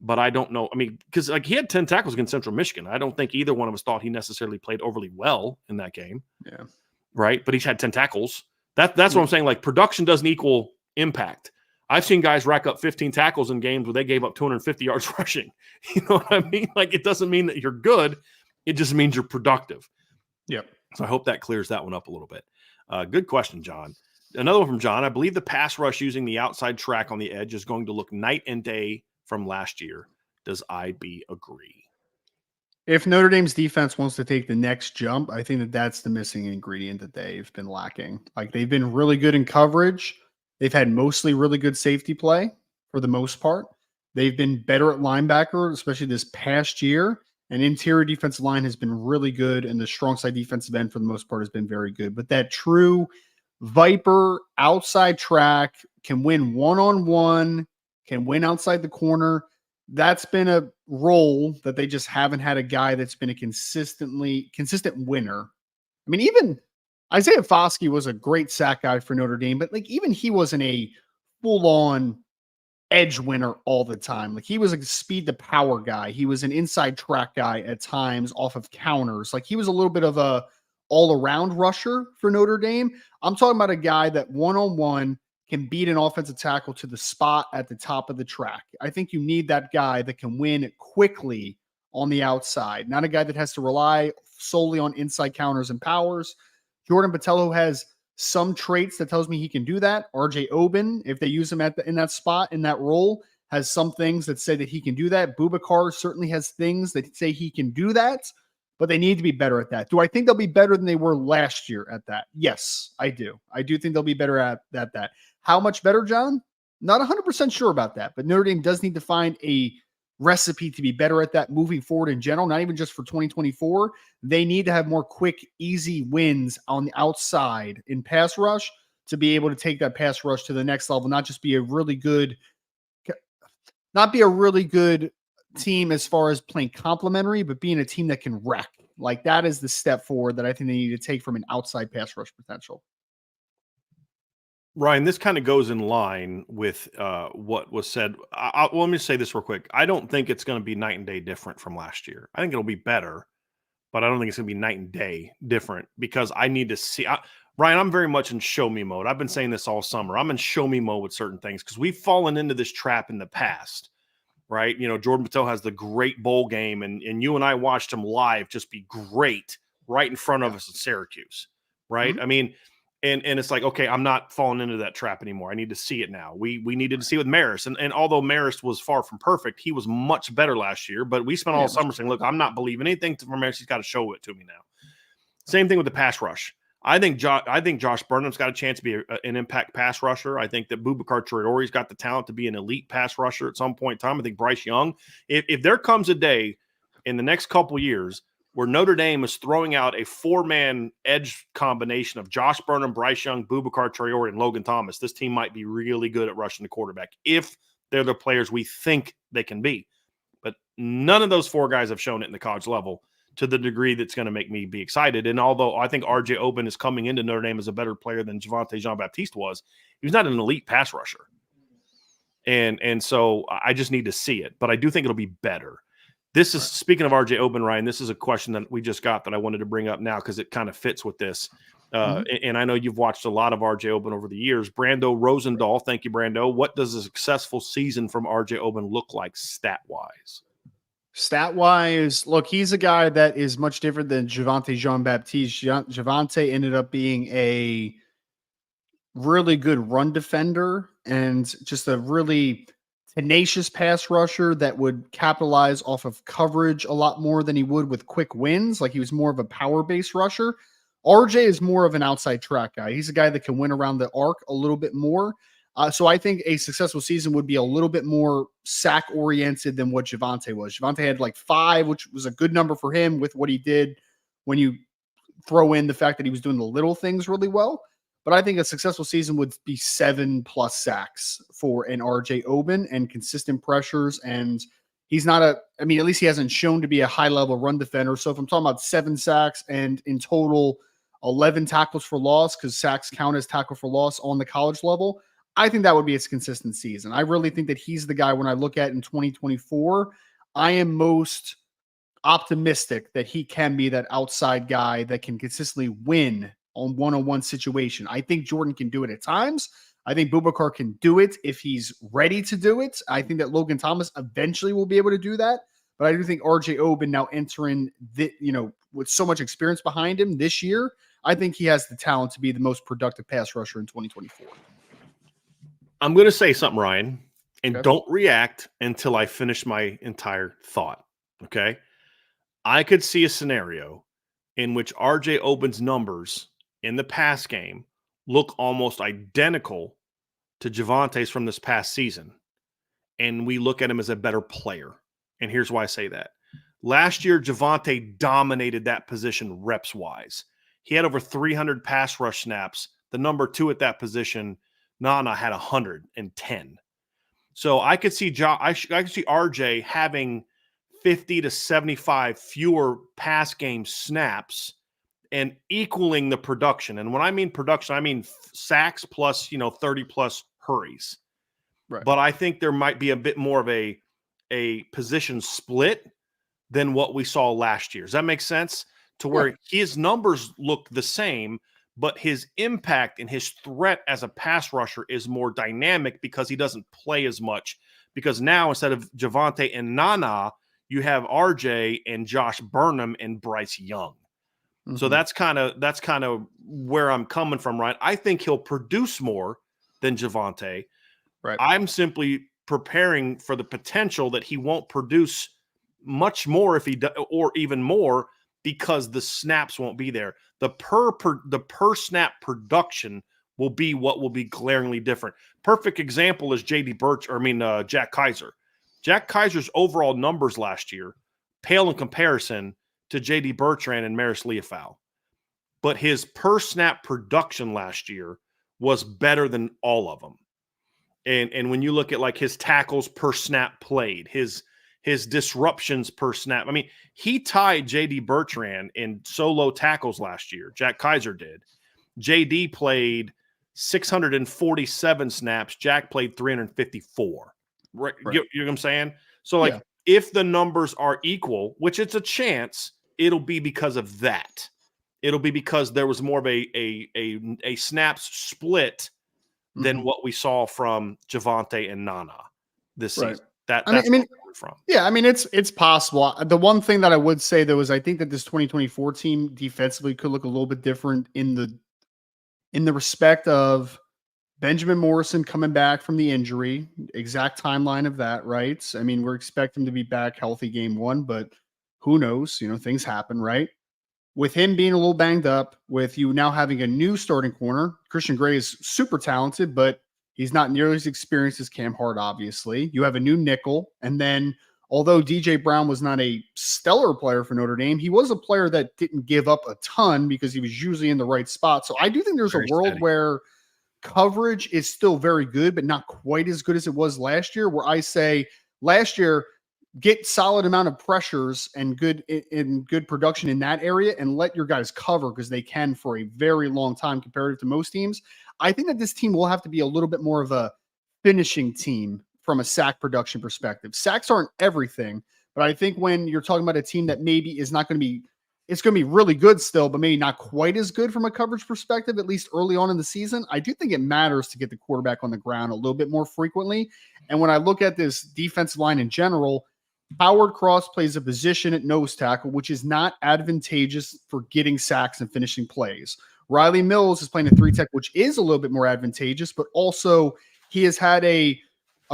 But I don't know. I mean, because he had 10 tackles against Central Michigan. I don't think either one of us thought he necessarily played overly well in that game. Yeah. Right. But he's had 10 tackles. That's what I'm saying. Like, production doesn't equal impact. I've seen guys rack up 15 tackles in games where they gave up 250 yards rushing. You know what I mean? Like, it doesn't mean that you're good. It just means you're productive. Yep. So I hope that clears that one up a little bit. Good question, John. Another one from John. I believe the pass rush using the outside track on the edge is going to look night and day from last year. Does IB agree? If Notre Dame's defense wants to take the next jump, I think that's the missing ingredient that they've been lacking. Like, they've been really good in coverage. They've had mostly really good safety play for the most part. They've been better at linebacker, especially this past year. And interior defensive line has been really good, and the strong side defensive end for the most part has been very good. But that true Viper outside track can win one-on-one, can win outside the corner. That's been a role that they just haven't had a guy that's been a consistent winner. I mean, even Isaiah Foskey was a great sack guy for Notre Dame, but like, even he wasn't a full-on edge winner all the time. Like, he was a speed to power guy. He was an inside track guy at times off of counters. Like, he was a little bit of a all-around rusher for Notre Dame. I'm talking about a guy that one-on-one can beat an offensive tackle to the spot at the top of the track. I think you need that guy that can win quickly on the outside, not a guy that has to rely solely on inside counters and powers. Jordan Botelho has some traits that tells me he can do that. RJ Oben, if they use him in that spot, in that role, has some things that say that he can do that. Boubacar certainly has things that say he can do that, but they need to be better at that. Do I think they'll be better than they were last year at that? Yes, I do. I do think they'll be better at that. How much better, John? Not 100% sure about that, but Notre Dame does need to find a recipe to be better at that moving forward in general, not even just for 2024. They need to have more quick, easy wins on the outside in pass rush to be able to take that pass rush to the next level, not be a really good team as far as playing complementary, but being a team that can wreck. Like, that is the step forward that I think they need to take from an outside pass rush potential. Ryan, this kind of goes in line with what was said. Let me say this real quick. I don't think it's going to be night and day different from last year. I think it'll be better, but I don't think it's going to be night and day different because I need to see. Ryan, I'm very much in show me mode. I've been saying this all summer. I'm in show me mode with certain things because we've fallen into this trap in the past, right? Jordan Botelho has the great bowl game, and you and I watched him live just be great right in front of us in Syracuse, right? Mm-hmm. I mean, and it's like, okay, I'm not falling into that trap anymore. I need to see it now. We needed to see it with Marist. And although Marist was far from perfect, he was much better last year. But we spent all summer saying, look, I'm not believing anything from Marist. He's got to show it to me now. Same thing with the pass rush. I think Josh Burnham's got a chance to be an impact pass rusher. I think that Boubacar Traore's got the talent to be an elite pass rusher at some point in time. I think Bryce Young, if there comes a day in the next couple years where Notre Dame is throwing out a 4-man edge combination of Josh Burnham, Bryce Young, Boubacar Traore, and Logan Thomas, this team might be really good at rushing the quarterback if they're the players we think they can be. But none of those 4 guys have shown it in the college level to the degree that's going to make me be excited. And although I think RJ Oben is coming into Notre Dame as a better player than Javonte Jean-Baptiste was, he was not an elite pass rusher. And so I just need to see it. But I do think it'll be better. This is, speaking of RJ Oben, Ryan, this is a question that we just got that I wanted to bring up now because it kind of fits with this. And I know you've watched a lot of RJ Oben over the years. Brando Rosendahl, thank you, Brando. What does a successful season from RJ Oben look like stat-wise? Stat wise, look, he's a guy that is much different than Javonte Jean-Baptiste. Javonte ended up being a really good run defender and just a really tenacious pass rusher that would capitalize off of coverage a lot more than he would with quick wins. Like he was more of a power based rusher. RJ is more of an outside track guy. He's a guy that can win around the arc a little bit more. So I think a successful season would be a little bit more sack oriented than what Javonte was. Javonte had like 5, which was a good number for him with what he did when you throw in the fact that he was doing the little things really well. But I think a successful season would be 7+ sacks for an RJ Oben and consistent pressures. And he's not at least he hasn't shown to be a high level run defender. So if I'm talking about 7 sacks and in total 11 tackles for loss, because sacks count as tackle for loss on the college level, I think that would be its consistent season. I really think that he's the guy when I look at in 2024, I am most optimistic that he can be that outside guy that can consistently win on one-on-one situation. I think Jordan can do it at times. I think Boubacar can do it if he's ready to do it. I think that Logan Thomas eventually will be able to do that. But I do think RJ Oben now entering with so much experience behind him this year, I think he has the talent to be the most productive pass rusher in 2024. I'm going to say something, Ryan, and Okay. don't react until I finish my entire thought. Okay. I could see a scenario in which RJ Oben's numbers in the pass game look almost identical to Javonte's from this past season. And we look at him as a better player. And here's why I say that. Last year, Javonte dominated that position reps-wise. He had over 300 pass rush snaps. The number 2 at that position, Nana, had 110. So I could see I could see RJ having 50 to 75 fewer pass game snaps and equaling the production. And when I mean production, I mean sacks plus, 30 plus hurries. Right. But I think there might be a bit more of a position split than what we saw last year. Does that make sense? To where his numbers look the same, but his impact and his threat as a pass rusher is more dynamic because he doesn't play as much. Because now instead of Javonte and Nana, you have RJ and Josh Burnham and Bryce Young. Mm-hmm. So that's kind of where I'm coming from, right? I think he'll produce more than Javonte. Right. I'm simply preparing for the potential that he won't produce much more if he does, or even more, because the snaps won't be there. The per snap production will be what will be glaringly different. Perfect example is Jack Kaiser. Jack Kaiser's overall numbers last year pale in comparison to J.D. Bertrand and Maris Leofau. But his per snap production last year was better than all of them. And when you look at like his tackles per snap played, his disruptions per snap. I mean, he tied J.D. Bertrand in solo tackles last year. Jack Kaiser did. J.D. played 647 snaps. Jack played 354. Right. You know what I'm saying? So, if the numbers are equal, which it's a chance, it'll be because of that. It'll be because there was more of a snaps split than what we saw from Javonte and Nana this season. That's where we're from. Yeah, I mean, it's possible. The one thing that I would say, though, is I think that this 2024 team defensively could look a little bit different in the respect of Benjamin Morrison coming back from the injury, exact timeline of that, right? I mean, we're expecting him to be back healthy game 1, but who knows? Things happen, right? With him being a little banged up, with you now having a new starting corner, Christian Gray is super talented, but he's not nearly as experienced as Cam Hart, obviously. You have a new nickel. And then, although DJ Brown was not a stellar player for Notre Dame, he was a player that didn't give up a ton because he was usually in the right spot. So I do think there's a world where coverage is still very good, but not quite as good as it was last year, where I say last year, get solid amount of pressures and good production in that area and let your guys cover because they can for a very long time comparative to most teams. I think that this team will have to be a little bit more of a finishing team from a sack production perspective. Sacks aren't everything, but I think when you're talking about a team that maybe is not going to be, it's going to be really good still, but maybe not quite as good from a coverage perspective, at least early on in the season, I do think it matters to get the quarterback on the ground a little bit more frequently. And when I look at this defensive line in general, Howard Cross plays a position at nose tackle, which is not advantageous for getting sacks and finishing plays. Riley Mills is playing a 3-tech, which is a little bit more advantageous, but also he has had a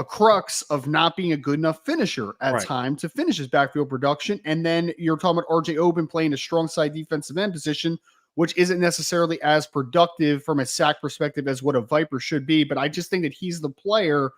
crux of not being a good enough finisher at time to finish his backfield production. And then you're talking about RJ Oben playing a strong side defensive end position, which isn't necessarily as productive from a sack perspective as what a Viper should be. But I just think that he's the player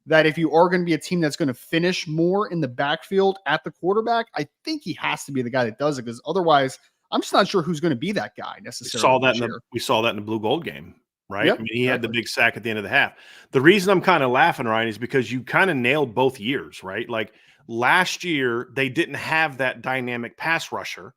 that if you are going to be a team that's going to finish more in the backfield at the quarterback, I think he has to be the guy that does it, because otherwise I'm just not sure who's going to be that guy necessarily. We saw that in the blue gold game, right? Yep, I mean, he had the big sack at the end of the half. The reason I'm kind of laughing, Ryan, is because you kind of nailed both years, right? Like last year, they didn't have that dynamic pass rusher.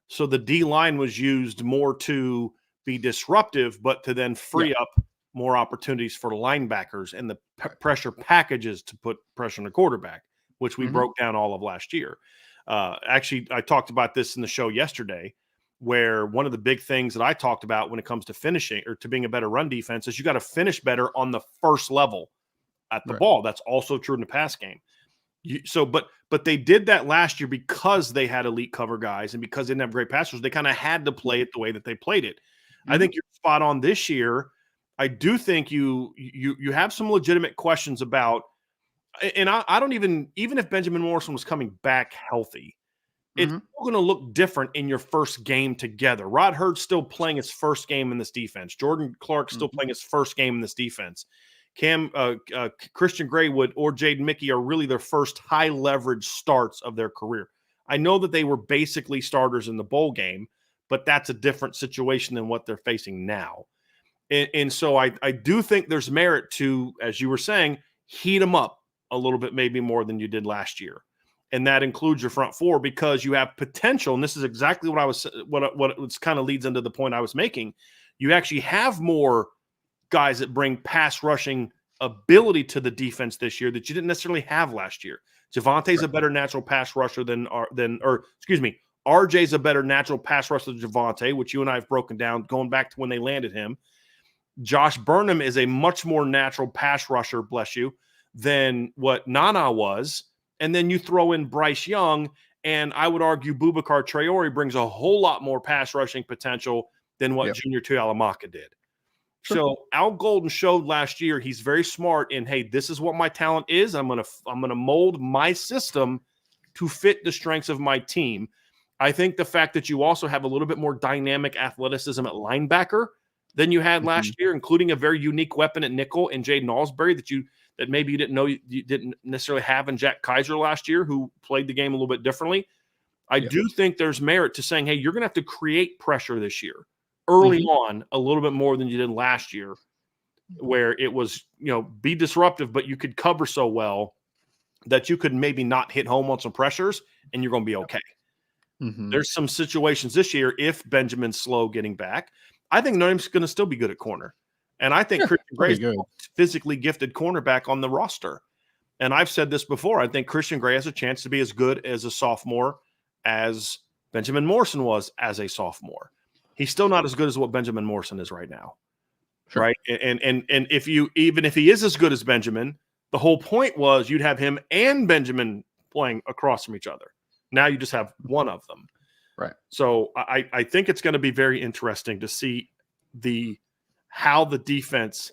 So the D line was used more to be disruptive, but to then free up more opportunities for linebackers and the pressure packages to put pressure on the quarterback, which we broke down all of last year. Actually, I talked about this in the show yesterday, where one of the big things that I talked about when it comes to finishing or to being a better run defense is you got to finish better on the first level at the ball. That's also true in the pass game. But they did that last year because they had elite cover guys and because they didn't have great passers. They kind of had to play it the way that they played it. I think you're spot on this year. I do think you have some legitimate questions about, and I don't even if Benjamin Morrison was coming back healthy, it's going to look different in your first game together. Rod Hurd's still playing his first game in this defense. Jordan Clark's still playing his first game in this defense. Christian Graywood or Jaden Mickey are really their first high leverage starts of their career. I know that they were basically starters in the bowl game, but that's a different situation than what they're facing now. And so I do think there's merit to, as you were saying, heat them up a little bit, maybe more than you did last year. And that includes your front four, because you have potential. And this is exactly what it kind of leads into the point I was making. You actually have more guys that bring pass rushing ability to the defense this year that you didn't necessarily have last year. Javonte's a better natural pass rusher RJ's a better natural pass rusher than Javonte, which you and I have broken down going back to when they landed him. Josh Burnham is a much more natural pass rusher, bless you, than what Nana was. And then you throw in Bryce Young, and I would argue Boubacar Traore brings a whole lot more pass rushing potential than what Junior Tuihalamaka did. Sure. So Al Golden showed last year he's very smart in, hey, this is what my talent is. I'm gonna mold my system to fit the strengths of my team. I think the fact that you also have a little bit more dynamic athleticism at linebacker than you had last year, including a very unique weapon at nickel in Jaden Alsbury that maybe you didn't know you didn't necessarily have in Jack Kaiser last year, who played the game a little bit differently. I do think there's merit to saying, hey, you're going to have to create pressure this year early on a little bit more than you did last year, where it was, be disruptive, but you could cover so well that you could maybe not hit home on some pressures and you're going to be okay. There's some situations this year, if Benjamin's slow getting back, I think Notre Dame's going to still be good at corner. And I think Christian Gray's the most physically gifted cornerback on the roster. And I've said this before. I think Christian Gray has a chance to be as good as a sophomore as Benjamin Morrison was as a sophomore. He's still not as good as what Benjamin Morrison is right now. Sure. Right. And if he is as good as Benjamin, the whole point was you'd have him and Benjamin playing across from each other. Now you just have one of them. Right. So I think it's going to be very interesting to see how the defense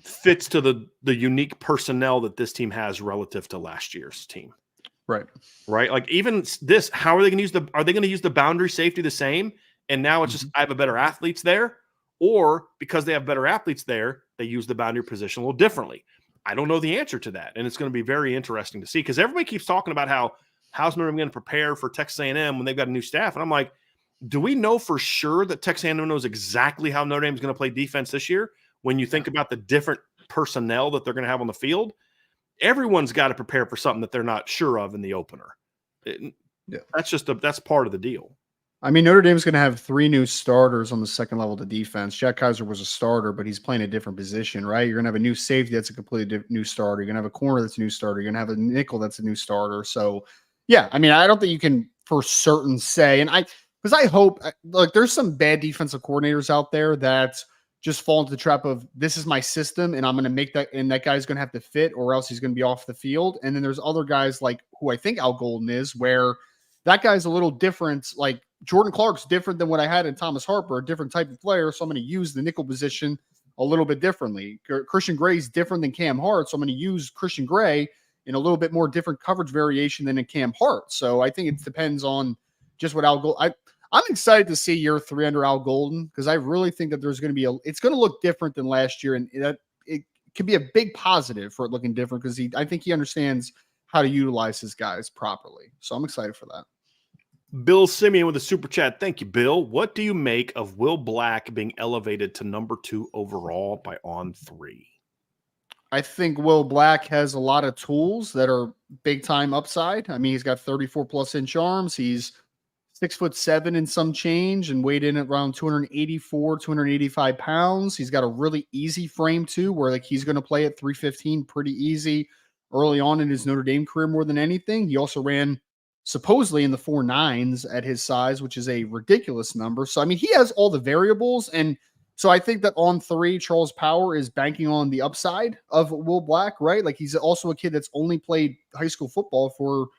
fits to the unique personnel that this team has relative to last year's team. Right. Right. Like even this, how are they going to use the boundary safety the same? And now it's just, I have a better athletes there, or because they have better athletes there, they use the boundary position a little differently. I don't know the answer to that. And it's going to be very interesting to see, because everybody keeps talking about how's Notre Dame going to prepare for Texas A&M when they've got a new staff. And I'm like, do we know for sure that Texas A&M knows exactly how Notre Dame is going to play defense this year? When you think about the different personnel that they're going to have on the field, everyone's got to prepare for something that they're not sure of in the opener. That's part of the deal. I mean, Notre Dame's going to have 3 new starters on the second level of defense. Jack Kaiser was a starter, but he's playing a different position, right? You're going to have a new safety that's a completely new starter. You're going to have a corner that's a new starter. You're going to have a nickel that's a new starter. So, yeah, I mean, I don't think you can for certain say, and because I hope, like, there's some bad defensive coordinators out there that just fall into the trap of this is my system and I'm going to make that, and that guy's going to have to fit or else he's going to be off the field. And then there's other guys like who I think Al Golden is, where that guy's a little different. Like Jordan Clark's different than what I had in Thomas Harper, a different type of player. So I'm going to use the nickel position a little bit differently. Christian Gray's different than Cam Hart. So I'm going to use Christian Gray in a little bit more different coverage variation than in Cam Hart. So I think it depends on just what Al Golden. I'm excited to see year 3 under Al Golden because I really think that there's going to be it's going to look different than last year, and it could be a big positive for it looking different because I think he understands how to utilize his guys properly. So I'm excited for that. Bill Simeon with a super chat. Thank you, Bill. What do you make of Will Black being elevated to number 2 overall by On3? I think Will Black has a lot of tools that are big time upside. I mean, he's got 34+ inch arms. He's 6'7" and some change and weighed in at around 284, 285 pounds. He's got a really easy frame too, where like he's going to play at 315 pretty easy early on in his Notre Dame career more than anything. He also ran supposedly in the 4.9s at his size, which is a ridiculous number. So, I mean, he has all the variables. And so I think that On3, Charles Power is banking on the upside of Will Black, right? Like he's also a kid that's only played high school football for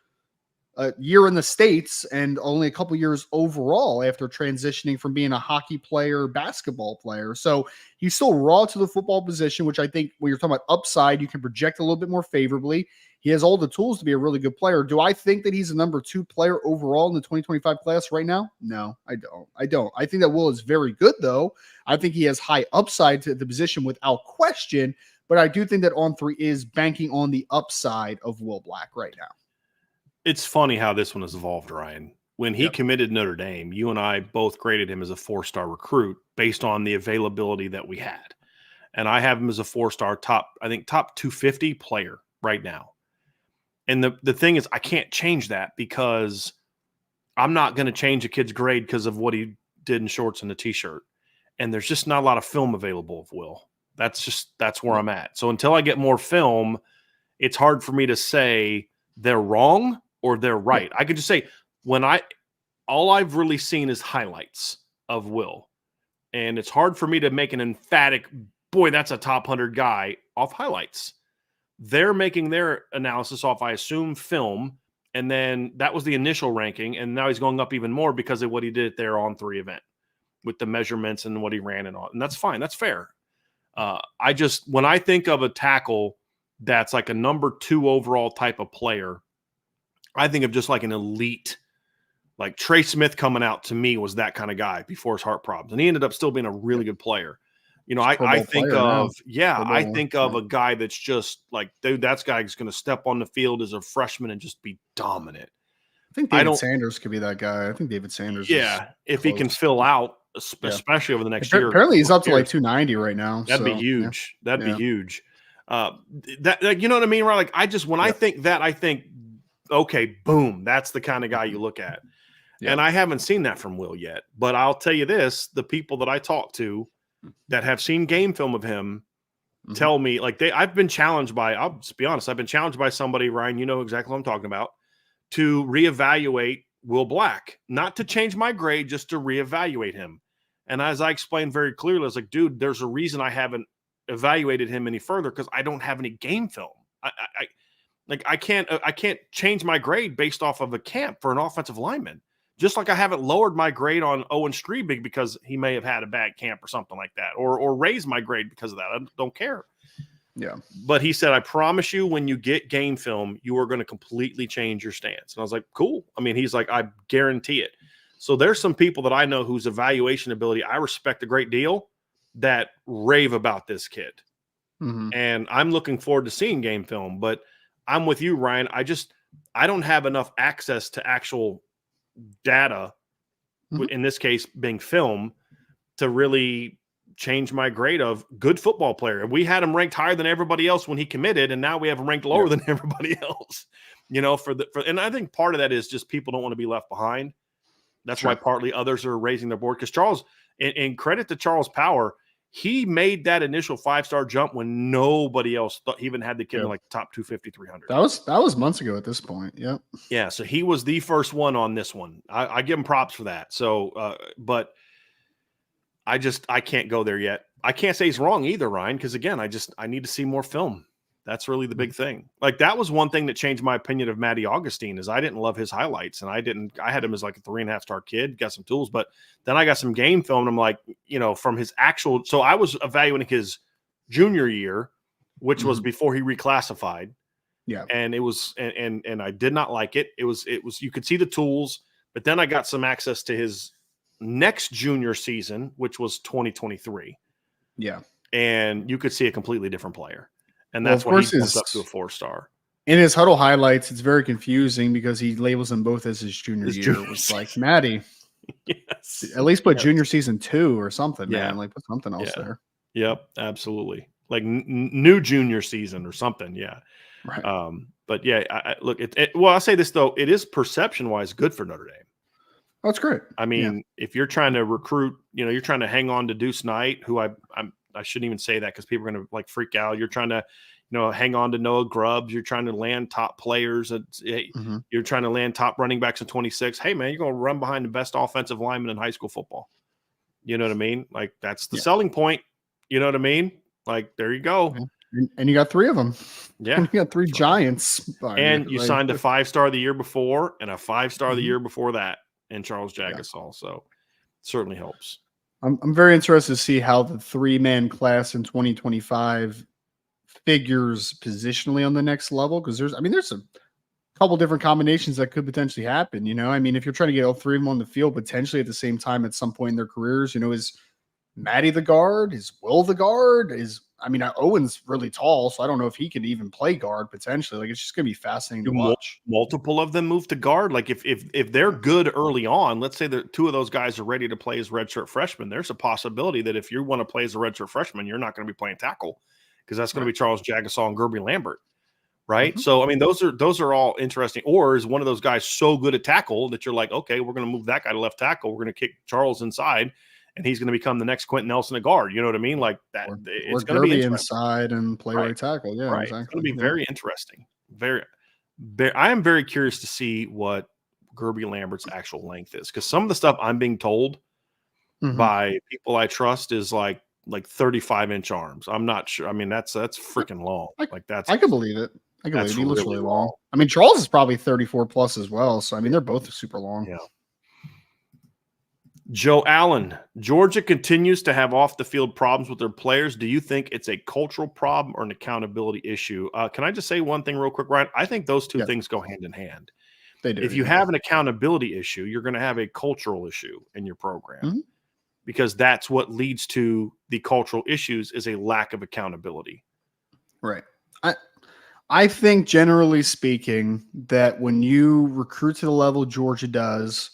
a year in the States and only a couple years overall after transitioning from being a hockey player, basketball player. So he's still raw to the football position, which I think when you're talking about upside, you can project a little bit more favorably. He has all the tools to be a really good player. Do I think that he's a number 2 player overall in the 2025 class right now? No, I don't. I think that Will is very good, though. I think he has high upside to the position without question, but I do think that On3 is banking on the upside of Will Black right now. It's funny how this one has evolved, Ryan. When he committed Notre Dame, you and I both graded him as a 4-star recruit based on the availability that we had. And I have him as a 4-star top 250 player right now. And the thing is, I can't change that because I'm not going to change a kid's grade because of what he did in shorts and a t-shirt. And there's just not a lot of film available of Will. That's where I'm at. So until I get more film, it's hard for me to say they're wrong or they're right. I could just say all I've really seen is highlights of Will. And it's hard for me to make an emphatic, boy, that's a top 100 guy off highlights. They're making their analysis off, I assume, film. And then that was the initial ranking. And now he's going up even more because of what he did at their On3 event with the measurements and what he ran and all. And that's fine. That's fair. When I think of a tackle that's like a number 2 overall type of player, I think of just like an elite, like Trey Smith coming out to me was that kind of guy before his heart problems. And he ended up still being a really good player. You know, I think of a guy that's just like, dude, that guy's going to step on the field as a freshman and just be dominant. I think David Sanders could be that guy. I think David Sanders. Yeah. If he can fill out, especially over the next year. Apparently he's up to like 290 right now. That'd be huge. Yeah. That'd be huge. You know what I mean? Right. Like I think that, I think, okay, boom, that's the kind of guy you look at. Yeah. And I haven't seen that from Will yet, but I'll tell you this, the people that I talk to that have seen game film of him tell me like I've been challenged by, I'll just be honest, I've been challenged by somebody, Ryan, you know exactly what I'm talking about, to reevaluate Will Black, not to change my grade, just to reevaluate him. And as I explained very clearly, I was like, dude, there's a reason I haven't evaluated him any further because I don't have any game film. I can't change my grade based off of a camp for an offensive lineman. Just like I haven't lowered my grade on Owen Strebig because he may have had a bad camp or something like that, or raised my grade because of that. I don't care. Yeah. But he said, I promise you, when you get game film, you are going to completely change your stance. And I was like, cool. I mean, he's like, I guarantee it. So there's some people that I know whose evaluation ability I respect a great deal that rave about this kid. And I'm looking forward to seeing game film, but I'm with you, Ryan. I don't have enough access to actual data, in this case being film, to really change my grade of good football player. We had him ranked higher than everybody else when he committed, and now we have him ranked lower than everybody else. You know, and I think part of that is just people don't want to be left behind. That's why partly others are raising their board. Because Charles, and credit to Charles Power, he made that initial 5-star jump when nobody else thought he even had the kid in like top 250, 300. That was months ago at this point. Yep. Yeah. So he was the first one on this one. I give him props for that. So, but I can't go there yet. I can't say he's wrong either, Ryan, because again, I need to see more film. That's really the big thing. Like that was one thing that changed my opinion of Matty Augustine is I didn't love his highlights, and I had him as like a 3.5-star kid, got some tools, but then I got some game film, and I'm like, from his actual. So I was evaluating his junior year, which was before he reclassified. Yeah, and it was, and I did not like it. It was you could see the tools, but then I got some access to his next junior season, which was 2023. Yeah, and you could see a completely different player. And that's when he bumped up to a 4-star. In his huddle highlights, it's very confusing because he labels them both as his junior year. It was like, Matty, yes, at least put junior season 2 or something, man. Like put something else there. Yep, absolutely. Like new junior season or something. Yeah. Right. But yeah, look, well, I'll say this though, it is perception wise good for Notre Dame. Oh, that's great. I mean, if you're trying to recruit, you're trying to hang on to Deuce Knight, who I shouldn't even say that because people are going to like freak out. You're trying to, hang on to Noah Grubbs. You're trying to land top players. You're trying to land top running backs in 26. Hey, man, you're going to run behind the best offensive lineman in high school football. You know what I mean? Like that's the selling point. You know what I mean? Like there you go. And you got 3 of them. Yeah, you got 3 giants. And you signed a 5-star the year before and a 5-star the year before that in Charles Jagasaw. So certainly helps. I'm very interested to see how the 3-man class in 2025 figures positionally on the next level. Because there's a couple different combinations that could potentially happen. I mean, if you're trying to get all 3 of them on the field potentially at the same time at some point in their careers, is Matty the guard? Is Will the guard? Owen's really tall, so I don't know if he could even play guard potentially. Like it's just gonna be fascinating to watch. Multiple of them move to guard. Like if they're good early on, let's say that 2 of those guys are ready to play as redshirt freshmen. There's a possibility that if you want to play as a redshirt freshman, you're not going to be playing tackle because that's going to be Charles Jagasaw and Gerby Lambert, right? So I mean, those are all interesting. Or is one of those guys so good at tackle that you're like, okay, we're going to move that guy to left tackle. We're going to kick Charles inside. And he's going to become the next Quentin Nelson at guard. You know what I mean? Like that. It's going to be inside and play right tackle. Yeah, right. Exactly. It's going to be very interesting. I am very curious to see what Gerby Lambert's actual length is because some of the stuff I'm being told by people I trust is like 35-inch arms. I'm not sure. I mean, that's freaking long. I can believe it. I can believe it. He looks really long. I mean, Charles is probably 34 plus as well. So I mean, they're both super long. Yeah. Joe Allen, Georgia continues to have off-the-field problems with their players. Do you think it's a cultural problem or an accountability issue? Can I just say one thing real quick, Ryan? I think those two things go hand in hand. They do. If you have an accountability issue, you're going to have a cultural issue in your program because that's what leads to the cultural issues is a lack of accountability. Right. I think generally speaking that when you recruit to the level Georgia does,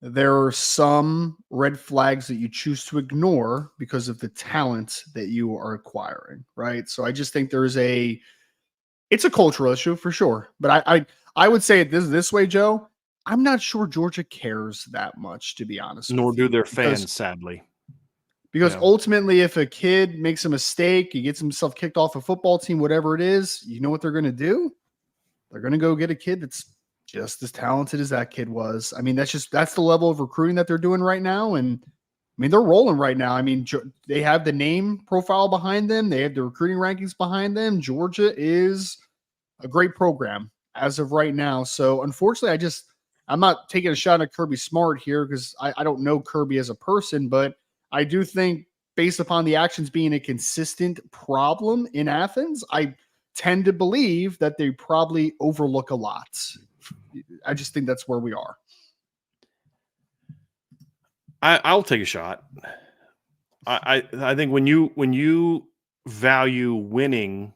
there are some red flags that you choose to ignore because of the talent that you are acquiring, right? So I just think it's a cultural issue for sure. But I would say it this way, Joe. I'm not sure Georgia cares that much, to be honest. Nor do their fans, sadly. Because ultimately, if a kid makes a mistake, he gets himself kicked off a football team, whatever it is, you know what they're going to do? They're going to go get a kid that's just as talented as that kid was. I mean, that's the level of recruiting that they're doing right now. And I mean, they're rolling right now. I mean, they have the name profile behind them. They have the recruiting rankings behind them. Georgia is a great program as of right now. So unfortunately, I'm not taking a shot at Kirby Smart here because I don't know Kirby as a person, but I do think based upon the actions being a consistent problem in Athens, I tend to believe that they probably overlook a lot. I just think that's where we are. I'll take a shot. I think when you value winning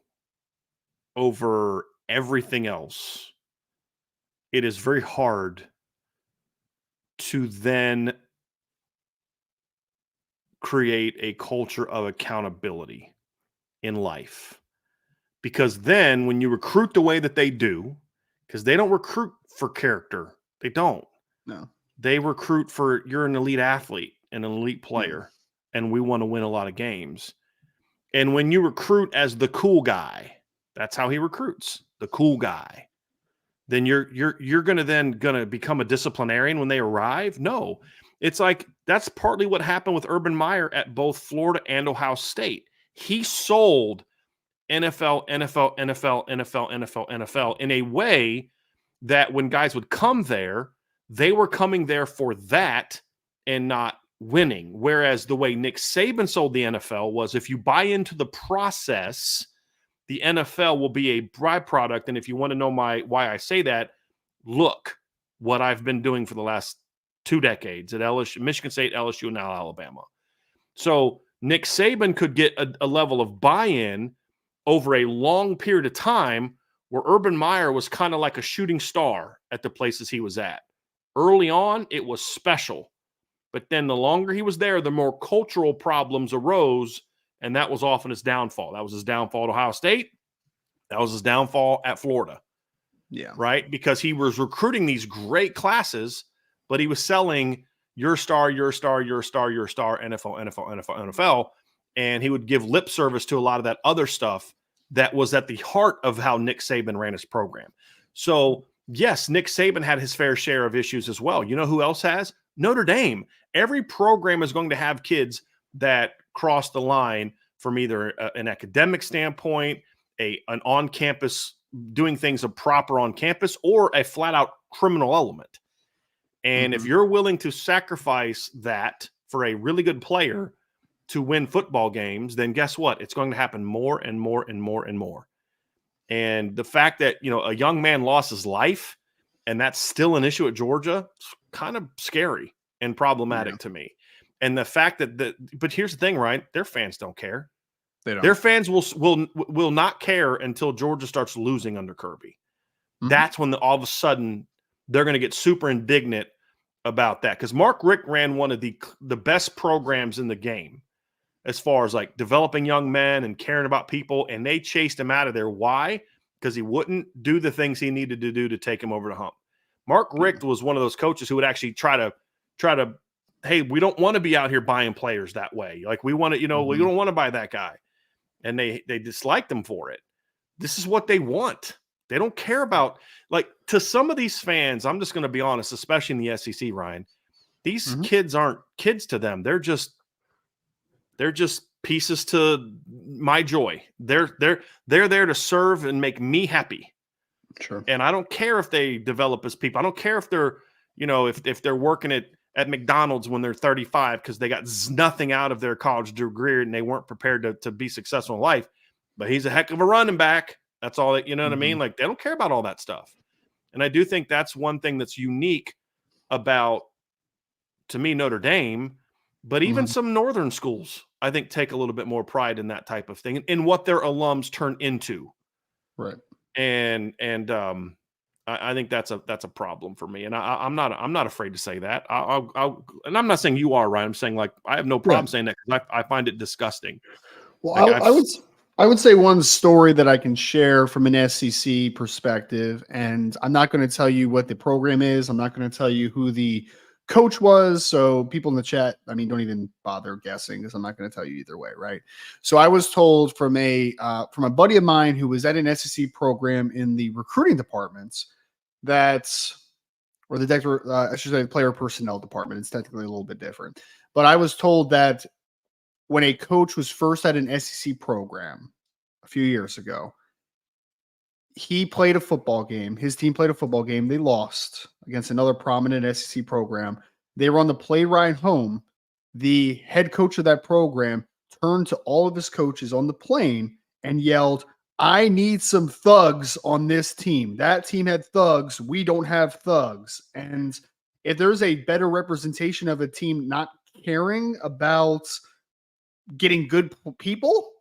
over everything else, it is very hard to then create a culture of accountability in life. Because then when you recruit the way that they do, because they don't recruit for character. They don't. No. They recruit for you're an elite athlete and an elite player, and we want to win a lot of games. And when you recruit as the cool guy, that's how he recruits, the cool guy. Then you're gonna become a disciplinarian when they arrive? No. It's like that's partly what happened with Urban Meyer at both Florida and Ohio State. He sold NFL, NFL, NFL, NFL, NFL, NFL in a way that when guys would come there, they were coming there for that and not winning. Whereas the way Nick Saban sold the NFL was if you buy into the process, the NFL will be a byproduct. And if you want to know why I say that, look what I've been doing for the last 2 decades at LSU, Michigan State, LSU, and now Alabama. So Nick Saban could get a level of buy-in over a long period of time where Urban Meyer was kind of like a shooting star at the places he was at. Early on, it was special. But then the longer he was there, the more cultural problems arose, and that was often his downfall. That was his downfall at Ohio State. That was his downfall at Florida. Yeah. Right? Because he was recruiting these great classes, but he was selling your star, your star, your star, your star, NFL, NFL, NFL, NFL. And he would give lip service to a lot of that other stuff that was at the heart of how Nick Saban ran his program. So, yes, Nick Saban had his fair share of issues as well. You know who else has? Notre Dame. Every program is going to have kids that cross the line from either an academic standpoint, an on-campus doing things proper on campus, or a flat-out criminal element. And if you're willing to sacrifice that for a really good player to win football games, then guess what? It's going to happen more and more and more and more. And the fact that, a young man lost his life and that's still an issue at Georgia, it's kind of scary and problematic to me. And the fact but here's the thing, right? Their fans don't care. They don't. Their fans will not care until Georgia starts losing under Kirby. That's when all of a sudden they're going to get super indignant about that. Because Mark Richt ran one of the best programs in the game as far as like developing young men and caring about people, and they chased him out of there. Why? Because he wouldn't do the things he needed to do to take him over the hump. Mark Richt was one of those coaches who would actually try to, hey, we don't want to be out here buying players that way. Like we want to, we don't want to buy that guy. And they disliked him for it. This is what they want. They don't care about, like, to some of these fans, I'm just going to be honest, especially in the SEC, Ryan, these kids aren't kids to them. They're just pieces to my joy. They're there to serve and make me happy. Sure. And I don't care if they develop as people. I don't care if they're, if they're working at McDonald's when they're 35 because they got nothing out of their college degree and they weren't prepared to be successful in life. But he's a heck of a running back. That's all that, you know what I mean? Like, they don't care about all that stuff. And I do think that's one thing that's unique about, to me, Notre Dame, but even some northern schools, I think, take a little bit more pride in that type of thing, in what their alums turn into. Right. And I think that's a problem for me. And I'm not afraid to say that. And I'm not saying you are, right. I'm saying, like, I have no problem saying that because I find it disgusting. Well, like I would say one story that I can share from an SEC perspective, and I'm not going to tell you what the program is. I'm not going to tell you who the coach was. So people in the chat, don't even bother guessing because I'm not going to tell you either way. Right. So I was told from a buddy of mine who was at an SEC program in the recruiting departments or the player personnel department. It's technically a little bit different, but I was told that when a coach was first at an SEC program a few years ago, he played a football game. His team played a football game. They lost against another prominent SEC program. They were on the plane ride home. The head coach of that program turned to all of his coaches on the plane and yelled, "I need some thugs on this team. That team had thugs. We don't have thugs." And if there's a better representation of a team not caring about getting good people,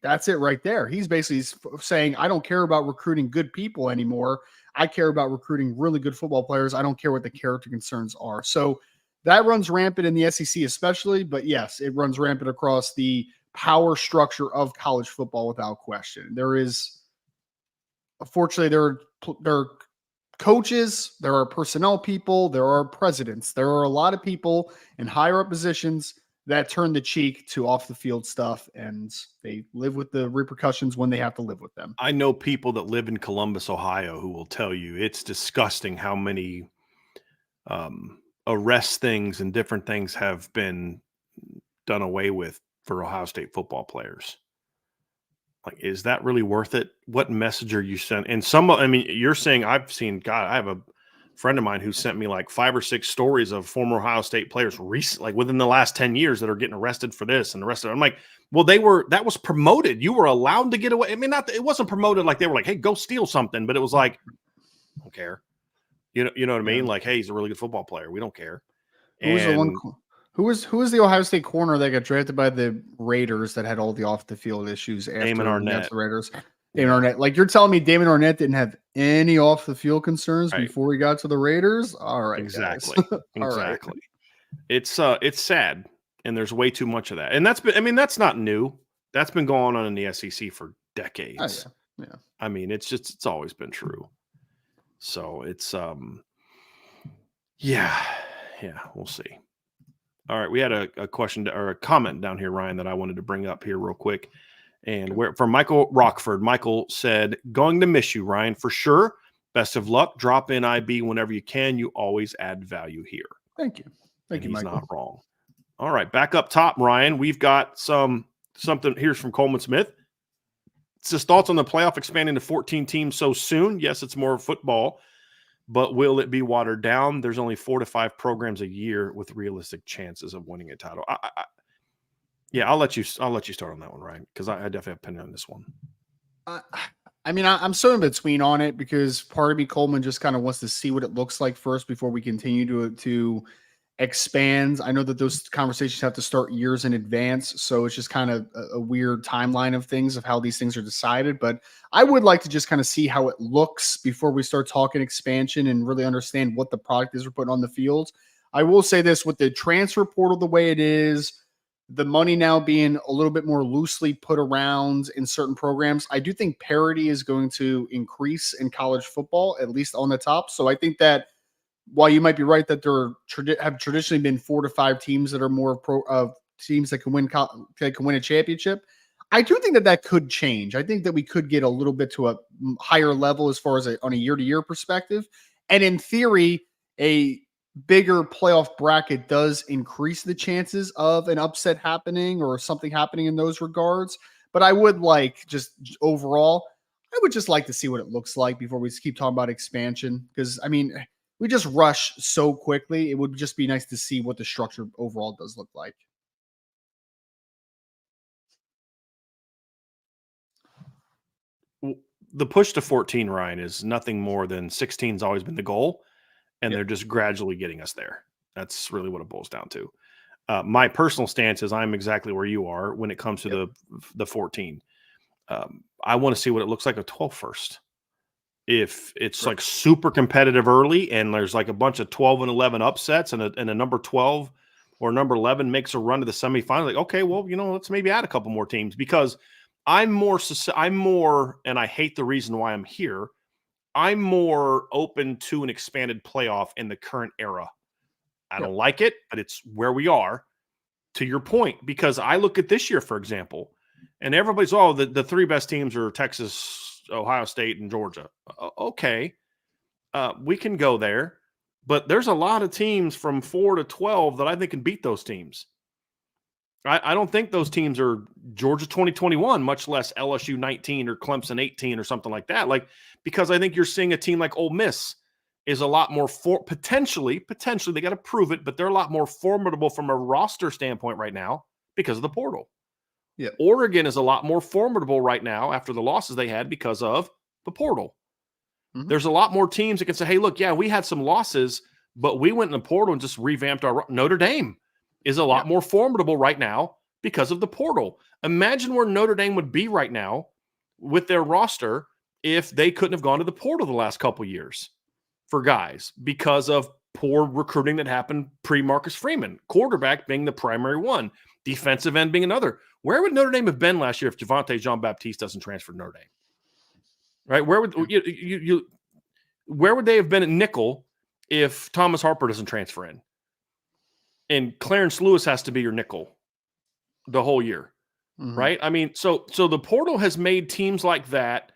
that's it right there. He's basically saying, I don't care about recruiting good people anymore. I care about recruiting really good football players. I don't care what the character concerns are. So that runs rampant in the SEC especially, but yes, it runs rampant across the power structure of college football without question. There is, unfortunately, there are coaches, there are personnel people, there are presidents. There are a lot of people in higher up positions that turn the cheek to off the field stuff, and they live with the repercussions when they have to live with them. I know people that live in Columbus, Ohio, who will tell you it's disgusting how many arrest things and different things have been done away with for Ohio State football players. Like, is that really worth it? What message are you sending? And you're saying I have a friend of mine who sent me like 5 or 6 stories of former Ohio State players recently, like within the last 10 years that are getting arrested for this and the rest of it. I'm like, well, that was promoted. You were allowed to get away. I mean, it wasn't promoted like they were like, hey, go steal something, but it was like, I don't care. You know what I mean? Like, hey, he's a really good football player. We don't care. Who was the Ohio State corner that got drafted by the Raiders that had all the off the field issues after Damon Arnett. The Raiders? Damon Arnett. Like, you're telling me Damon Arnett didn't have any off the field concerns before he got to the Raiders? All right, exactly, exactly. Right. It's sad, and there's way too much of that. And that's not new. That's been going on in the SEC for decades. Oh, yeah. I mean, it's always been true. So it's yeah, we'll see. All right, we had a question or a comment down here, Ryan, that I wanted to bring up here real quick. And from Michael Rockford. Michael said, going to miss you, Ryan, for sure. Best of luck. Drop in IB whenever you can. You always add value here. Thank you. Thank you, he's Michael. not wrong. All right, back up top, Ryan. We've got something. Here's from Coleman Smith. It says, thoughts on the playoff expanding to 14 teams so soon? Yes, it's more football, but will it be watered down? There's only 4 to 5 programs a year with realistic chances of winning a title. I'll let you start on that one, Ryan, because I definitely have a opinion on this one. I mean, I'm so in between on it because part of me, Coleman, just kind of wants to see what it looks like first before we continue to expand. I know that those conversations have to start years in advance, so it's just kind of a weird timeline of things of how these things are decided. But I would like to just kind of see how it looks before we start talking expansion and really understand what the product is we're putting on the field. I will say this, with the transfer portal the way it is, the money now being a little bit more loosely put around in certain programs, I do think parity is going to increase in college football, at least on the top. So I think that while you might be right that there have traditionally been 4 to 5 teams that are more of teams that can win a championship, I do think that could change. I think that we could get a little bit to a higher level as far as on a year-to-year perspective. And in theory, a bigger playoff bracket does increase the chances of an upset happening or something happening in those regards. But I would like just overall, I would just like to see what it looks like before we keep talking about expansion. Because, I mean, we just rush so quickly. It would just be nice to see what the structure overall does look like. The push to 14, Ryan, is nothing more than 16's always been the goal. And they're just gradually getting us there. That's really what it boils down to. My personal stance is I'm exactly where you are when it comes to the 14. I want to see what it looks like at 12 first. If it's like super competitive early and there's like a bunch of 12 and 11 upsets and a number 12 or number 11 makes a run to the semifinal, like, okay, well, let's maybe add a couple more teams, because I'm more, and I hate the reason why I'm here, I'm more open to an expanded playoff in the current era. I don't like it, but it's where we are, to your point, because I look at this year, for example, and everybody's, the 3 best teams are Texas, Ohio State, and Georgia. Okay. We can go there, but there's a lot of teams from 4 to 12 that I think can beat those teams. I don't think those teams are Georgia 2021, much less LSU 19 or Clemson 18 or something like that. Like, because I think you're seeing a team like Ole Miss is a lot more potentially, they got to prove it, but they're a lot more formidable from a roster standpoint right now because of the portal. Yeah. Oregon is a lot more formidable right now after the losses they had because of the portal. Mm-hmm. There's a lot more teams that can say, hey, look, we had some losses, but we went in the portal and just revamped our Notre Dame is a lot more formidable right now because of the portal. Imagine where Notre Dame would be right now with their roster if they couldn't have gone to the portal the last couple years for guys because of poor recruiting that happened pre-Marcus Freeman, quarterback being the primary one, defensive end being another. Where would Notre Dame have been last year if Javonte Jean-Baptiste doesn't transfer to Notre Dame? Right? Where would where would they have been at nickel if Thomas Harper doesn't transfer in? And Clarence Lewis has to be your nickel the whole year, right? I mean, so the portal has made teams like that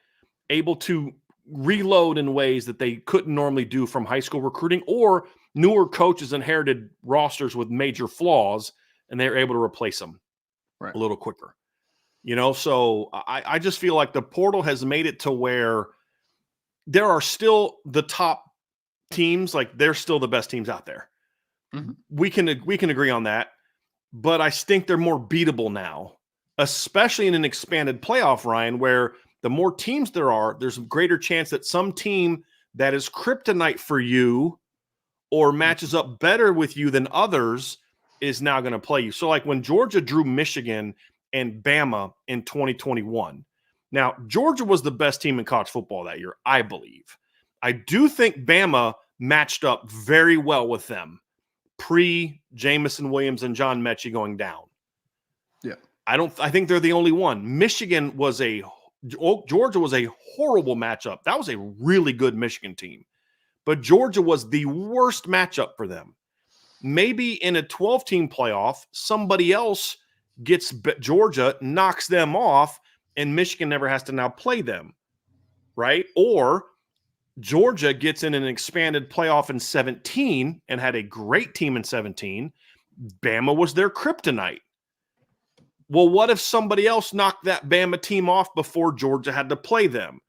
able to reload in ways that they couldn't normally do from high school recruiting, or newer coaches inherited rosters with major flaws, and they were able to replace them a little quicker. So I just feel like the portal has made it to where there are still the top teams, like they're still the best teams out there. Mm-hmm. We can agree on that, but I think they're more beatable now, especially in an expanded playoff, Ryan, where the more teams there are, there's a greater chance that some team that is kryptonite for you or matches up better with you than others is now going to play you. So like when Georgia drew Michigan and Bama in 2021, now Georgia was the best team in college football that year, I believe. I do think Bama matched up very well with them pre-Jamison Williams and John Mechie going down. Yeah. I think they're the only one. Georgia was a horrible matchup. That was a really good Michigan team. But Georgia was the worst matchup for them. Maybe in a 12-team playoff, somebody else gets Georgia, knocks them off, and Michigan never has to now play them, right? Or Georgia gets in an expanded playoff in 17 and had a great team in 17. Bama was their kryptonite. Well, what if somebody else knocked that Bama team off before Georgia had to play them?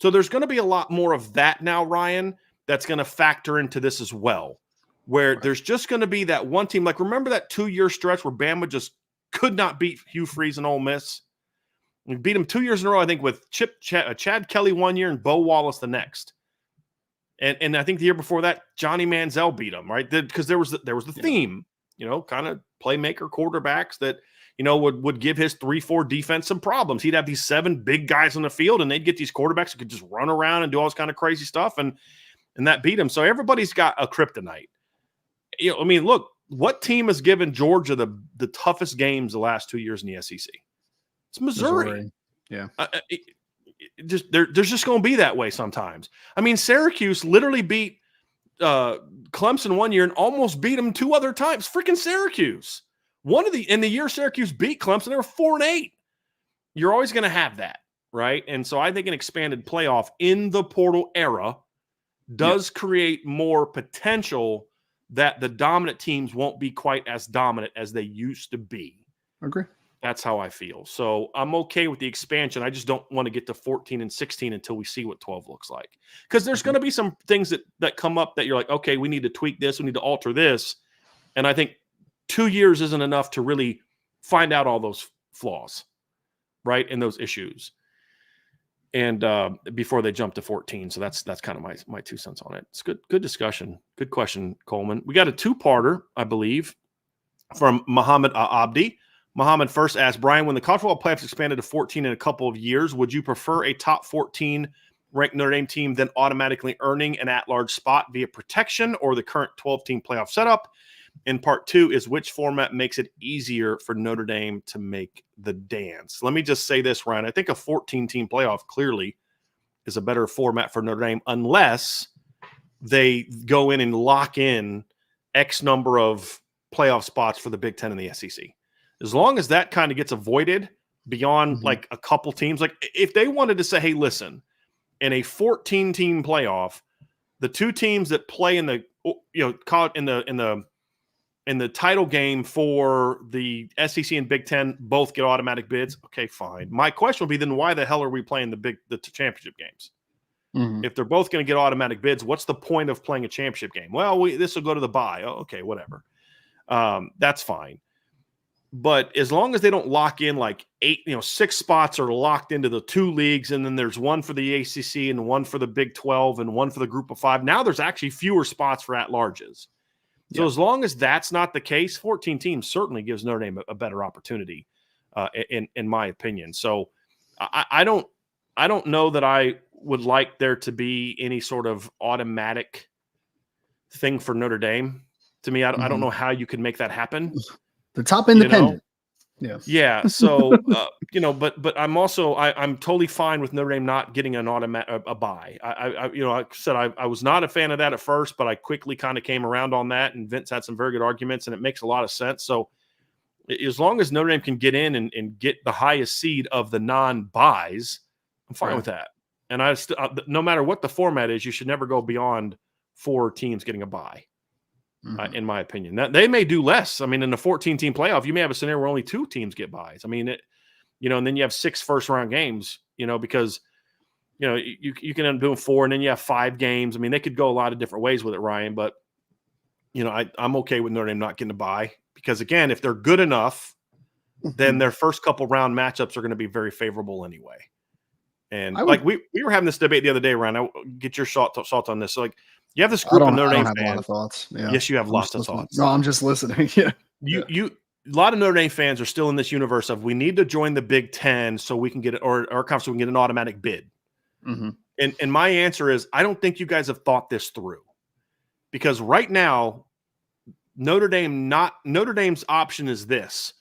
So there's going to be a lot more of that now, Ryan, that's going to factor into this as well, where there's just going to be that one team. Like, remember that 2-year stretch where Bama just could not beat Hugh Freeze and Ole Miss? We beat them 2 years in a row, I think, with Chad Kelly 1 year and Bo Wallace the next. And I think the year before that, Johnny Manziel beat them, right? Because there was the theme, kind of playmaker quarterbacks that, would give his 3-4 defense some problems. He'd have these 7 big guys on the field, and they'd get these quarterbacks who could just run around and do all this kind of crazy stuff, and that beat him. So everybody's got a kryptonite. Look, what team has given Georgia the toughest games the last 2 years in the SEC? It's Missouri. Yeah. There's just going to be that way sometimes. Syracuse literally beat Clemson 1 year and almost beat them 2 other times. Freaking Syracuse. In the year Syracuse beat Clemson, they were 4-8. You're always going to have that, right? And so I think an expanded playoff in the portal era does create more potential that the dominant teams won't be quite as dominant as they used to be. Agree. That's how I feel. So I'm okay with the expansion. I just don't want to get to 14 and 16 until we see what 12 looks like. Because there's going to be some things that come up that you're like, okay, we need to tweak this. We need to alter this. And I think 2 years isn't enough to really find out all those flaws, right, and those issues. And before they jump to 14. So that's kind of my 2 cents on it. It's good discussion. Good question, Coleman. We got a 2-parter, I believe, from Muhammad Abdi. Muhammad first asked, Brian, when the college football playoffs expanded to 14 in a couple of years, would you prefer a top 14 ranked Notre Dame team then automatically earning an at-large spot via protection or the current 12-team playoff setup? And part 2 is which format makes it easier for Notre Dame to make the dance? Let me just say this, Ryan. I think a 14-team playoff clearly is a better format for Notre Dame unless they go in and lock in X number of playoff spots for the Big Ten and the SEC. As long as that kind of gets avoided beyond like a couple teams, like if they wanted to say, hey, listen, in a 14-team playoff, the 2 teams that play in the in the title game for the SEC and Big Ten both get automatic bids. Okay, fine. My question would be then why the hell are we playing the championship games? If they're both going to get automatic bids, what's the point of playing a championship game? Well, this will go to the bye. Oh, okay, whatever. That's fine. But as long as they don't lock in like 6 spots are locked into the 2 leagues, and then there's one for the ACC and one for the Big 12 and one for the Group of 5. Now there's actually fewer spots for at-larges. So as long as that's not the case, 14 teams certainly gives Notre Dame a better opportunity, in my opinion. So I don't know that I would like there to be any sort of automatic thing for Notre Dame. To me, I don't know how you could make that happen. The top independent. Yeah. So, but I'm also, I'm totally fine with Notre Dame not getting an a bye. I said, I was not a fan of that at first, but I quickly kind of came around on that, and Vince had some very good arguments, and it makes a lot of sense. So as long as Notre Dame can get in and get the highest seed of the non-buys, I'm fine with that. And no matter what the format is, you should never go beyond 4 teams getting a bye. in my opinion. That they may do less. I mean, in the 14-team playoff, you may have a scenario where only 2 teams get buys. I mean, and then you have 6 first-round games, because you can end up doing 4, and then you have 5 games. I mean, they could go a lot of different ways with it, Ryan. But I'm okay with Notre Dame not getting a bye because, again, if they're good enough, then their first couple round matchups are going to be very favorable anyway. And we were having this debate the other day, Ryan. I'll get your thoughts on this. So, you have this group of Notre Dame fans. A lot of thoughts. Yeah. Yes, you have lots of thoughts. No, I'm just listening. Yeah. A lot of Notre Dame fans are still in this universe of we need to join the Big Ten so we can get or conference so we can get an automatic bid. Mm-hmm. And my answer is I don't think you guys have thought this through because right now Notre Dame's option is this.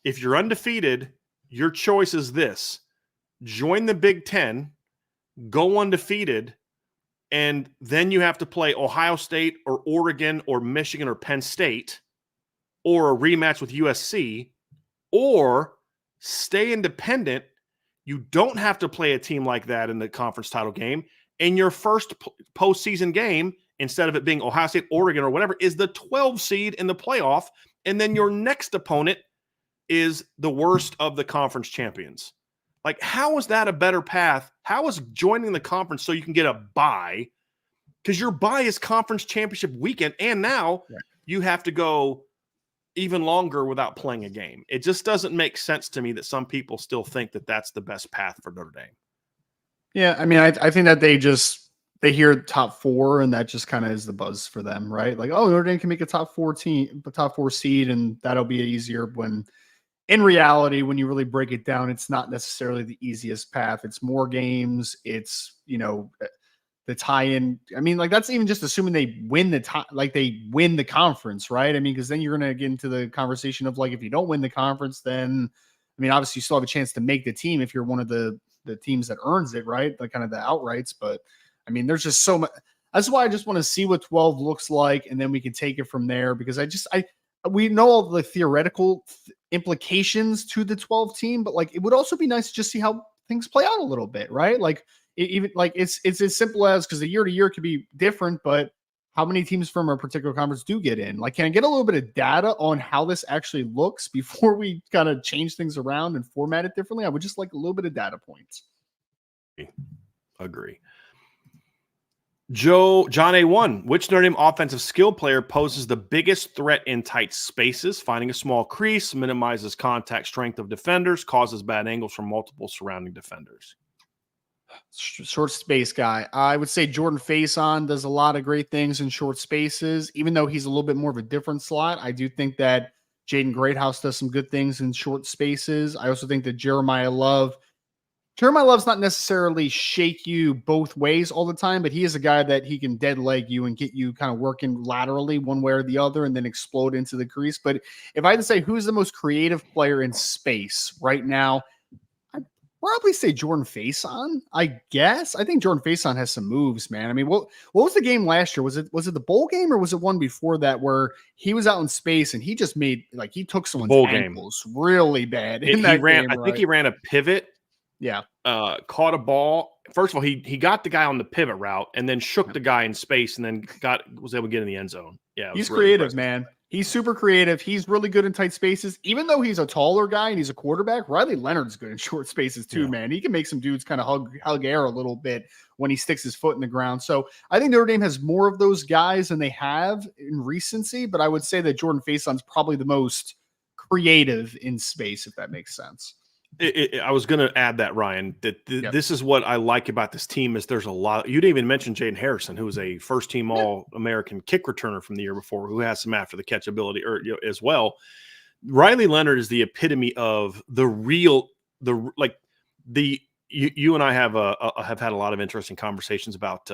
If you're undefeated, your choice is this: join the Big Ten, go undefeated. And then you have to play Ohio State or Oregon or Michigan or Penn State or a rematch with USC or stay independent. You don't have to play a team like that in the conference title game. And your first postseason game, instead of it being Ohio State, Oregon, or whatever, is the 12 seed in the playoff. And then your next opponent is the worst of the conference champions. How is that a better path? How is joining the conference so you can get a bye? Because your bye is conference championship weekend, and now you have to go even longer without playing a game. It just doesn't make sense to me that some people still think that that's the best path for Notre Dame. Yeah, I mean, I think that they hear top 4, and that just kind of is the buzz for them, right? Notre Dame can make a top 4 seed, and that'll be easier when – in reality, when you really break it down, it's not necessarily the easiest path. It's more games. It's, the tie-in. I mean, that's even just assuming they win they win the conference, right? I mean, because then you're going to get into the conversation of if you don't win the conference, then, I mean, obviously you still have a chance to make the team if you're one of the teams that earns it, right? Kind of the outrights. But I mean, there's just so much. That's why I just want to see what 12 looks like, and then we can take it from there because we know all the theoretical implications to the 12 team, but it would also be nice to just see how things play out a little bit, right? It's as simple as, because the year to year could be different, but how many teams from a particular conference do get in? Can I get a little bit of data on how this actually looks before we kind of change things around and format it differently? I would just like a little bit of data points. Agree. John A1, which Notre Dame offensive skill player poses the biggest threat in tight spaces, finding a small crease, minimizes contact strength of defenders, causes bad angles from multiple surrounding defenders? Short space guy. I would say Jordan Faison does a lot of great things in short spaces, even though he's a little bit more of a different slot. I do think that Jaden Greathouse does some good things in short spaces. I also think that Jeremiah Love's not necessarily shake you both ways all the time, but he is a guy that he can dead leg you and get you kind of working laterally one way or the other and then explode into the crease. But if I had to say who's the most creative player in space right now, I'd probably say Jordan Faison, I guess. I think Jordan Faison has some moves, man. I mean, what was the game last year? Was it the bowl game or was it one before that where he was out in space and he just made, he took someone's ankles really bad in that game, I think he ran a pivot. Yeah. Caught a ball. First of all, he got the guy on the pivot route and then shook the guy in space and then was able to get in the end zone. Yeah. He's really creative, man. He's super creative. He's really good in tight spaces. Even though he's a taller guy and he's a quarterback, Riley Leonard's good in short spaces too, man. He can make some dudes kind of hug air a little bit when he sticks his foot in the ground. So I think Notre Dame has more of those guys than they have in recency, but I would say that Jordan Faison's probably the most creative in space, if that makes sense. I was going to add that, Ryan, that this is what I like about this team is there's a lot. You didn't even mention Jaden Harrison, who was a first-team All-American kick returner from the year before, who has some after-the-catch ability as well. Riley Leonard is the epitome of you and I have had a lot of interesting conversations about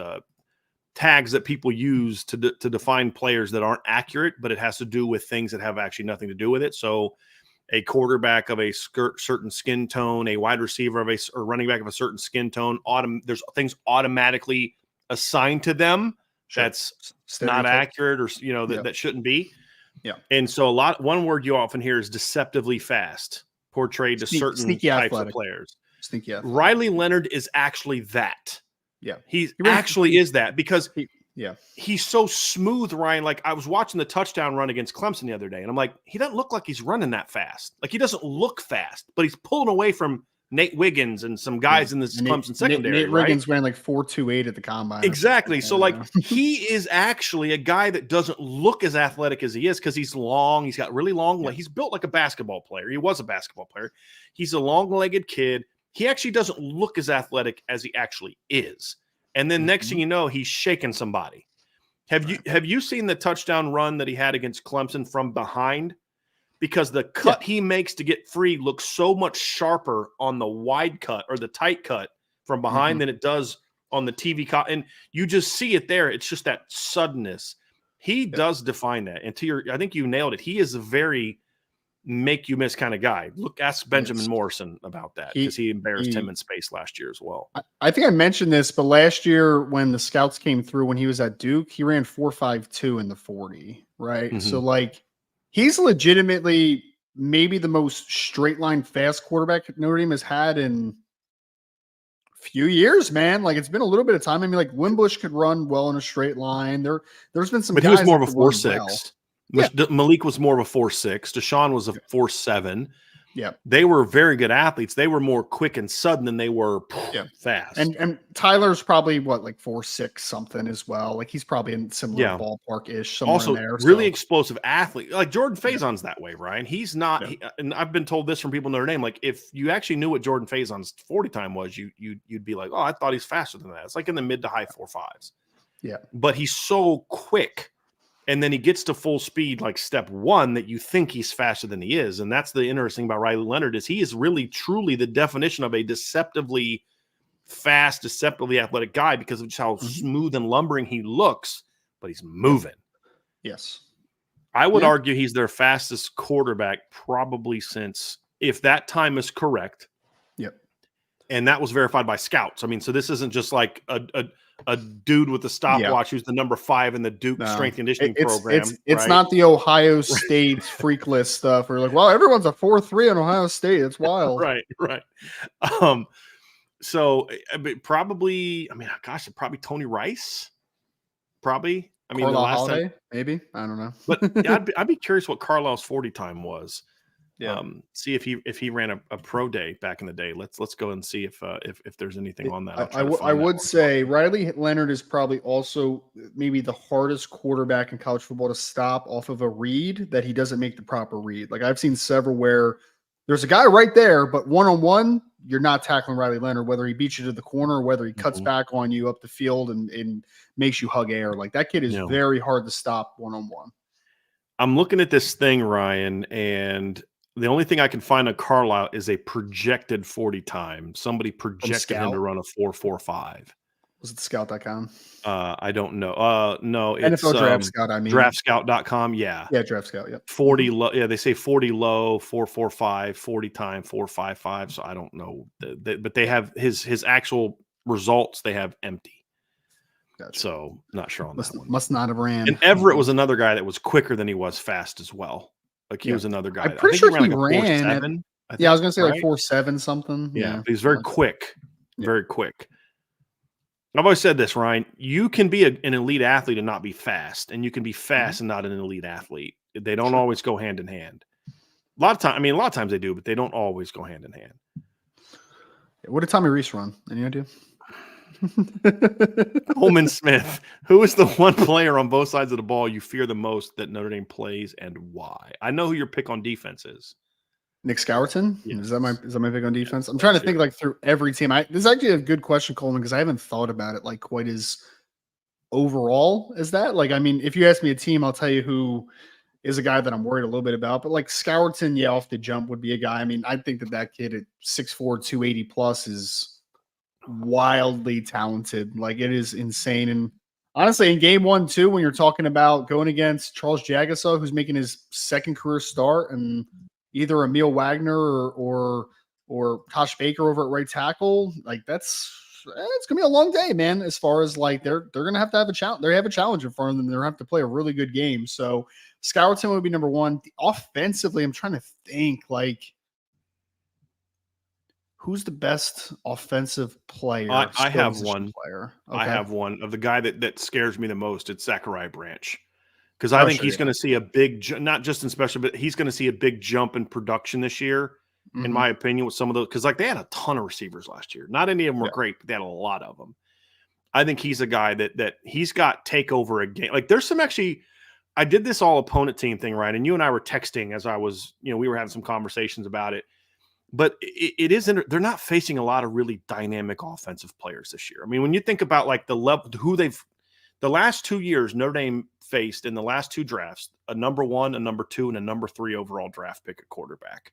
tags that people use to define players that aren't accurate, but it has to do with things that have actually nothing to do with it. So a quarterback of a certain skin tone, a wide receiver or running back of a certain skin tone, there's things automatically assigned to them that's not accurate or that shouldn't be. Yeah. And so one word you often hear is deceptively fast, portrayed to certain types of players. Sneaky athletic. Riley Leonard is actually that. Yeah. He actually is that because Yeah. He's so smooth, Ryan. Like I was watching the touchdown run against Clemson the other day, and I'm like, he doesn't look like he's running that fast. Like he doesn't look fast, but he's pulling away from Nate Wiggins and some guys in this Clemson secondary. Nate Wiggins ran like 4.28 at the combine. Exactly. So like he is actually a guy that doesn't look as athletic as he is because he's long. He's got really long legs. He's built like a basketball player. He was a basketball player. He's a long-legged kid. He actually doesn't look as athletic as he actually is. And then next thing you know, he's shaking somebody. Have you seen the touchdown run that he had against Clemson from behind? Because the cut he makes to get free looks so much sharper on the wide cut or the tight cut from behind than it does on the TV cut. And you just see it there. It's just that suddenness. He does define that. And I think you nailed it. He is a very make you miss kind of guy. Ask Benjamin Morrison about that because he embarrassed him in space last year as well. I think I mentioned this, but last year when the scouts came through, when he was at Duke, he ran 4.52 in the 40, right? So like he's legitimately maybe the most straight line fast quarterback Notre Dame has had in a few years, man. Like it's been a little bit of time. I mean, like Wimbush could run well in a straight line. There's been some, but guys he was more of a that 4.6. well. Malik was more of a 4.6. Deshaun was a 4.7. Yeah. They were very good athletes. They were more quick and sudden than they were fast. And Tyler's probably like 4.6 something as well. Like he's probably in similar ballpark-ish somewhere also, in there. Really explosive athlete. Like Jordan Faison's that way, Ryan. He's not and I've been told this from people in Notre Dame. Like if you actually knew what Jordan Faison's 40 time was, you'd be like, oh, I thought he's faster than that. It's like in the mid to high 4.5s. Yeah. But he's so quick. And then he gets to full speed, like step one, that you think he's faster than he is. And that's the interesting about Riley Leonard is he is really, truly the definition of a deceptively fast, deceptively athletic guy because of just how smooth and lumbering he looks, but he's moving. Yes. I would argue he's their fastest quarterback probably since, if that time is correct. Yep. And that was verified by scouts. I mean, so this isn't just like a dude with a stopwatch who's the number 5 in the Duke strength conditioning program. It's not the Ohio State freak list stuff. We're like, well, everyone's a 4.3 on Ohio State. It's wild. Right. So probably, I mean, gosh, probably Tony Rice. Probably. I mean, Carlisle the last Holiday, time, maybe. I don't know. But I'd be curious what Carlisle's 40 time was. Yeah. See if he ran a pro day back in the day. Let's go and see if there's anything on that. I would say Riley Leonard is probably also maybe the hardest quarterback in college football to stop off of a read that he doesn't make the proper read. Like I've seen several where there's a guy right there, but one-on-one, you're not tackling Riley Leonard, whether he beats you to the corner or whether he cuts back on you up the field and makes you hug air. Like that kid is very hard to stop one-on-one. I'm looking at this thing, Ryan, and the only thing I can find on Carlisle is a projected 40 time. Somebody projected him to run a 4.45. Was it scout.com? I don't know. No, it's NFL Draft Scout. I mean, draftscout.com. Yeah, Draft Scout. Yep. 40 low. Yeah, they say 40 low, 4.45, 40 time, 4.55. So I don't know, but they have his actual results. They have empty. Gotcha. So not sure on that one. Must not have ran. And Everett was another guy that was quicker than he was fast as well. Like he was another guy. I'm pretty sure he ran. I was going to say right? like 4.7 something. Yeah. But he's very quick. Very quick. I've always said this, Ryan. You can be an elite athlete and not be fast, and you can be fast and not an elite athlete. They don't always go hand in hand. A lot of times they do, but they don't always go hand in hand. What did Tommy Reese run? Any idea? Coleman Smith. Who is the one player on both sides of the ball you fear the most that Notre Dame plays, and why? I know who your pick on defense is. Nick Scourton? Yes. Is that my pick on defense? I'm trying to think like through every team. This is actually a good question, Coleman, because I haven't thought about it like quite as overall as that. Like, I mean, if you ask me a team, I'll tell you who is a guy that I'm worried a little bit about. But like Scourton, off the jump would be a guy. I mean, I think that kid at 6'4", 280 plus is wildly talented. Like it is insane. And honestly, in game 1 too, when you're talking about going against Charles Jagasaw, who's making his second career start, and either Emil Wagner or Tosh Baker over at right tackle, like it's gonna be a long day, man. As far as like they're gonna have to have a challenge. They have a challenge in front of them. They're gonna have to play a really good game. So Scourton would be number 1. Offensively, I'm trying to think like Who's the best offensive player? I skill have position one. Player. I Okay. have one of the guy that scares me the most. It's Zachariah Branch. Because I Oh, think sure, he's yeah. going to see a big, not just in special, but he's going to see a big jump in production this year, in Mhm. my opinion, with some of those. Because like they had a ton of receivers last year. Not any of them were Yeah. great, but they had a lot of them. I think he's a guy that he's got take over a game. Like there's some actually, I did this all opponent team thing, right? And you and I were texting as I was, we were having some conversations about it. But it isn't. They're not facing a lot of really dynamic offensive players this year. I mean, when you think about like the level, the last 2 years, Notre Dame faced in the last 2 drafts a number 1, a number 2, and a number 3 overall draft pick at quarterback.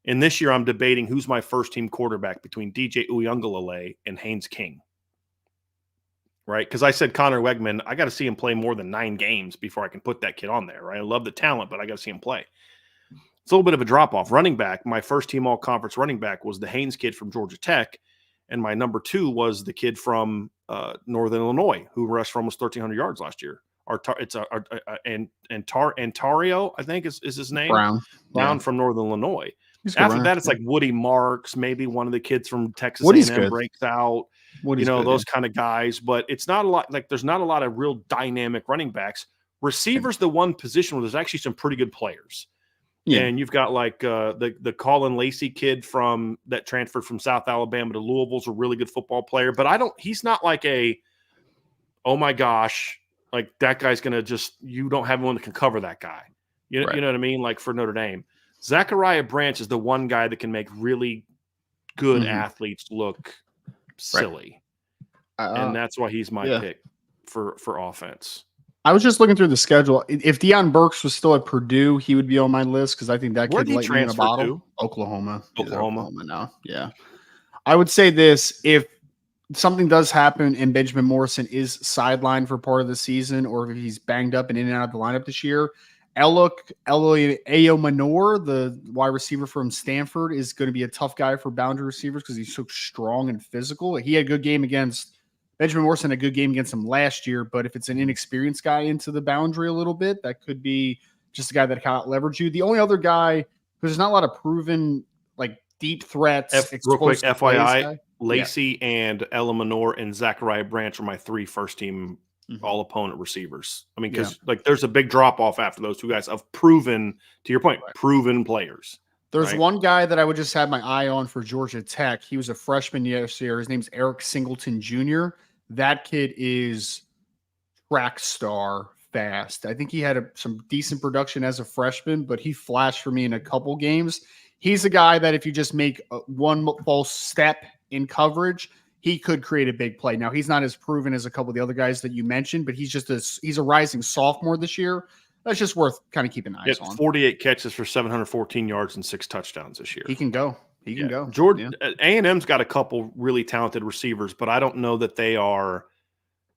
And this year, I'm debating who's my first team quarterback between DJ Uiagalelei and Haynes King. Right? Because I said Connor Wegman, I got to see him play more than 9 games before I can put that kid on there. Right? I love the talent, but I got to see him play. It's a little bit of a drop off. Running back, my first team all conference running back was the Haynes kid from Georgia Tech. And my number 2 was the kid from Northern Illinois who rushed for almost 1,300 yards last year. Antario, I think is his name. Brown from Northern Illinois. After that, it's like Woody Marks, maybe one of the kids from Texas A&M breaks out. Those kind of guys. But it's not a lot. Like there's not a lot of real dynamic running backs. Receivers, the one position where there's actually some pretty good players. Yeah. And you've got like the Colin Lacey kid that transferred from South Alabama to Louisville's a really good football player. But he's not like oh my gosh, like that guy's going to you don't have anyone that can cover that guy. You know what I mean? Like for Notre Dame, Zachariah Branch is the one guy that can make really good athletes look silly. And that's why he's my pick for offense. I was just looking through the schedule. If Deion Burks was still at Purdue, he would be on my list because I think that kid lightened in a bottle. To? Oklahoma. Oklahoma now. Yeah. I would say this: if something does happen and Benjamin Morrison is sidelined for part of the season, or if he's banged up and in and out of the lineup this year, Ayo Manor, the wide receiver from Stanford, is going to be a tough guy for boundary receivers because he's so strong and physical. He had a good game against Benjamin Morrison, had a good game against him last year, but if it's an inexperienced guy into the boundary a little bit, that could be just a guy that can leverage you. The only other guy, because there's not a lot of proven like deep threats. Real quick, FYI, Lacey and Ella Manor and Zachariah Branch are my 3 first team all opponent receivers. I mean, because like there's a big drop off after those 2 guys of proven, to your point, proven players. There's one guy that I would just have my eye on for Georgia Tech. He was a freshman year. His name's Eric Singleton Jr. That kid is track star fast. I think he had some decent production as a freshman, but he flashed for me in a couple games. He's a guy that if you just make one false step in coverage, he could create a big play. Now, he's not as proven as a couple of the other guys that you mentioned, but he's a rising sophomore this year. That's just worth kind of keeping eyes on. 48 catches for 714 yards and 6 touchdowns this year. He can go. He can go. Jordan A&M's got a couple really talented receivers, but I don't know that they are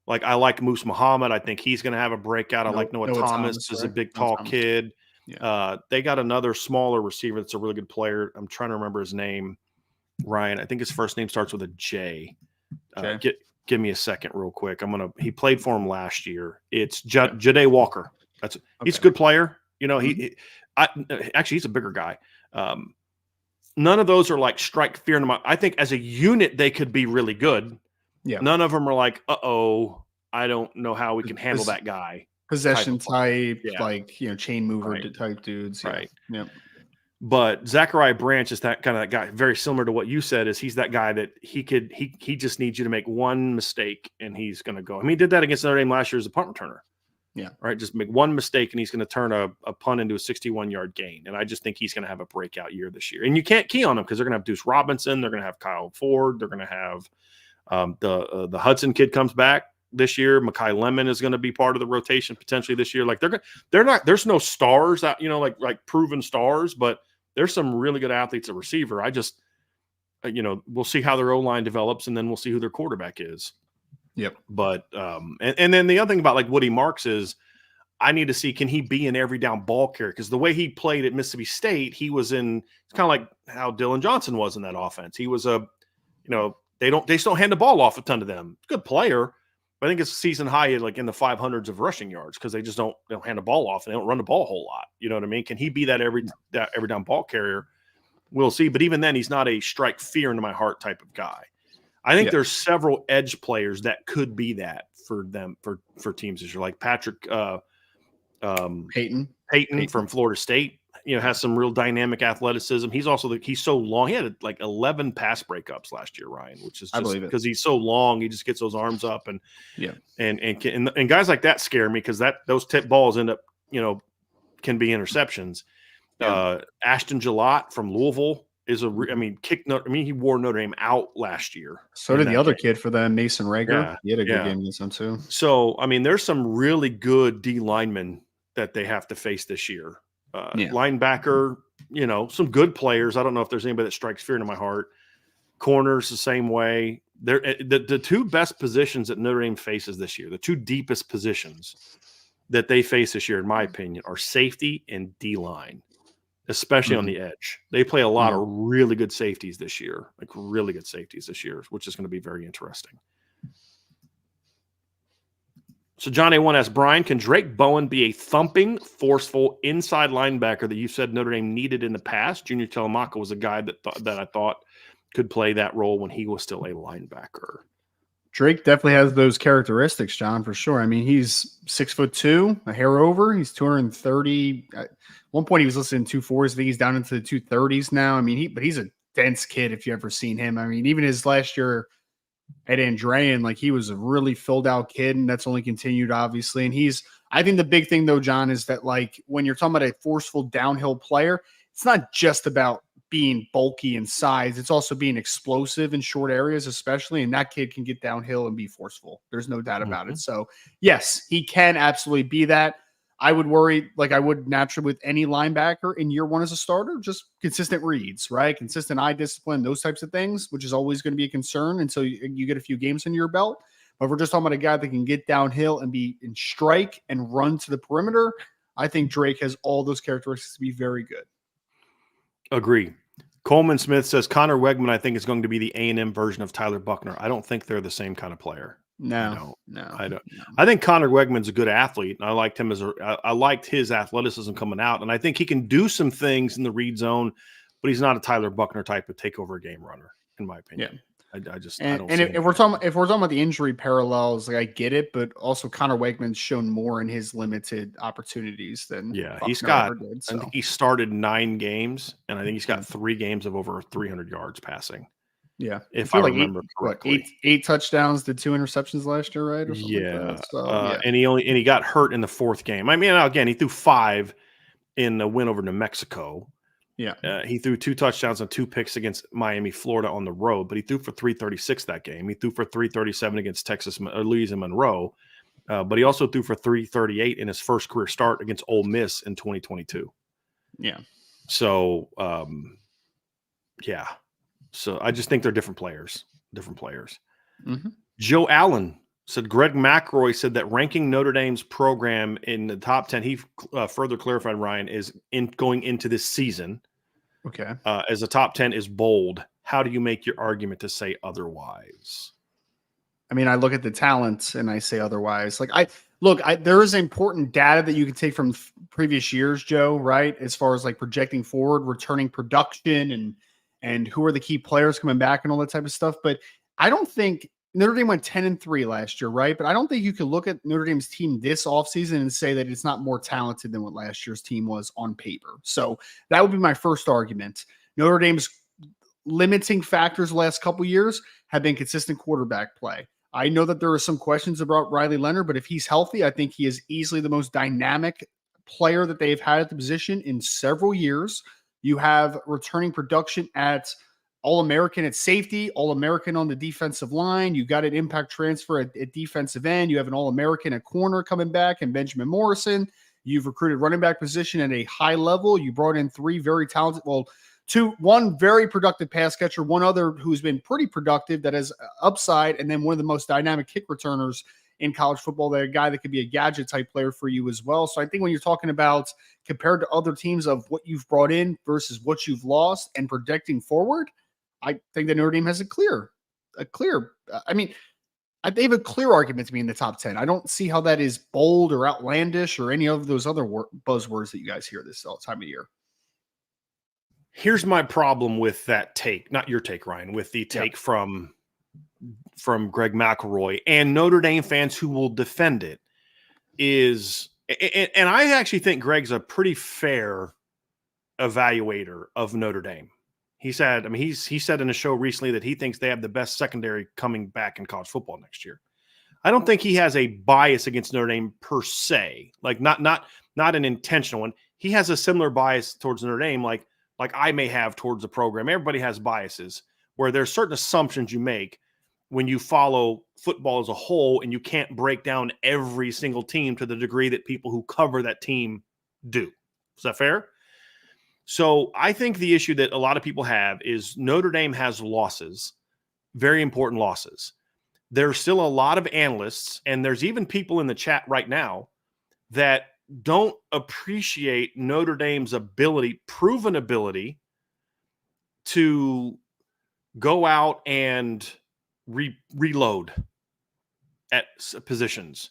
like I like Moose Muhammad. I think he's going to have a breakout. I like Noah Thomas is a big, tall kid. Yeah. They got another smaller receiver that's a really good player. I'm trying to remember his name. Ryan. I think his first name starts with a J. Give me a second real quick. He played for him last year. It's Jade Walker. He's a good player. He's a bigger guy. None of those are like strike fear in my. I think as a unit they could be really good. Yeah. None of them are like, I don't know how we can handle that guy. Possession type chain mover type dudes. Yeah. Right. Yep. But Zachariah Branch is that kind of guy, very similar to what you said. Is he's that guy that he just needs you to make one mistake and he's going to go. I mean, he did that against Notre Dame last year as a punt returner. Yeah. Right. Just make one mistake and he's going to turn a punt into a 61-yard gain. And I just think he's going to have a breakout year this year. And you can't key on him because they're going to have Deuce Robinson. They're going to have Kyle Ford. They're going to have the Hudson kid comes back this year. Mekhi Lemon is going to be part of the rotation potentially this year. Like they're not, there's no stars that, like proven stars, but there's some really good athletes at receiver. I just, we'll see how their O-line develops and then we'll see who their quarterback is. Yep. But, and then the other thing about like Woody Marks is I need to see, can he be an every down ball carrier? Because the way he played at Mississippi State, he was it's kind of like how Dylan Johnson was in that offense. He was they just don't hand the ball off a ton to them. Good player. But I think it's season high like in the 500s of rushing yards because they just don't hand the ball off and they don't run the ball a whole lot. You know what I mean? Can he be that every down ball carrier? We'll see. But even then, he's not a strike fear into my heart type of guy. I think there's several edge players that could be that for them for teams this year, like Patrick Peyton from Florida State. Has some real dynamic athleticism. He's so long. He had like 11 pass breakups last year, Ryan, which is just because he's so long. He just gets those arms up and guys like that scare me because those tip balls end up can be interceptions. Ashton Gillott from Louisville is he wore Notre Dame out last year. So did the other kid for them, Mason Rager. He had a good game against them too. So there's some really good D linemen that they have to face this year. Linebacker, some good players. I don't know if there's anybody that strikes fear into my heart. Corners the same way. They're the two best positions that Notre Dame faces this year, the two deepest positions that they face this year, in my opinion, are safety and D line, especially on the edge. They play a lot of really good safeties this year, which is going to be very interesting. So John A1 asks, Brian, can Drake Bowen be a thumping, forceful inside linebacker that you said Notre Dame needed in the past? Junior Telemaka was a guy that I thought could play that role when he was still a linebacker. Drake definitely has those characteristics, John, for sure. He's 6'2", a hair over. He's 230. At one point, he was listed in 240s. I think he's down into the 230s now. But he's a dense kid if you've ever seen him. Even his last year at Andrean, he was a really filled out kid, and that's only continued, obviously. And I think the big thing though, John, is that when you're talking about a forceful downhill player, it's not just about being bulky in size. It's also being explosive in short areas, especially. And that kid can get downhill and be forceful. There's no doubt about it. So yes, he can absolutely be that. I would worry, like I would naturally with any linebacker in year one as a starter, just consistent reads, right? Consistent eye discipline, those types of things, which is always going to be a concern until you get a few games under your belt. But if we're just talking about a guy that can get downhill and be in strike and run to the perimeter, I think Drake has all those characteristics to be very good. Agree. Coleman Smith says Connor Wegman, I think, is going to be the A&M version of Tyler Buckner. I don't think they're the same kind of player. No. I don't. I think Connor Wegman's a good athlete, and I liked him I liked his athleticism coming out, and I think he can do some things in the read zone, but he's not a Tyler Buckner type of takeover game runner, in my opinion. Yeah. I don't. And if we're talking about the injury parallels, I get it, but also Connor Wegman's shown more in his limited opportunities than he's got. Did, so. I think he started 9 games, and I think he's got 3 games of over 300 yards passing. Yeah, if I remember correctly, 8 touchdowns to 2 interceptions last year, right? Or like that. So, and he got hurt in the 4th game. Again, he threw 5 in the win over New Mexico. Yeah, he threw 2 touchdowns and 2 picks against Miami, Florida on the road, but he threw for 336 that game. He threw for 337 against Louisiana Monroe, but he also threw for 338 in his first career start against Ole Miss in 2022. Yeah. So, So I just think they're different players. Mm-hmm. Joe Allen said Greg McElroy said that ranking Notre Dame's program in the top 10, he further clarified, Ryan, is going into this season. Okay. As a top 10 is bold. How do you make your argument to say otherwise? I look at the talent and I say otherwise. There is important data that you can take from previous years, Joe, right? As far as projecting forward, returning production and who are the key players coming back and all that type of stuff. But I don't think Notre Dame went 10-3 last year, right? But I don't think you could look at Notre Dame's team this offseason and say that it's not more talented than what last year's team was on paper. So that would be my first argument. Notre Dame's limiting factors the last couple years have been consistent quarterback play. I know that there are some questions about Riley Leonard, but if he's healthy, I think he is easily the most dynamic player that they've had at the position in several years. You have returning production at All-American at safety, All-American on the defensive line. You got an impact transfer at defensive end. You have an All-American at corner coming back and Benjamin Morrison. You've recruited running back position at a high level. You brought in 3 very talented, one very productive pass catcher, one other who's been pretty productive that has upside, and then one of the most dynamic kick returners in college football, that a guy that could be a gadget type player for you as well. So I think when you're talking about compared to other teams of what you've brought in versus what you've lost and projecting forward, I think that Notre Dame has they have a clear argument to be in the top 10. I don't see how that is bold or outlandish or any of those other buzzwords that you guys hear this all time of year. Here's my problem with that take, not your take, Ryan, with the take from Greg McElroy and Notre Dame fans who will defend it is, and I actually think Greg's a pretty fair evaluator of Notre Dame. He said, he said in a show recently that he thinks they have the best secondary coming back in college football next year. I don't think he has a bias against Notre Dame per se, like not an intentional one. He has a similar bias towards Notre Dame, like I may have towards the program. Everybody has biases where there's certain assumptions you make when you follow football as a whole, and you can't break down every single team to the degree that people who cover that team do. Is that fair? So I think the issue that a lot of people have is Notre Dame has losses, very important losses. There's still a lot of analysts, and there's even people in the chat right now that don't appreciate Notre Dame's proven ability to go out and reload at positions.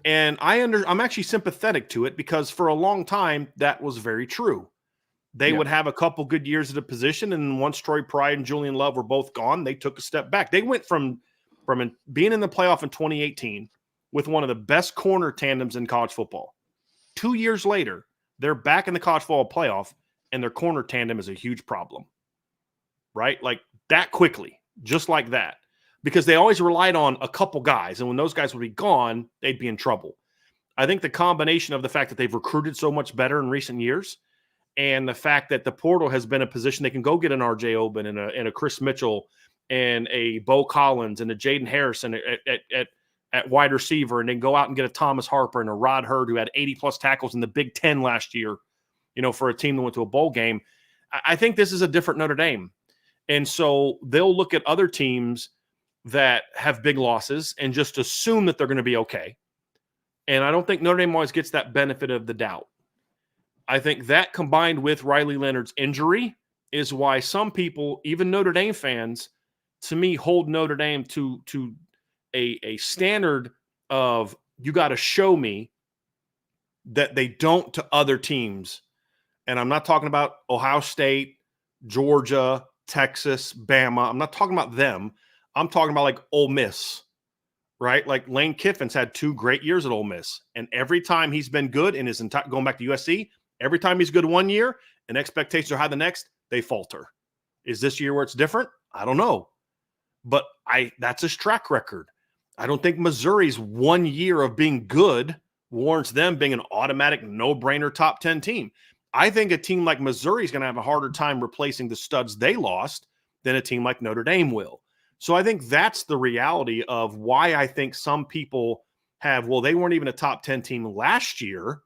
And I'm actually sympathetic to it because for a long time that was very true. They would have a couple good years at a position, and once Troy Pride and Julian Love were both gone, they took a step back. They went from being in the playoff in 2018 with one of the best corner tandems in college football. 2 years later, they're back in the college football playoff, and their corner tandem is a huge problem, right? Like that quickly, just like that, because they always relied on a couple guys, and when those guys would be gone, they'd be in trouble. I think the combination of the fact that they've recruited so much better in recent years and the fact that the portal has been a position they can go get an R.J. Oben and a Chris Mitchell and a Bo Collins and a Jaden Harrison at wide receiver, and then go out and get a Thomas Harper and a Rod Hurd who had 80-plus tackles in the Big Ten last year, for a team that went to a bowl game. I think this is a different Notre Dame. And so they'll look at other teams that have big losses and just assume that they're going to be okay. And I don't think Notre Dame always gets that benefit of the doubt. I think that combined with Riley Leonard's injury is why some people, even Notre Dame fans, to me, hold Notre Dame to a standard of you got to show me that they don't to other teams. And I'm not talking about Ohio State, Georgia, Texas, Bama. I'm not talking about them. I'm talking about like Ole Miss, right? Like Lane Kiffin's had 2 great years at Ole Miss. And every time he's been good in his entire, going back to USC, every time he's good one year and expectations are high the next, they falter. Is this year where it's different? I don't know. But that's his track record. I don't think Missouri's 1 year of being good warrants them being an automatic no-brainer top 10 team. I think a team like Missouri is going to have a harder time replacing the studs they lost than a team like Notre Dame will. So I think that's the reality of why I think some people have, well, they weren't even a top 10 team last year.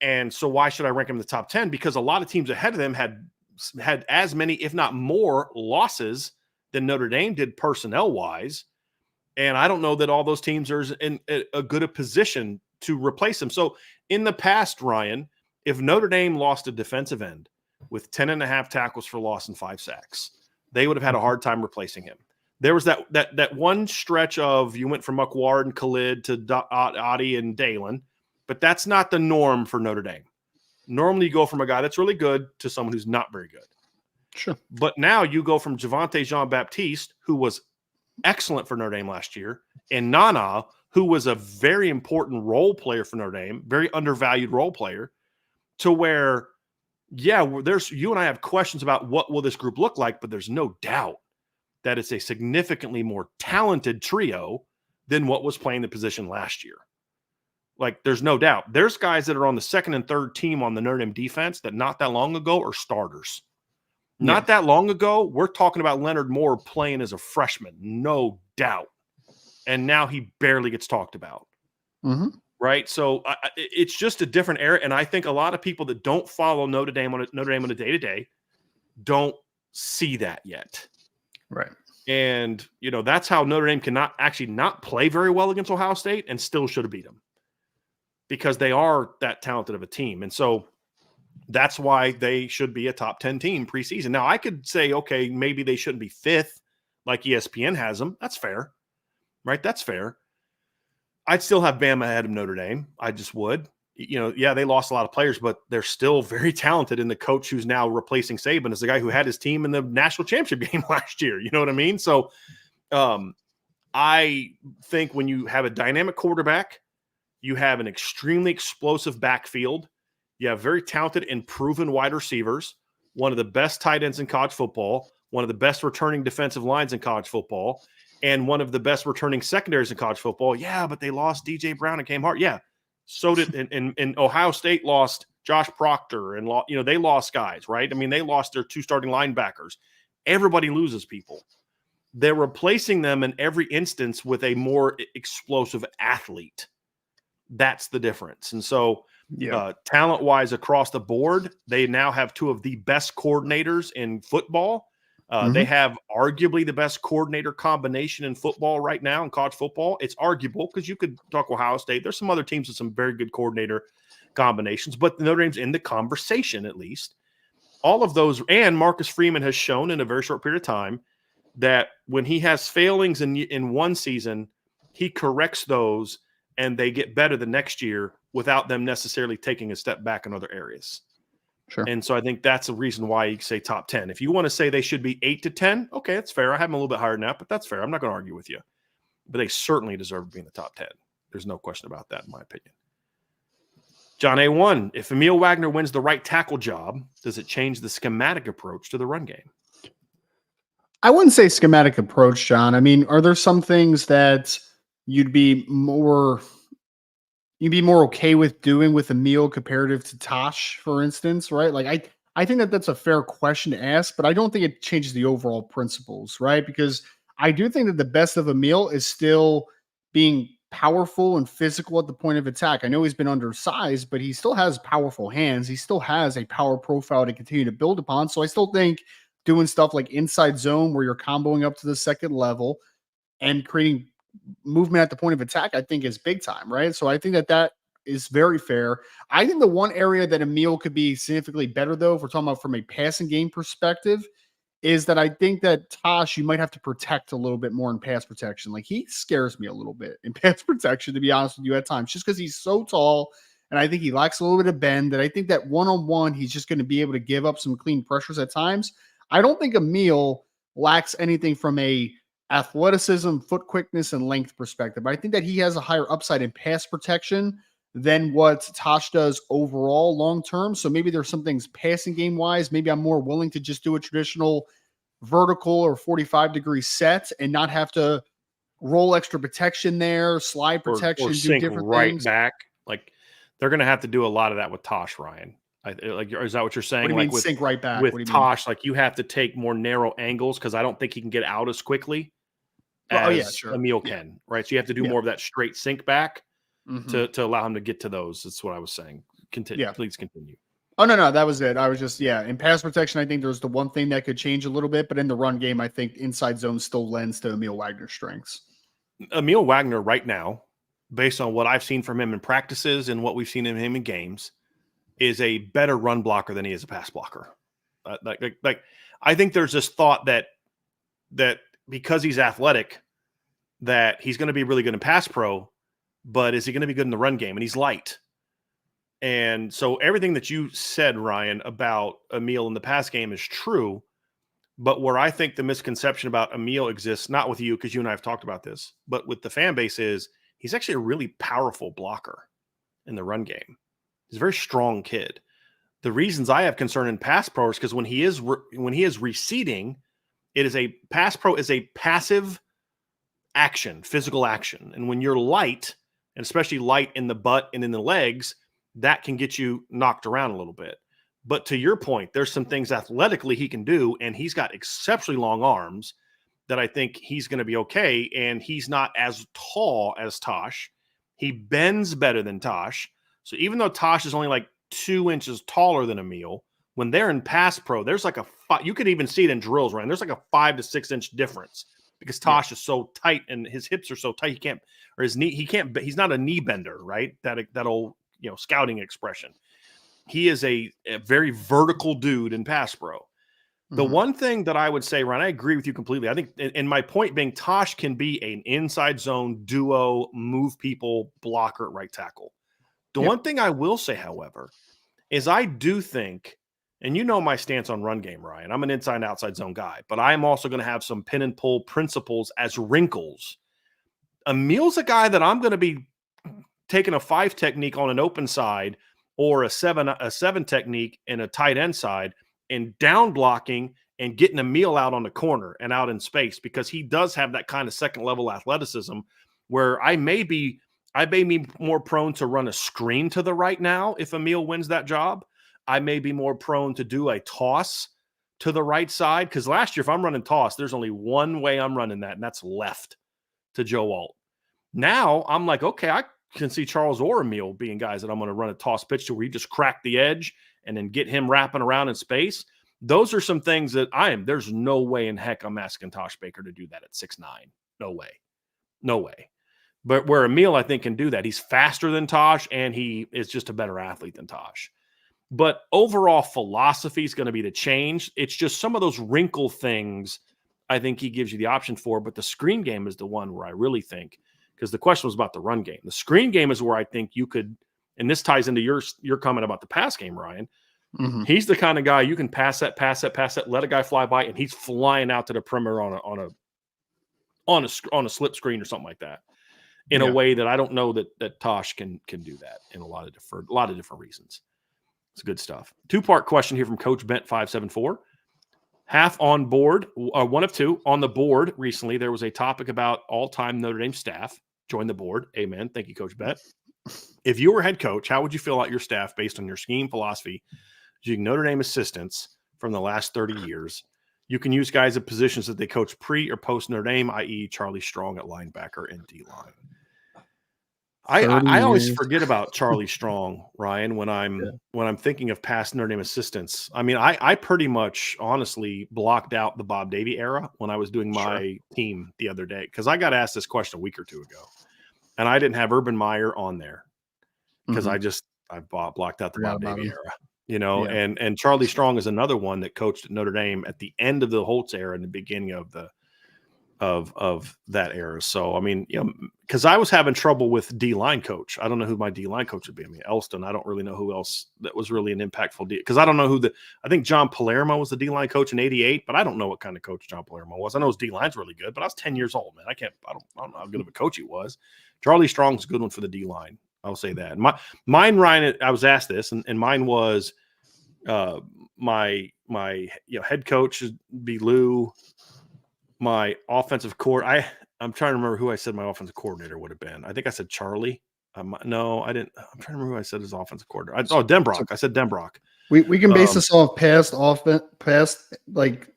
And so why should I rank them in the top 10? Because a lot of teams ahead of them had as many, if not more, losses than Notre Dame did personnel-wise. And I don't know that all those teams are in a good a position to replace them. So in the past, Ryan, if Notre Dame lost a defensive end with 10.5 tackles for loss and 5 sacks, they would have had a hard time replacing him. There was that one stretch of you went from McWard and Khalid to Adi and Dalen, but that's not the norm for Notre Dame. Normally you go from a guy that's really good to someone who's not very good. Sure. But now you go from Javonte Jean-Baptiste, who was excellent for Notre Dame last year, and Nana, who was a very important role player for Notre Dame, very undervalued role player, to where, there's you and I have questions about what will this group look like, but there's no doubt that it's a significantly more talented trio than what was playing the position last year. Like, there's no doubt. There's guys that are on the second and third team on the Notre Dame defense that not that long ago are starters. Not that long ago, we're talking about Leonard Moore playing as a freshman, no doubt. And now he barely gets talked about. Mm-hmm. Right? So it's just a different era. And I think a lot of people that don't follow Notre Dame on a day-to-day don't see that yet. Right. And, that's how Notre Dame cannot actually not play very well against Ohio State and still should have beat them because they are that talented of a team. And so that's why they should be a top 10 team preseason. Now, I could say, okay, maybe they shouldn't be 5th like ESPN has them. That's fair, right? That's fair. I'd still have Bama ahead of Notre Dame. I just would. they lost a lot of players, but they're still very talented. And the coach who's now replacing Saban is the guy who had his team in the national championship game last year. You know what I mean? So I think when you have a dynamic quarterback, you have an extremely explosive backfield, you have very talented and proven wide receivers, one of the best tight ends in college football, one of the best returning defensive lines in college football, and one of the best returning secondaries in college football. Yeah, but they lost DJ Brown and Cam Hart. Yeah, so did and Ohio State lost Josh Proctor and they lost guys, right? I mean, they lost their 2 starting linebackers. Everybody loses people. They're replacing them in every instance with a more explosive athlete. That's the difference. And so talent-wise across the board, they now have 2 of the best coordinators in football. They have arguably the best coordinator combination in football right now in college football. It's arguable because you could talk Ohio State. There's some other teams with some very good coordinator combinations, but Notre Dame's in the conversation at least. All of those, and Marcus Freeman has shown in a very short period of time that when he has failings in one season, he corrects those and they get better the next year without them necessarily taking a step back in other areas. Sure. And so I think that's a reason why you say top 10. If you want to say they should be 8 to 10, okay, that's fair. I have them a little bit higher than that, but that's fair. I'm not going to argue with you. But they certainly deserve to be in the top 10. There's no question about that, in my opinion. John A1, if Emil Wagner wins the right tackle job, does it change the schematic approach to the run game? I wouldn't say schematic approach, John. I mean, are there some things that you'd be more okay with doing with Emil comparative to Tosh, for instance, right? Like I think that's a fair question to ask, but I don't think it changes the overall principles, right? Because I do think that the best of Emil is still being powerful and physical at the point of attack. I know he's been undersized, but he still has powerful hands. He still has a power profile to continue to build upon. So I still think doing stuff like inside zone where you're comboing up to the second level and creating movement at the point of attack, I think is big time, right? So I think that is very fair. I think the one area that Emil could be significantly better, though, if we're talking about from a passing game perspective, is that I think that Tosh, you might have to protect a little bit more in pass protection. Like, he scares me a little bit in pass protection, to be honest with you, at times, just because he's so tall. And I think he lacks a little bit of bend. That I think that one-on-one, he's just going to be able to give up some clean pressures at times. I don't think Emil lacks anything from a athleticism, foot quickness, and length perspective. I think that he has a higher upside in pass protection than what Tosh does overall long-term. So maybe there's some things passing game-wise. Maybe I'm more willing to just do a traditional vertical or 45-degree set and not have to roll extra protection there, slide protection, or do sink different right things. Back. Like, they're going to have to do a lot of that with Tosh, Ryan. Is that what you're saying? What do you like mean with, sink right back? With Tosh, like you have to take more narrow angles because I don't think he can get out as quickly as Emil can, right? So you have to do more of that straight sink back to allow him to get to those. That's what I was saying. Continue. Please continue. Oh, no, that was it. I was just, in pass protection, I think there's the one thing that could change a little bit, but in the run game, I think inside zone still lends to Emil Wagner's strengths. Emil Wagner right now, based on what I've seen from him in practices and what we've seen in him in games, is a better run blocker than he is a pass blocker. I think there's this thought that because he's athletic, that he's going to be really good in pass pro, but is he going to be good in the run game? And he's light. And so everything that you said, Ryan, about Emil in the pass game is true. But where I think the misconception about Emil exists, not with you, because you and I have talked about this, but with the fan base, is he's actually a really powerful blocker in the run game. He's a very strong kid. The reasons I have concern in pass pro is because when he is receding, pass pro is a passive action, physical action. And when you're light, and especially light in the butt and in the legs, that can get you knocked around a little bit. But to your point, there's some things athletically he can do, and he's got exceptionally long arms that I think he's going to be okay. And he's not as tall as Tosh. He bends better than Tosh. So even though Tosh is only like 2 inches taller than Emil, when they're in pass pro, there's like you could even see it in drills, right? There's like a 5 to 6 inch difference because Tosh is so tight and his hips are so tight. He's not a knee bender, right? That old, scouting expression. He is a very vertical dude in pass pro. The one thing that I would say, Ryan, I agree with you completely. I think, and my point being, Tosh can be an inside zone duo, move people blocker at right tackle. The one thing I will say, however, is I do think, and you know my stance on run game, Ryan, I'm an inside and outside zone guy, but I'm also going to have some pin and pull principles as wrinkles. Emil's a guy that I'm going to be taking a 5 technique on an open side or a seven technique in a tight end side and down blocking and getting Emil out on the corner and out in space, because he does have that kind of second level athleticism where I may be more prone to run a screen to the right now if Emil wins that job. I may be more prone to do a toss to the right side, because last year, if I'm running toss, there's only one way I'm running that, and that's left to Joe Alt. Now I'm like, okay, I can see Charles or Emil being guys that I'm going to run a toss pitch to where you just crack the edge and then get him wrapping around in space. Those are some things that there's no way in heck I'm asking Tosh Baker to do that at 6'9". No way. No way. But where Emil, I think, can do that. He's faster than Tosh, and he is just a better athlete than Tosh. But overall philosophy is going to be to change. It's just some of those wrinkle things I think he gives you the option for. But the screen game is the one where I really think, because the question was about the run game. The screen game is where I think you could, and this ties into your comment about the pass game, Ryan. Mm-hmm. He's the kind of guy you can pass that, let a guy fly by, and he's flying out to the perimeter on a slip screen or something like that, in a way that I don't know that Tosh can do that in a lot of different reasons. It's good stuff. 2-part question here from Coach Bent 574. Half on board, one of two on the board. Recently, there was a topic about all-time Notre Dame staff. Join the board. Amen. Thank you, Coach Bent. If you were head coach, how would you fill out your staff based on your scheme philosophy? Using Notre Dame assistants from the last 30 years. You can use guys at positions that they coach pre or post Notre Dame, i.e. Charlie Strong at linebacker and D-line. I always forget about Charlie Strong, Ryan, when I'm thinking of past Notre Dame assistants. I mean, I pretty much honestly blocked out the Bob Davie era when I was doing my team the other day, because I got asked this question a week or two ago, and I didn't have Urban Meyer on there because I blocked out the Bob Davie era. You know, and Charlie Strong is another one that coached at Notre Dame at the end of the Holtz era and the beginning of that era. So, I mean, you know, because I was having trouble with D-line coach. I don't know who my D-line coach would be. I mean, Elston, I don't really know who else that was really an impactful because I don't know I think John Palermo was the D-line coach in '88, but I don't know what kind of coach John Palermo was. I know his D-line's really good, but I was 10 years old, man. I don't know how good of a coach he was. Charlie Strong's a good one for the D-line. I'll say that. Mine, Ryan, I was asked this, and mine was my head coach would be Lou. My offensive coordinator, I'm trying to remember who I said my offensive coordinator would have been. I think I said Charlie. No, I didn't. I'm trying to remember who I said his offensive coordinator. Denbrock. I said Denbrock. We can base this off past like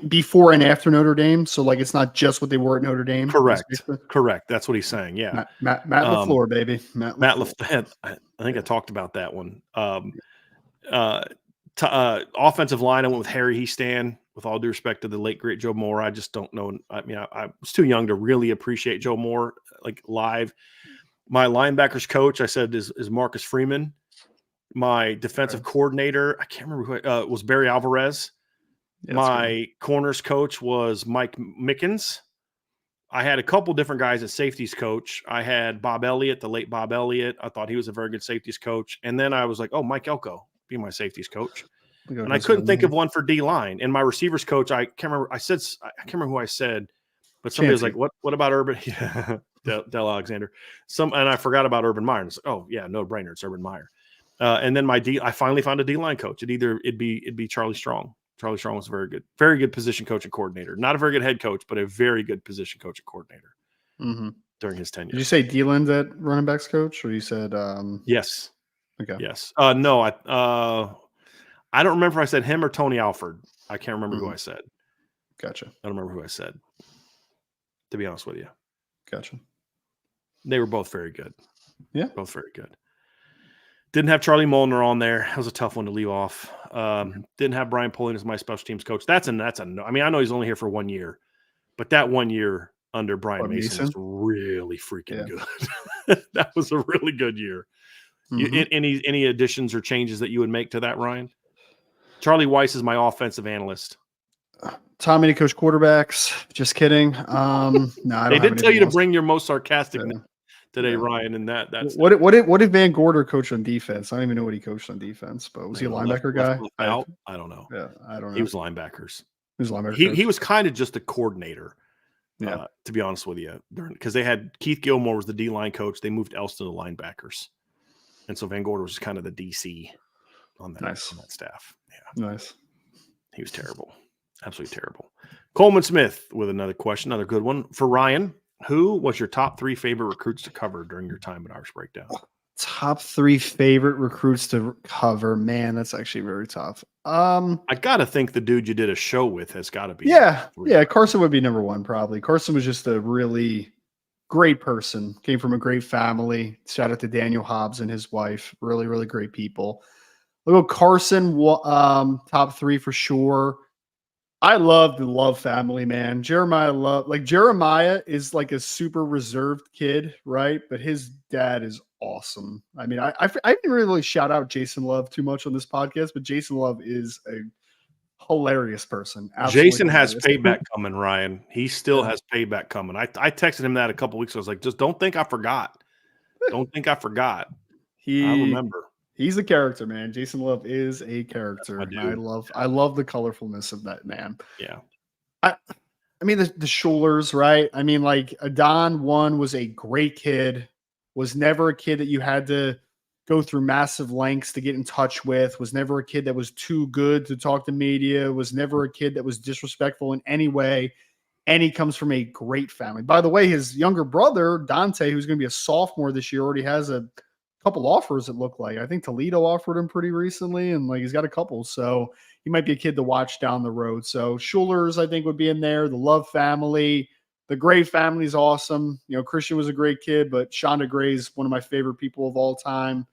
before and after Notre Dame. So like it's not just what they were at Notre Dame. Correct. That's what he's saying. Yeah. Matt LaFleur, baby. Matt LaFleur. I think I talked about that one. Offensive line, I went with Harry Heastan. With all due respect to the late great Joe Moore, I just don't know. I mean, I was too young to really appreciate Joe Moore like live. My linebackers coach, I said, is Marcus Freeman. My defensive coordinator, I can't remember who was Barry Alvarez. Yeah, my corners coach was Mike Mickens. I had a couple different guys at safeties coach. I had Bob Elliott, the late Bob Elliott. I thought he was a very good safeties coach. And then I was like, oh, Mike Elko, be my safeties coach. And I couldn't think of one for D-line. And my receivers coach, I can't remember. I can't remember who I said, but somebody was like, "What about Urban?" Yeah, Del Alexander. And I forgot about Urban Meyer. Like, oh yeah, no brainer. It's Urban Meyer. And then I finally found a D-line coach. It'd be Charlie Strong. Charlie Strong was very good position coach and coordinator. Not a very good head coach, but a very good position coach and coordinator during his tenure. Did you say D-Lin's at running backs coach, or you said yes? Okay. Yes. No. I don't remember if I said him or Tony Alford. I can't remember who I said. Gotcha. I don't remember who I said, to be honest with you. Gotcha. They were both very good. Yeah. Both very good. Didn't have Charlie Molnar on there. That was a tough one to leave off. Didn't have Brian Pulling as my special teams coach. That's a no. I mean, I know he's only here for 1 year, but that 1 year under Brian Mason was really freaking good. That was a really good year. Any additions or changes that you would make to that, Ryan? Charlie Weiss is my offensive analyst. Tommy to coach quarterbacks. Just kidding. No, I don't they did tell you to bring your most sarcastic today, Ryan. And that's what did Van Gorder coach on defense? I don't even know what he coached on defense, but was he a linebacker guy? Left I don't know. Yeah, I don't know. He was linebackers. He was linebacker. He was kind of just a coordinator. Yeah. To be honest with you, because they had Keith Gilmore was the D-line coach. They moved Elston to linebackers. And so Van Gorder was kind of the DC on that, on that staff. Yeah. Nice. He was terrible. Absolutely terrible. Coleman Smith with another question, another good one. For Ryan, who was your top 3 favorite recruits to cover during your time at Irish Breakdown? Top 3 favorite recruits to cover. Man, that's actually very tough. I got to think the dude you did a show with has got to be. Yeah. Carson would be number 1, probably. Carson was just a really great person. Came from a great family. Shout out to Daniel Hobbs and his wife. Really, really great people. We'll go Carson, top 3 for sure. I love the Love family, man. Jeremiah is like a super reserved kid, right? But his dad is awesome. I mean, I didn't really shout out Jason Love too much on this podcast, but Jason Love is a hilarious person. Absolutely Jason hilarious. has payback coming, Ryan. He still has payback coming. I texted him that a couple weeks ago. I was like, just don't think I forgot. Don't think I forgot. I remember. He's a character, man. Jason Love is a character. I love the colorfulness of that man. Yeah. I mean, the Schulers, right? I mean, like Adon was a great kid, was never a kid that you had to go through massive lengths to get in touch with, was never a kid that was too good to talk to media, was never a kid that was disrespectful in any way. And he comes from a great family. By the way, his younger brother, Dante, who's going to be a sophomore this year, already has a couple offers, it looked like. I think Toledo offered him pretty recently, and like he's got a couple. So he might be a kid to watch down the road. So Schulers, I think, would be in there. The Love family. The Gray family is awesome. You know, Christian was a great kid, but Shonda Gray's one of my favorite people of all time.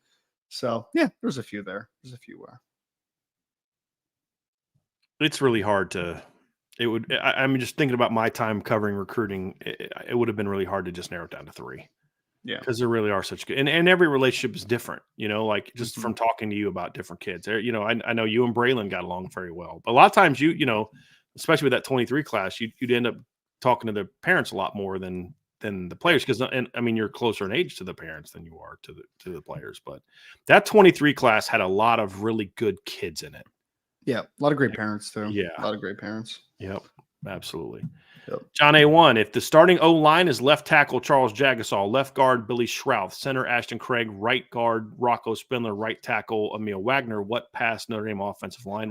So yeah, there's a few there. It's really hard to I'm just thinking about my time covering recruiting. It would have been really hard to just narrow it down to 3. Yeah. Because there really are such good, and every relationship is different, you know, like just from talking to you about different kids. You know, I know you and Braylon got along very well, but a lot of times you know, especially with that 23 class, you'd end up talking to the parents a lot more than the players. Because, and I mean, you're closer in age to the parents than you are to the players. But that 23 class had a lot of really good kids in it. Yeah, a lot of great parents too. Yeah, a lot of great parents. Yep, absolutely. Yep. John A1, if the starting O-line is left tackle Charles Jagasol, left guard Billy Schrouth, center Ashton Craig, right guard Rocco Spindler, right tackle Emil Wagner, what past Notre Dame offensive line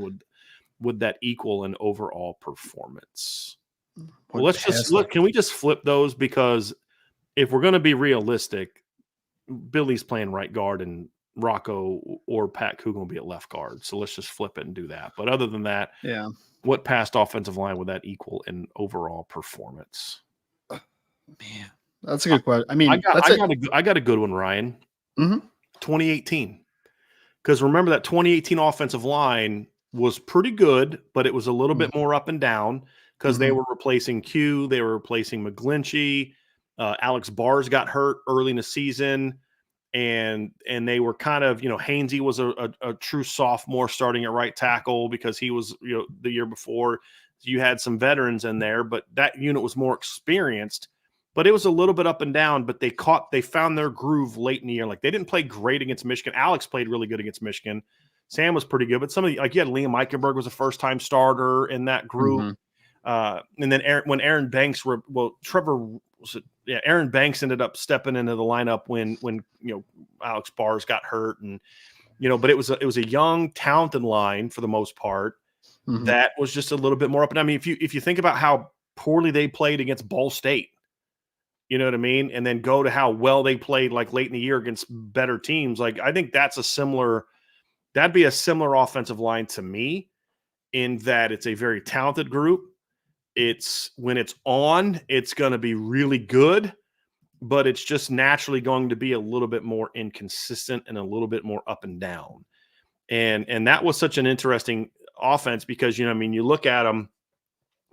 would that equal in overall performance? Well, let's just look. Can we just flip those? Because if we're going to be realistic, Billy's playing right guard and Rocco or Pat Coogan will be at left guard. So let's just flip it and do that. But other than that, yeah. What past offensive line would that equal in overall performance? Man, that's a good question. I mean, I got a good one, Ryan. 2018. Because remember that 2018 offensive line was pretty good, but it was a little bit more up and down because they were replacing Q, they were replacing McGlinchey. Alex Bars got hurt early in the season. And they were kind of, you know, Hainsey was a true sophomore starting at right tackle because he was, you know, the year before. You had some veterans in there, but that unit was more experienced. But it was a little bit up and down, but they found their groove late in the year. Like they didn't play great against Michigan. Alex played really good against Michigan. Sam was pretty good, but some of the, like you had Liam Eichenberg was a first-time starter in that group. And then when Aaron Banks Aaron Banks ended up stepping into the lineup when you know Alex Bars got hurt, and you know, but it was a young, talented line for the most part. That was just a little bit more up. And I mean, if you think about how poorly they played against Ball State, you know what I mean, and then go to how well they played like late in the year against better teams, like I think that'd be a similar offensive line to me, in that it's a very talented group. It's when it's on, it's going to be really good, but it's just naturally going to be a little bit more inconsistent and a little bit more up and down. And that was such an interesting offense because, you know, I mean, you look at them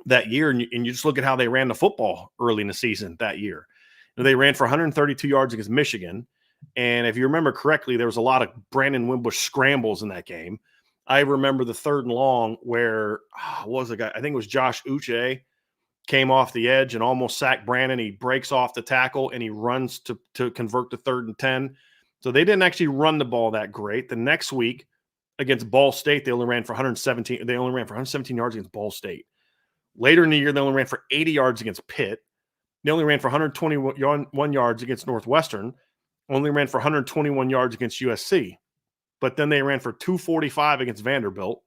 that year and you just look at how they ran the football early in the season that year. You know, they ran for 132 yards against Michigan. And if you remember correctly, there was a lot of Brandon Wimbush scrambles in that game. I remember the 3rd and long where what was the guy? I think it was Josh Uche came off the edge and almost sacked Brandon. He breaks off the tackle and he runs to convert to 3rd and 10. So they didn't actually run the ball that great. The next week against Ball State, they only ran for 117. They only ran for 117 yards against Ball State. Later in the year, they only ran for 80 yards against Pitt. They only ran for 121 yards against Northwestern. Only ran for 121 yards against USC. But then they ran for 245 against Vanderbilt.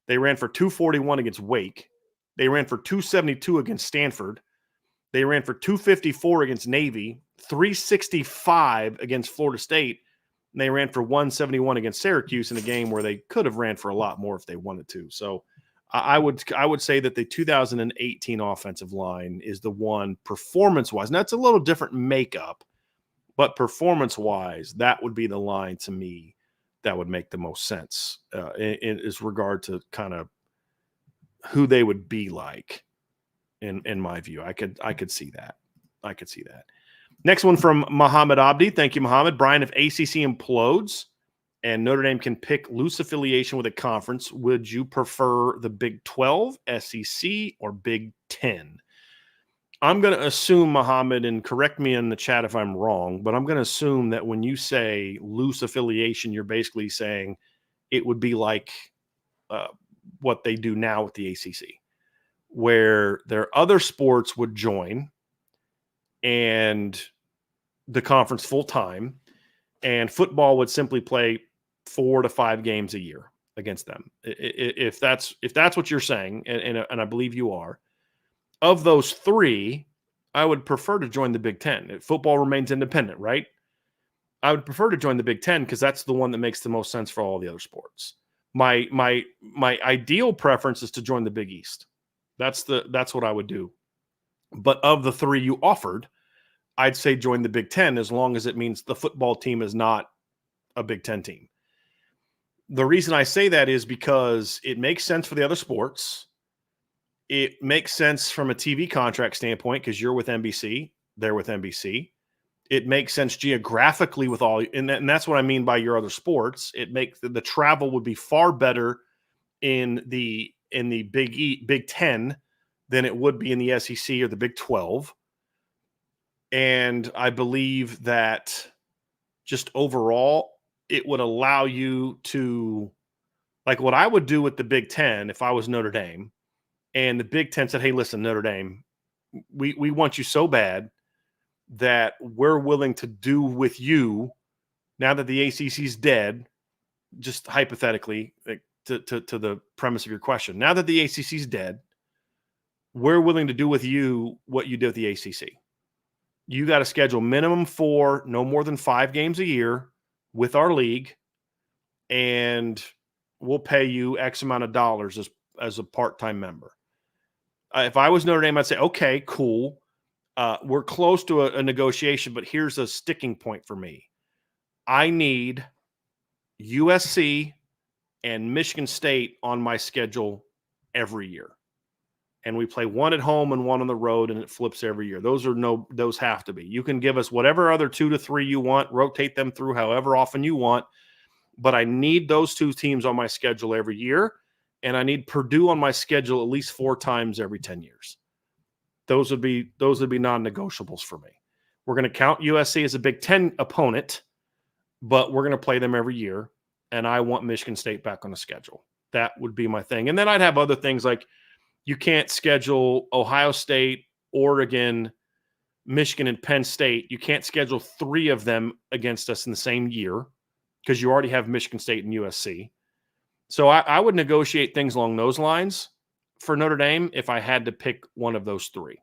They ran for 241 against Wake. They ran for 272 against Stanford. They ran for 254 against Navy, 365 against Florida State, and they ran for 171 against Syracuse in a game where they could have ran for a lot more if they wanted to. So I would say that the 2018 offensive line is the one performance-wise. Now, it's a little different makeup, but performance-wise, that would be the line to me that would make the most sense in regard to kind of who they would be like. In my view, I could see that. I could see that. Next one from Muhammad Abdi. Thank you, Muhammad. Bryan, if ACC implodes and Notre Dame can pick loose affiliation with a conference, would you prefer the Big 12, SEC, or Big 10? I'm going to assume, Muhammad, and correct me in the chat if I'm wrong, but I'm going to assume that when you say loose affiliation, you're basically saying it would be like what they do now with the ACC, where their other sports would join and the conference full time, and football would simply play 4 to 5 games a year against them. If that's what you're saying, and I believe you are, of those 3, I would prefer to join the Big 10. If football remains independent, right? I would prefer to join the Big 10 because that's the one that makes the most sense for all the other sports. My ideal preference is to join the Big East. That's what I would do. But of the 3 you offered, I'd say join the Big 10 as long as it means the football team is not a Big 10 team. The reason I say that is because it makes sense for the other sports. It makes sense from a TV contract standpoint because you're with NBC, they're with NBC. It makes sense geographically with all, and that's what I mean by your other sports. It makes the travel would be far better in the Big 10 than it would be in the SEC or the Big 12. And I believe that just overall, it would allow you to, like what I would do with the Big 10 if I was Notre Dame, and the Big 10 said, hey, listen, Notre Dame, we want you so bad that we're willing to do with you, now that the ACC is dead, just hypothetically, like, to the premise of your question. Now that the ACC is dead, we're willing to do with you what you did with the ACC. You got to schedule minimum 4, no more than 5 games a year with our league, and we'll pay you X amount of dollars as a part-time member. If I was Notre Dame, I'd say, okay, cool. We're close to a negotiation, but here's a sticking point for me. I need USC and Michigan State on my schedule every year. And we play 1 at home and 1 on the road, and it flips every year. Those have to be. You can give us whatever other 2 to 3 you want, rotate them through however often you want, but I need those 2 teams on my schedule every year, and I need Purdue on my schedule at least 4 times every 10 years. Those would be non-negotiables for me. We're going to count USC as a Big 10 opponent, but we're going to play them every year, and I want Michigan State back on the schedule. That would be my thing. And then I'd have other things like you can't schedule Ohio State, Oregon, Michigan, and Penn State. You can't schedule 3 of them against us in the same year because you already have Michigan State and USC. So I would negotiate things along those lines for Notre Dame if I had to pick one of those 3.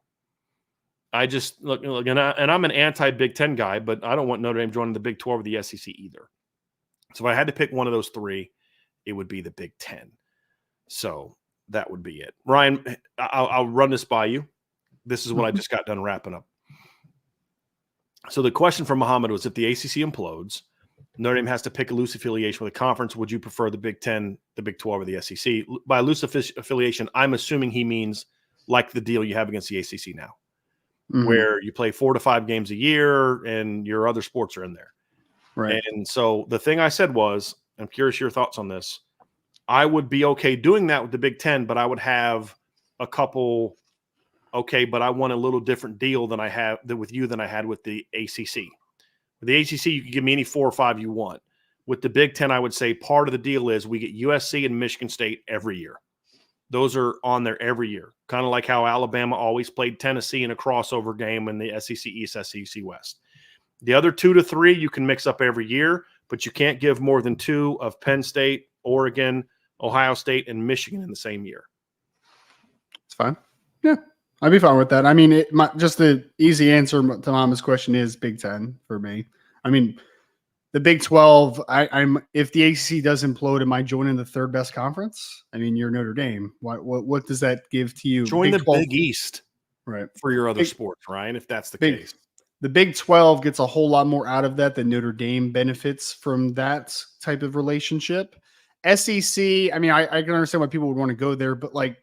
I just look and I'm an anti-Big 10 guy, but I don't want Notre Dame joining the Big 12 or the SEC either. So if I had to pick one of those 3, it would be the Big 10. So that would be it. Ryan, I'll run this by you. This is what I just got done wrapping up. So the question from Muhammad was, if the ACC implodes, Notre Dame has to pick a loose affiliation with a conference, would you prefer the Big 10, the Big 12, or the SEC? By loose affiliation, I'm assuming he means like the deal you have against the ACC now, where you play 4 to 5 games a year and your other sports are in there. Right. And so the thing I said was, I'm curious your thoughts on this. I would be okay doing that with the Big 10, but I would have a couple Okay, but I want a little different deal than I had with the ACC. With the ACC, you can give me any 4 or 5 you want. With the Big Ten, I would say part of the deal is we get USC and Michigan State every year. Those are on there every year, kind of like how Alabama always played Tennessee in a crossover game in the SEC East, SEC West. The other 2 to 3 you can mix up every year, but you can't give more than 2 of Penn State, Oregon, Ohio State, and Michigan in the same year. It's fine. Yeah, I'd be fine with that. I mean, just the easy answer to Mama's question is Big Ten for me. I mean, the Big 12, if the ACC does implode, am I joining the 3rd best conference? I mean, you're Notre Dame. What does that give to you? Join the 12, Big East, right? For your other sports, Ryan, if that's the case. The Big 12 gets a whole lot more out of that than Notre Dame benefits from that type of relationship. SEC, I mean, I can understand why people would want to go there, but like,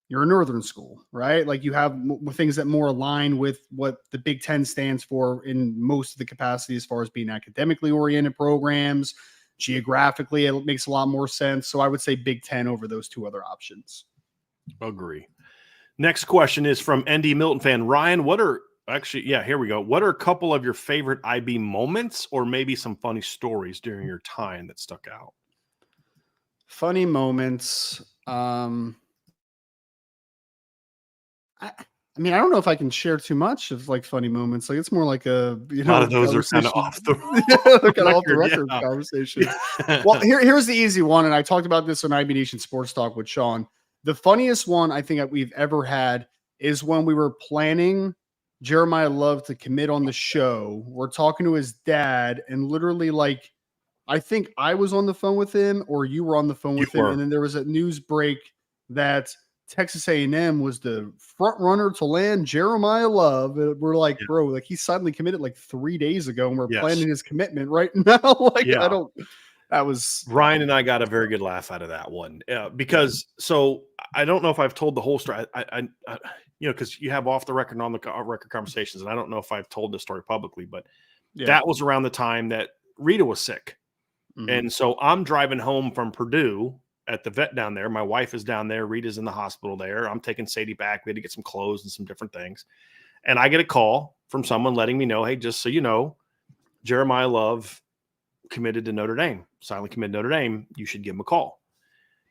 you're a northern school, right? Like you have things that more align with what the Big Ten stands for in most of the capacity as far as being academically oriented programs. Geographically, it makes a lot more sense. So I would say Big Ten over those 2 other options. Agree. Next question is from ND Milton fan. Ryan, here we go. What are a couple of your favorite IB moments or maybe some funny stories during your time that stuck out? Funny moments. I mean, I don't know if I can share too much of like funny moments. Like it's more like a lot of those are kind of off the record conversation. Well, here's the easy one, and I talked about this on IB Nation Sports Talk with Sean. The funniest one I think that we've ever had is when we were planning Jeremiah Love to commit on the show. We're talking to his dad, and literally, like, I think I was on the phone with him, or you were on the phone with him, and then there was a news break that Texas A&M was the front runner to land Jeremiah Love. And we're like, bro, like he suddenly committed like 3 days ago, and we're planning his commitment right now. Ryan and I got a very good laugh out of that one because so I don't know if I've told the whole story. I because you have off the record and on the record conversations, and I don't know if I've told this story publicly, but that was around the time that Rita was sick. Mm-hmm. And so I'm driving home from Purdue at the vet down there. My wife is down there. Rita's in the hospital there. I'm taking Sadie back. We had to get some clothes and some different things. And I get a call from someone letting me know, hey, just so you know, Jeremiah Love committed to Notre Dame, silently committed to Notre Dame. You should give him a call.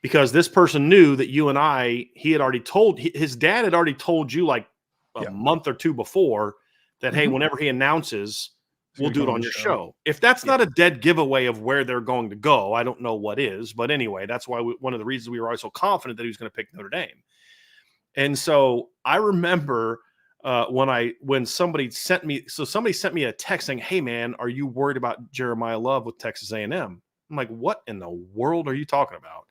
Because this person knew that you and I, his dad had already told you like a month or 2 before that, hey, whenever he announces, we'll do it on your show. If that's not a dead giveaway of where they're going to go, I don't know what is. But anyway, that's why one of the reasons we were always so confident that he was going to pick Notre Dame. And so I remember when somebody sent me a text saying, hey, man, are you worried about Jeremiah Love with Texas A&M? I'm like, what in the world are you talking about?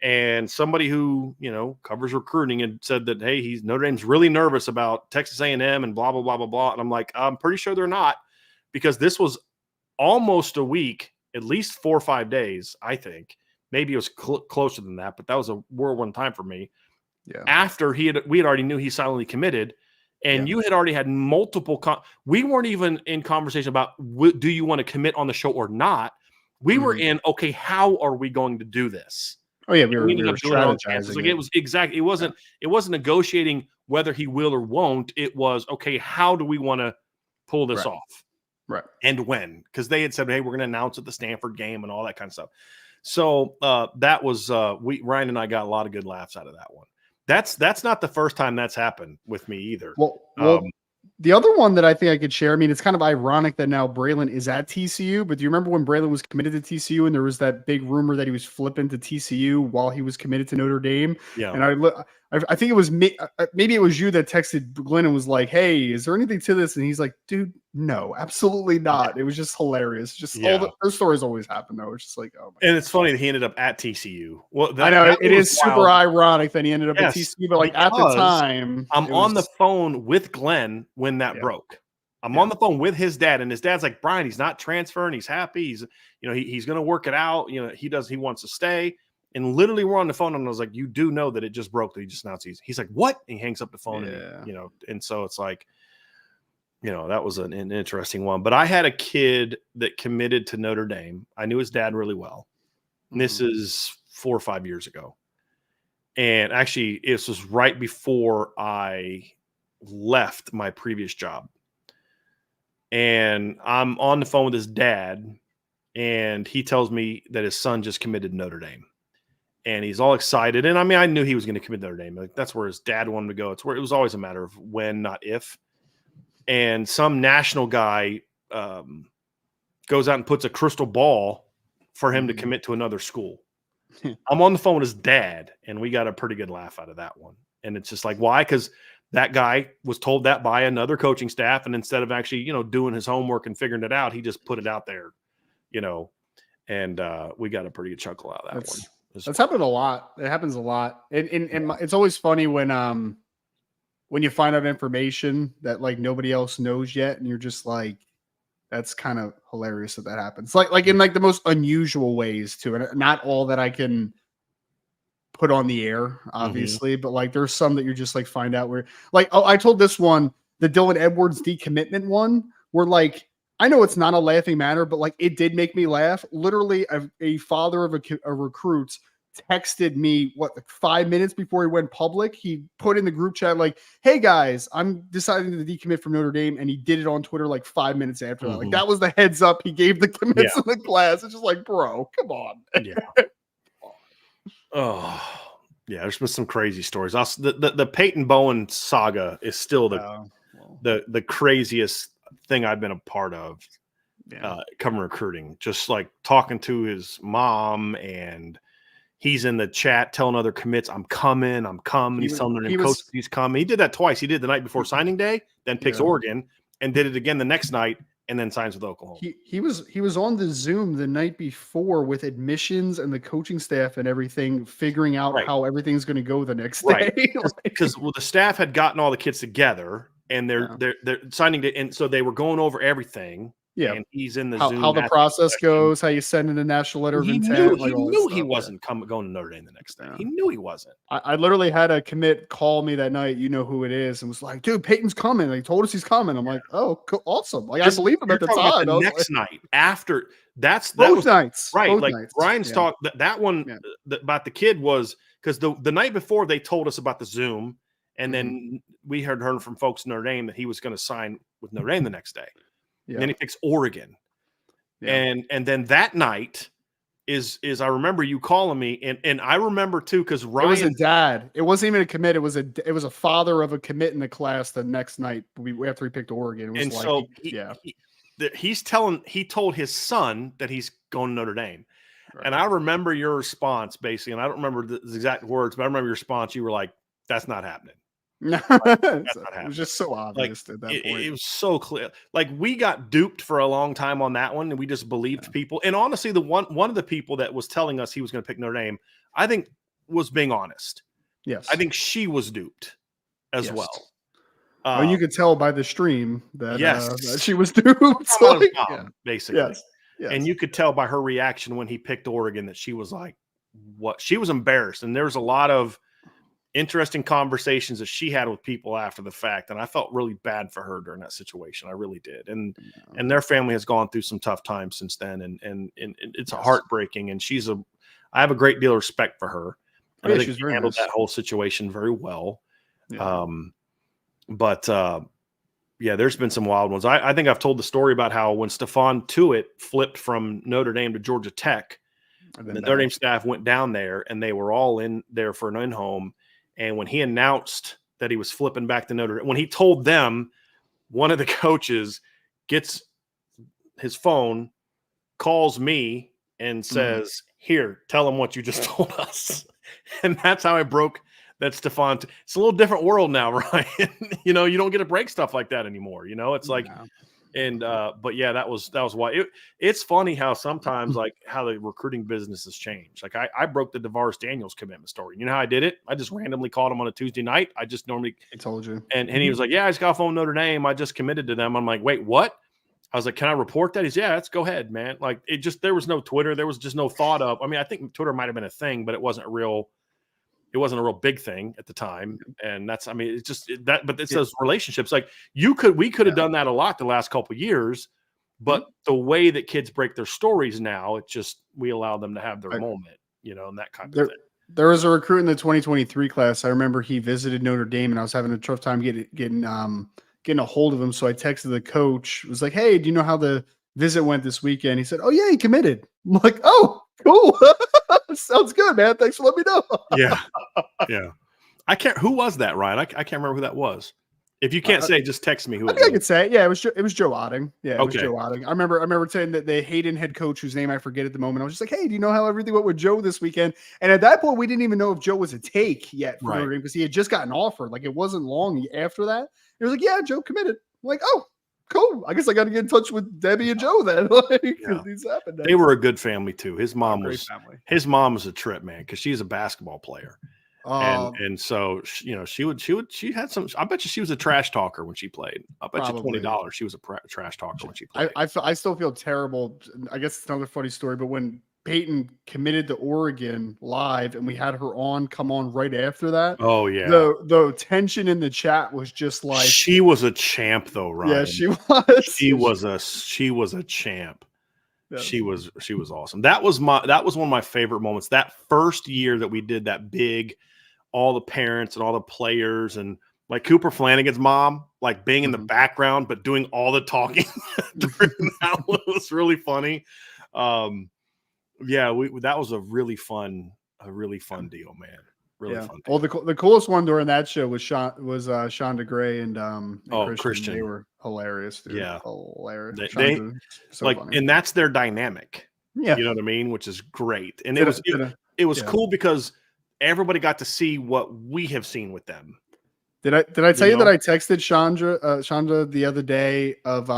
And somebody who, covers recruiting and said that, hey, Notre Dame's really nervous about Texas A&M and blah, blah, blah, blah, blah. And I'm like, I'm pretty sure they're not. Because this was almost a week, at least 4 or 5 days, I think. Maybe it was closer than that, but that was a whirlwind time for me. Yeah. After we had already knew he silently committed, and you had already had multiple. We weren't even in conversation about do you want to commit on the show or not. We were in how are we going to do this? Oh yeah, we were strategizing. Like it was exactly. It wasn't negotiating whether he will or won't. It was how do we want to pull this off? Right. And when, because they had said, hey, we're going to announce at the Stanford game and all that kind of stuff. So that was Ryan and I got a lot of good laughs out of that one. That's not the first time that's happened with me either. Well, the other one that I think I could share, I mean, it's kind of ironic that now Braylon is at TCU, but do you remember when Braylon was committed to TCU and there was that big rumor that he was flipping to TCU while he was committed to Notre Dame? Yeah. And I think it was maybe it was you that texted Glenn and was like, hey, is there anything to this? And he's like, dude, no, absolutely not. It was just hilarious. Just those stories always happen though. It's just like, oh my and it's funny that he ended up at TCU. Well, I know it is super ironic that he ended up at TCU, but like at the time, I'm on the phone with Glenn when that broke. I'm on the phone with his dad, and his dad's like, Brian, he's not transferring. He's happy. He's, he's going to work it out. He wants to stay. And literally we're on the phone and I was like, you do know that it just broke that he just announced he's like, what? And he hangs up the phone and, and so it's like, that was an interesting one. But I had a kid that committed to Notre Dame. I knew his dad really well. And this is 4 or 5 years ago. And actually, this was right before I left my previous job. And I'm on the phone with his dad, and he tells me that his son just committed Notre Dame. And he's all excited. And I mean, I knew he was going to commit Notre Dame. Like, that's where his dad wanted to go. It's where it was always a matter of when, not if. And some national guy goes out and puts a crystal ball for him to commit to another school. I'm on the phone with his dad, and we got a pretty good laugh out of that one. And it's just like, why? Because that guy was told that by another coaching staff, and instead of actually, doing his homework and figuring it out, he just put it out there, and we got a pretty good chuckle out of that one. That's happened a lot. It happens a lot. And it's always funny when you find out information that like nobody else knows yet, and you're just like, that's kind of hilarious that happens. Like in like the most unusual ways too. And not all that I can put on the air, obviously, but like there's some that you just like find out where like, I told this one, the Dylan Edwards decommitment one, where like, I know it's not a laughing matter, but like it did make me laugh. Literally, a father of a recruit texted me like 5 minutes before he went public. He put in the group chat like, "Hey guys, I'm deciding to decommit from Notre Dame," and he did it on Twitter like 5 minutes after that. Like that was the heads up he gave the commits in the class. It's just like, bro, come on. Yeah. Oh, yeah. There's been some crazy stories. The Peyton Bowen saga is still the craziest thing I've been a part of covering recruiting. Just like talking to his mom, and he's in the chat telling other commits, I'm coming. He's telling their coach he's coming. He did that twice. He did the night before signing day, then picks Oregon, and did it again the next night, and then signs with Oklahoma. He was on the Zoom the night before with admissions and the coaching staff and everything, figuring out how everything's going to go the next day. Because the staff had gotten all the kids together, and they're signing it, and so they were going over everything. Yeah, and he's in the Zoom. How the process goes, how you send in a national letter of intent. He knew he wasn't going to Notre Dame the next day. He knew he wasn't. I literally had a commit call me that night. You know who it is, and was like, "Dude, Peyton's coming." They told us he's coming. I'm like, "Oh, cool, awesome!" Like I believe him at the time. The next night after that was nights, right? Both like nights. Ryan's talk that one about the kid was because the night before they told us about the Zoom, and then we heard from folks in Notre Dame that he was going to sign with Notre Dame the next day. And then he picks Oregon. And then that night is I remember you calling me, and I remember too because Ryan, it was a dad. It wasn't even a commit. It was a father of a commit in the class the next night after he picked Oregon. It was he told his son that he's going to Notre Dame, and I remember your response basically, and I don't remember the exact words, but I remember your response. You were like, "That's not happening." It was just so obvious at that point. It was so clear. Like we got duped for a long time on that one, and we just believed people. And honestly, the one of the people that was telling us he was going to pick Notre Dame, I think, was being honest. Yes, I think she was duped as well. You could tell by the stream that she was duped. Basically, yes. And you could tell by her reaction when he picked Oregon that she was like, "What?" She was embarrassed, and there was a lot of interesting conversations that she had with people after the fact, and I felt really bad for her during that situation. I really did, and their family has gone through some tough times since then, and it's heartbreaking. And I have a great deal of respect for her. And I think she handled that whole situation very well. Yeah. There's been some wild ones. I think I've told the story about how when Stephon Tuitt flipped from Notre Dame to Georgia Tech, the Notre Dame staff went down there, and they were all in there for an in-home. And when he announced that he was flipping back to Notre Dame, when he told them, one of the coaches gets his phone, calls me, and says, "Here, tell him what you just told us." And that's how I broke that Stephon. It's a little different world now, Ryan. You don't get to break stuff like that anymore. It's like, but yeah, that was why it's funny how sometimes like how the recruiting business has changed. Like I broke the DeVaris Daniels commitment story. You know how I did it? I just randomly called him on a Tuesday night. I just normally told you, and he was like, "Yeah, I just got a phone Notre Dame. I just committed to them." I'm like, "Wait, what?" I was like, "Can I report that?" He's, "Yeah, let's go ahead, man." Like there was no Twitter. There was just no thought of. I mean, I think Twitter might have been a thing, but it wasn't a real big thing at the time. And that's, I mean, it's just that, but it's those relationships. Like we could have done that a lot the last couple of years, but the way that kids break their stories now, it's just, we allow them to have their moment, and that kind of thing. There was a recruit in the 2023 class. I remember he visited Notre Dame, and I was having a tough time getting a hold of him. So I texted the coach. Was like, "Hey, do you know how the visit went this weekend?" He said, "Oh yeah, he committed." I'm like, "Oh, cool. Sounds good, man. Thanks for letting me know." Yeah, yeah. Who was that, Ryan? I can't remember who that was. If you can't say, just text me who I it think I was. could say it. Yeah, it was Joe Otting. Yeah, it was Okay. Joe Otting. I remember saying that the Hayden head coach, whose name I forget at the moment, I was just like, "Hey, do you know how everything went with Joe this weekend?" And at that point, we didn't even know if Joe was a take yet for Right. Notre Dame because he had just gotten offered. Like it wasn't long after that. He was like, "Yeah, Joe committed." I'm like, "Oh, cool. I guess I got to get in touch with Debbie and Joe then." Like, Yeah. these happened. They were a good family too. His mom Great was family. his mom was a trip, man, because she's a basketball player. And so she had some. I bet you she was a trash talker when she played. I bet you $20 she was a trash talker when she played. I still feel terrible. I guess it's another funny story, but when Peyton committed to Oregon live and we had her come on right after that. Oh yeah, the tension in the chat was just like she was a champ though, Ryan. Yeah, she was. She was a champ. Yeah. She was awesome. That was one of my favorite moments. That first year that we did that big, all the parents and all the players and like Cooper Flanagan's mom, like being in the background but doing all the talking during that one was really funny. Yeah, that was a really fun deal, man. Really fun. Well, the coolest one during that show was Shonda Gray and Christian. They were hilarious, dude. Yeah, hilarious. They so like, funny. and that's their dynamic. Yeah, you know what I mean, which is great. And it was cool because everybody got to see what we have seen with them. Did I tell you that I texted Shonda the other day of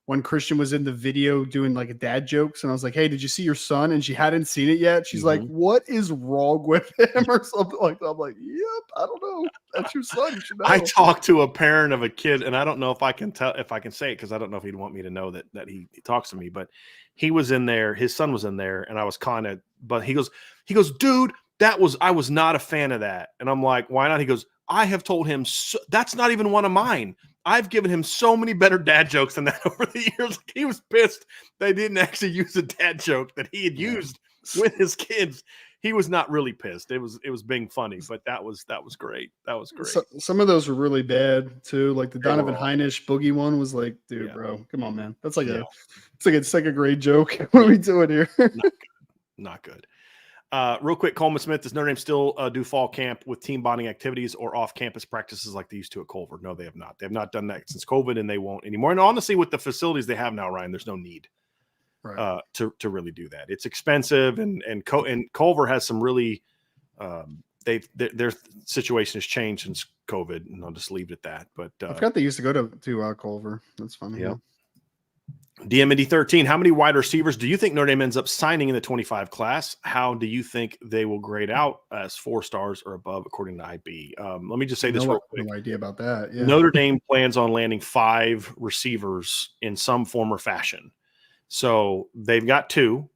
when Christian was in the video doing like dad jokes, and I was like, "Hey, did you see your son?" And she hadn't seen it yet. She's like, "What is wrong with him?" or something like that. I'm like, "Yep, I don't know. That's your son. You should know." I talked to a parent of a kid, and I don't know if I can say it because I don't know if he'd want me to know that he talks to me, but he was in there. His son was in there, and I was kind of, but he goes, "Dude, I was not a fan of that." And I'm like, "Why not?" He goes, "I have told him that's not even one of mine. I've given him so many better dad jokes than that over the years." He was pissed they didn't actually use a dad joke that he had used with his kids. He was not really pissed. It was being funny, but that was great. That was great. So, some of those were really bad too. Like the Donovan Heinisch boogie one was like, dude, bro, come on, man. That's like it's like a second grade joke. What are we doing here? Not good. Real quick, Coleman Smith, does Notre Dame still do fall camp with team bonding activities or off-campus practices like they used to at Culver? No, they have not. They have not done that since COVID, and they won't anymore. And honestly, with the facilities they have now, Ryan, there's no need to really do that. It's expensive, and Culver has some really their situation has changed since COVID, and I'll just leave it at that. But I forgot they used to go to Culver. That's funny. Yeah. DMD 13, how many wide receivers do you think Notre Dame ends up signing in the 25 class? How do you think they will grade out as 4 stars or above, according to IB? Let me just say this real quick. No idea about that. Yeah. Notre Dame plans on landing 5 receivers in some form or fashion. So they've got 2.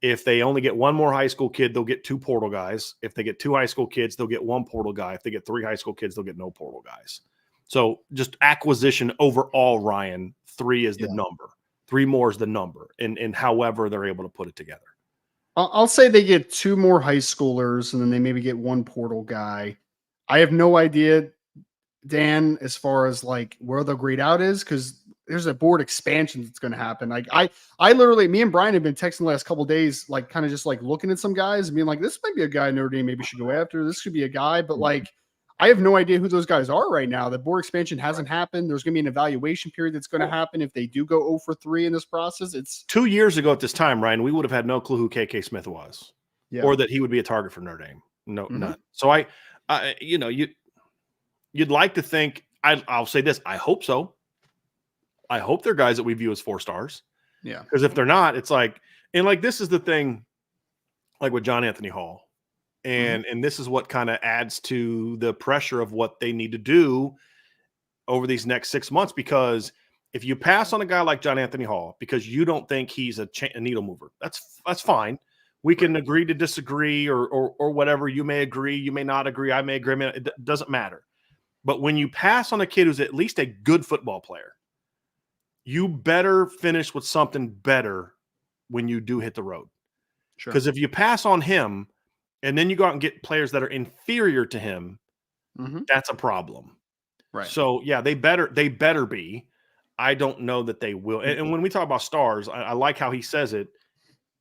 If they only get 1 more high school kid, they'll get 2 portal guys. If they get 2 high school kids, they'll get 1 portal guy. If they get 3 high school kids, they'll get no portal guys. So just acquisition overall, Ryan, 3 is the number. 3 more is the number, and however they're able to put it together. I'll say they get 2 more high schoolers, and then they maybe get 1 portal guy. I have no idea, Dan, as far as like where the grade out is, because there's a board expansion that's going to happen. Like I literally, me and Bryan have been texting the last couple of days, like kind of just like looking at some guys and being like, this might be a guy Notre Dame maybe should go after. This should be a guy, but like, I have no idea who those guys are right now. The board expansion hasn't happened. There's going to be an evaluation period that's going to happen if they do go 0 for 3 in this process. It's 2 years ago at this time, Ryan, we would have had no clue who KK Smith was, or that he would be a target for Notre Dame. No, none. So I you'd like to think. I'll say this. I hope so. I hope they're guys that we view as 4 stars. Yeah. Because if they're not, it's like, and like this is the thing, like with John Anthony Hall. And this is what kind of adds to the pressure of what they need to do over these next 6 months. Because if you pass on a guy like John Anthony Hall because you don't think he's a needle mover, that's fine. We can agree to disagree or whatever. You may agree, you may not agree. I may agree. It doesn't matter. But when you pass on a kid who's at least a good football player, you better finish with something better when you do hit the road. Because if you pass on him, and then you go out and get players that are inferior to him, that's a problem. Right. So yeah, they better be. I don't know that they will. And when we talk about stars, I like how he says it,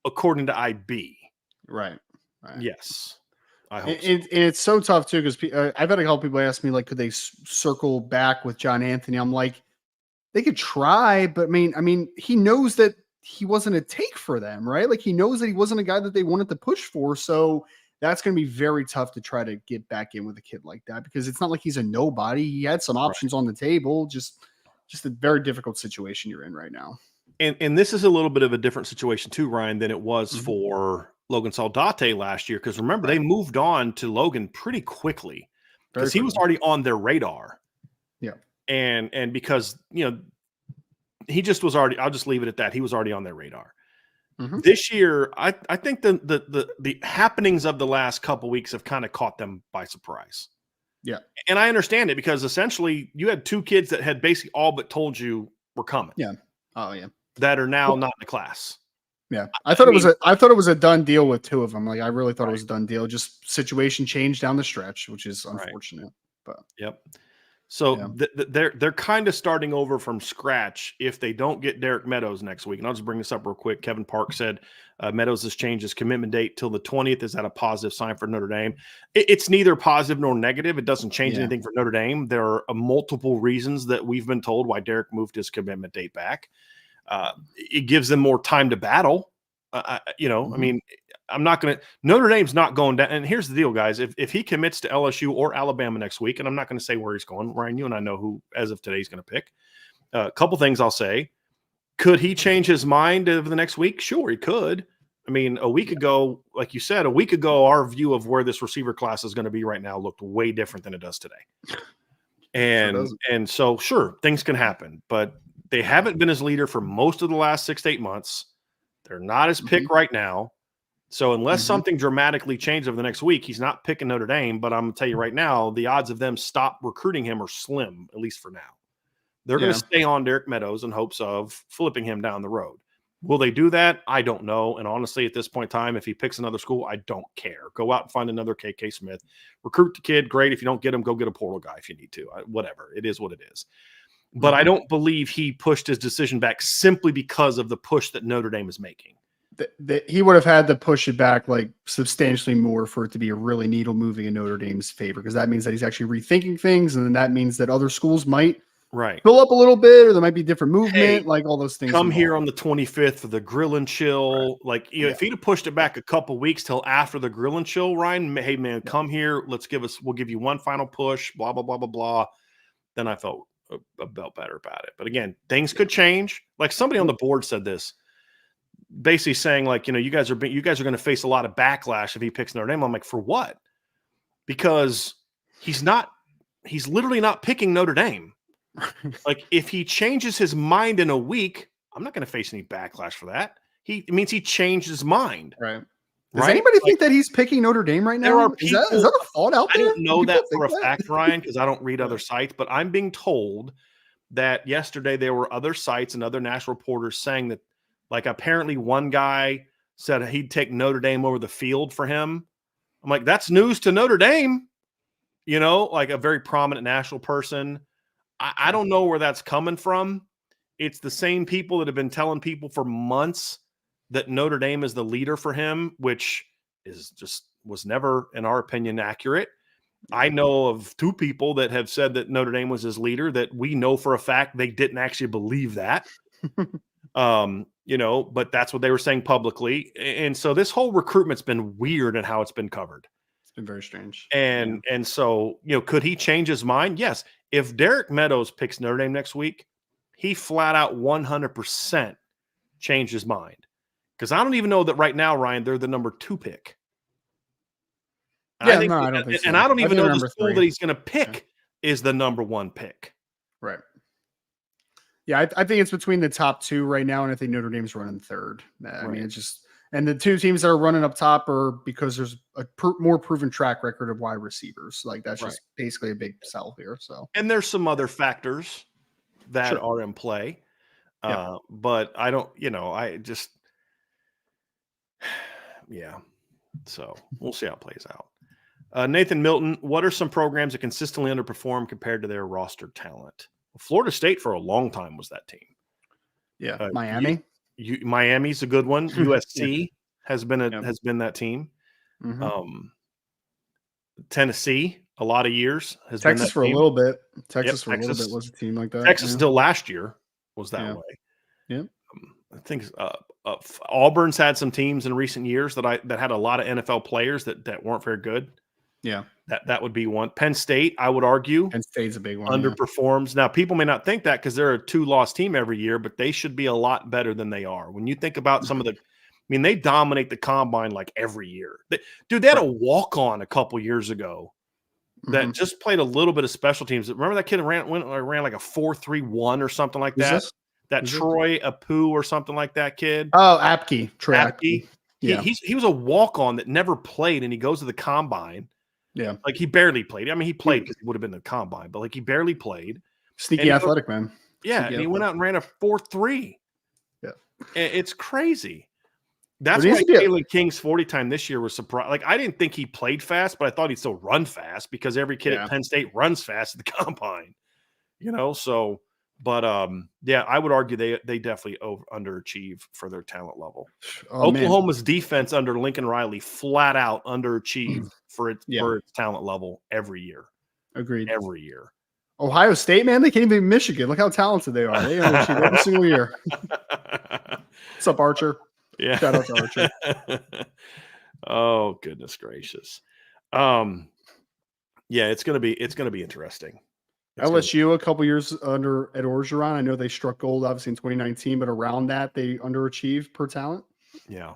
according to IB. Right. Yes. I hope so. And it's so tough too, because I've had a couple people ask me, like, could they circle back with John Anthony? I'm like, they could try, but I mean, he knows that he wasn't a take for them, right? Like, he knows that he wasn't a guy that they wanted to push for. So that's going to be very tough to try to get back in with a kid like that, because it's not like he's a nobody. He had some options on the table. Just a very difficult situation you're in right now. And this is a little bit of a different situation too, Ryan, than it was for Logan Saldate last year. Because remember, they moved on to Logan pretty quickly because he was already on their radar. Yeah. And because, he just was already, I'll just leave it at that. He was already on their radar. This year, I think the happenings of the last couple weeks have kind of caught them by surprise. Yeah. And I understand it, because essentially you had two kids that had basically all but told you were coming. Yeah. Oh yeah. That are now not in the class. Yeah. I thought it was a done deal with two of them. Like, I really thought it was a done deal. Just situation changed down the stretch, which is unfortunate. But yep. So they're kind of starting over from scratch if they don't get Derek Meadows next week. And I'll just bring this up real quick. Kevin Park said Meadows has changed his commitment date till the 20th. Is that a positive sign for Notre Dame? It's neither positive nor negative. It doesn't change anything for Notre Dame. There are multiple reasons that we've been told why Derek moved his commitment date back. It gives them more time to battle. I mean, I'm not going to – Notre Dame's not going down. And here's the deal, guys. If he commits to LSU or Alabama next week, and I'm not going to say where he's going, Ryan, you and I know who, as of today, he's going to pick. A couple things I'll say. Could he change his mind over the next week? Sure, he could. I mean, a week ago, like you said, our view of where this receiver class is going to be right now looked way different than it does today. And so, sure, things can happen. But they haven't been his leader for most of the last 6 to 8 months. They're not his pick right now. So unless something dramatically changes over the next week, he's not picking Notre Dame. But I'm going to tell you right now, the odds of them stop recruiting him are slim, at least for now. They're going to stay on Derek Meadows in hopes of flipping him down the road. Will they do that? I don't know. And honestly, at this point in time, if he picks another school, I don't care. Go out and find another KK Smith. Recruit the kid. Great. If you don't get him, go get a portal guy if you need to. Whatever. It is what it is. But I don't believe he pushed his decision back simply because of the push that Notre Dame is making. He would have had to push it back like substantially more for it to be a really needle moving in Notre Dame's favor, because that means that he's actually rethinking things, and then that means that other schools might fill up a little bit, or there might be different movement, like all those things. Come here on the 25th for the grill and chill. Like, if he'd have pushed it back a couple weeks till after the grill and chill, Ryan, hey man, come here. We'll give you one final push, blah, blah, blah, blah, blah. Then I felt better about it. But again, things could change. Like somebody on the board said this, basically saying like, you guys are going to face a lot of backlash if he picks Notre Dame. I'm like, for what? Because he's literally not picking Notre Dame. Like, if he changes his mind in a week, I'm not going to face any backlash for that. It means he changed his mind. Right. Does anybody think that he's picking Notre Dame right now? There are people, is that a thought out there? I don't know that for a fact, Ryan, because I don't read other sites, but I'm being told that yesterday there were other sites and other national reporters saying that, like, apparently one guy said he'd take Notre Dame over the field for him. I'm like, that's news to Notre Dame, like a very prominent national person. I don't know where that's coming from. It's the same people that have been telling people for months that Notre Dame is the leader for him, which was never, in our opinion, accurate. I know of two people that have said that Notre Dame was his leader that we know for a fact they didn't actually believe that. But that's what they were saying publicly. And so this whole recruitment's been weird in how it's been covered. It's been very strange. And so, could he change his mind? Yes. If Derek Meadows picks Notre Dame next week, he flat out 100% changed his mind. Because I don't even know that right now, Ryan, they're the number 2 pick. I don't think so. And I don't even know the school that he's going to pick is the number 1 pick. Right. Yeah, I think it's between the top 2 right now, and I think Notre Dame's running 3rd. I mean, it's just – and the 2 teams that are running up top are because there's a more proven track record of wide receivers. Like, that's just basically a big sell here. So, and there's some other factors that are in play. But I don't – I just – yeah. So we'll see how it plays out. Nathan Milton, what are some programs that consistently underperform compared to their roster talent? Florida State for a long time was that team. Yeah, Miami. Miami's a good one. USC has been that team. Mm-hmm. Tennessee, a lot of years has Texas been that for team. a little bit. Texas for a little bit was a team like that. Texas still last year was that way. Yeah. I think Auburn's had some teams in recent years that had a lot of NFL players that weren't very good. Yeah. That would be one. Penn State, I would argue, Penn State's a big one. Underperforms. Now, people may not think that because they're a 2-loss team every year, but they should be a lot better than they are. When you think about some of the – they dominate the combine like every year. They had a walk-on a couple years ago that just played a little bit of special teams. Remember that kid ran like a 4.31 or something like that? Troy Apu or something like that kid. Oh, Apke. Troy Apke. Yeah. He was a walk-on that never played, and he goes to the combine. Yeah. Like he barely played. He played because he would have been in the combine, but like he barely played. Sneaky athletic, man. Yeah. And he went out and ran a 4.3. Yeah. It's crazy. That's why Kalen King's 40 time this year was surprised. Like I didn't think he played fast, but I thought he'd still run fast because every kid at Penn State runs fast at the combine. So but I would argue they definitely underachieve for their talent level. Oklahoma's defense under Lincoln Riley flat out underachieved for its talent level every year. Agreed. Every year. Ohio State, man, they can't even beat Michigan. Look how talented they are. They underachieve every single year. What's up, Archer? Yeah. Shout out to Archer. Oh, goodness gracious. It's gonna be interesting. LSU a couple years under Ed Orgeron. I know they struck gold obviously in 2019, but around that they underachieved per talent. Yeah.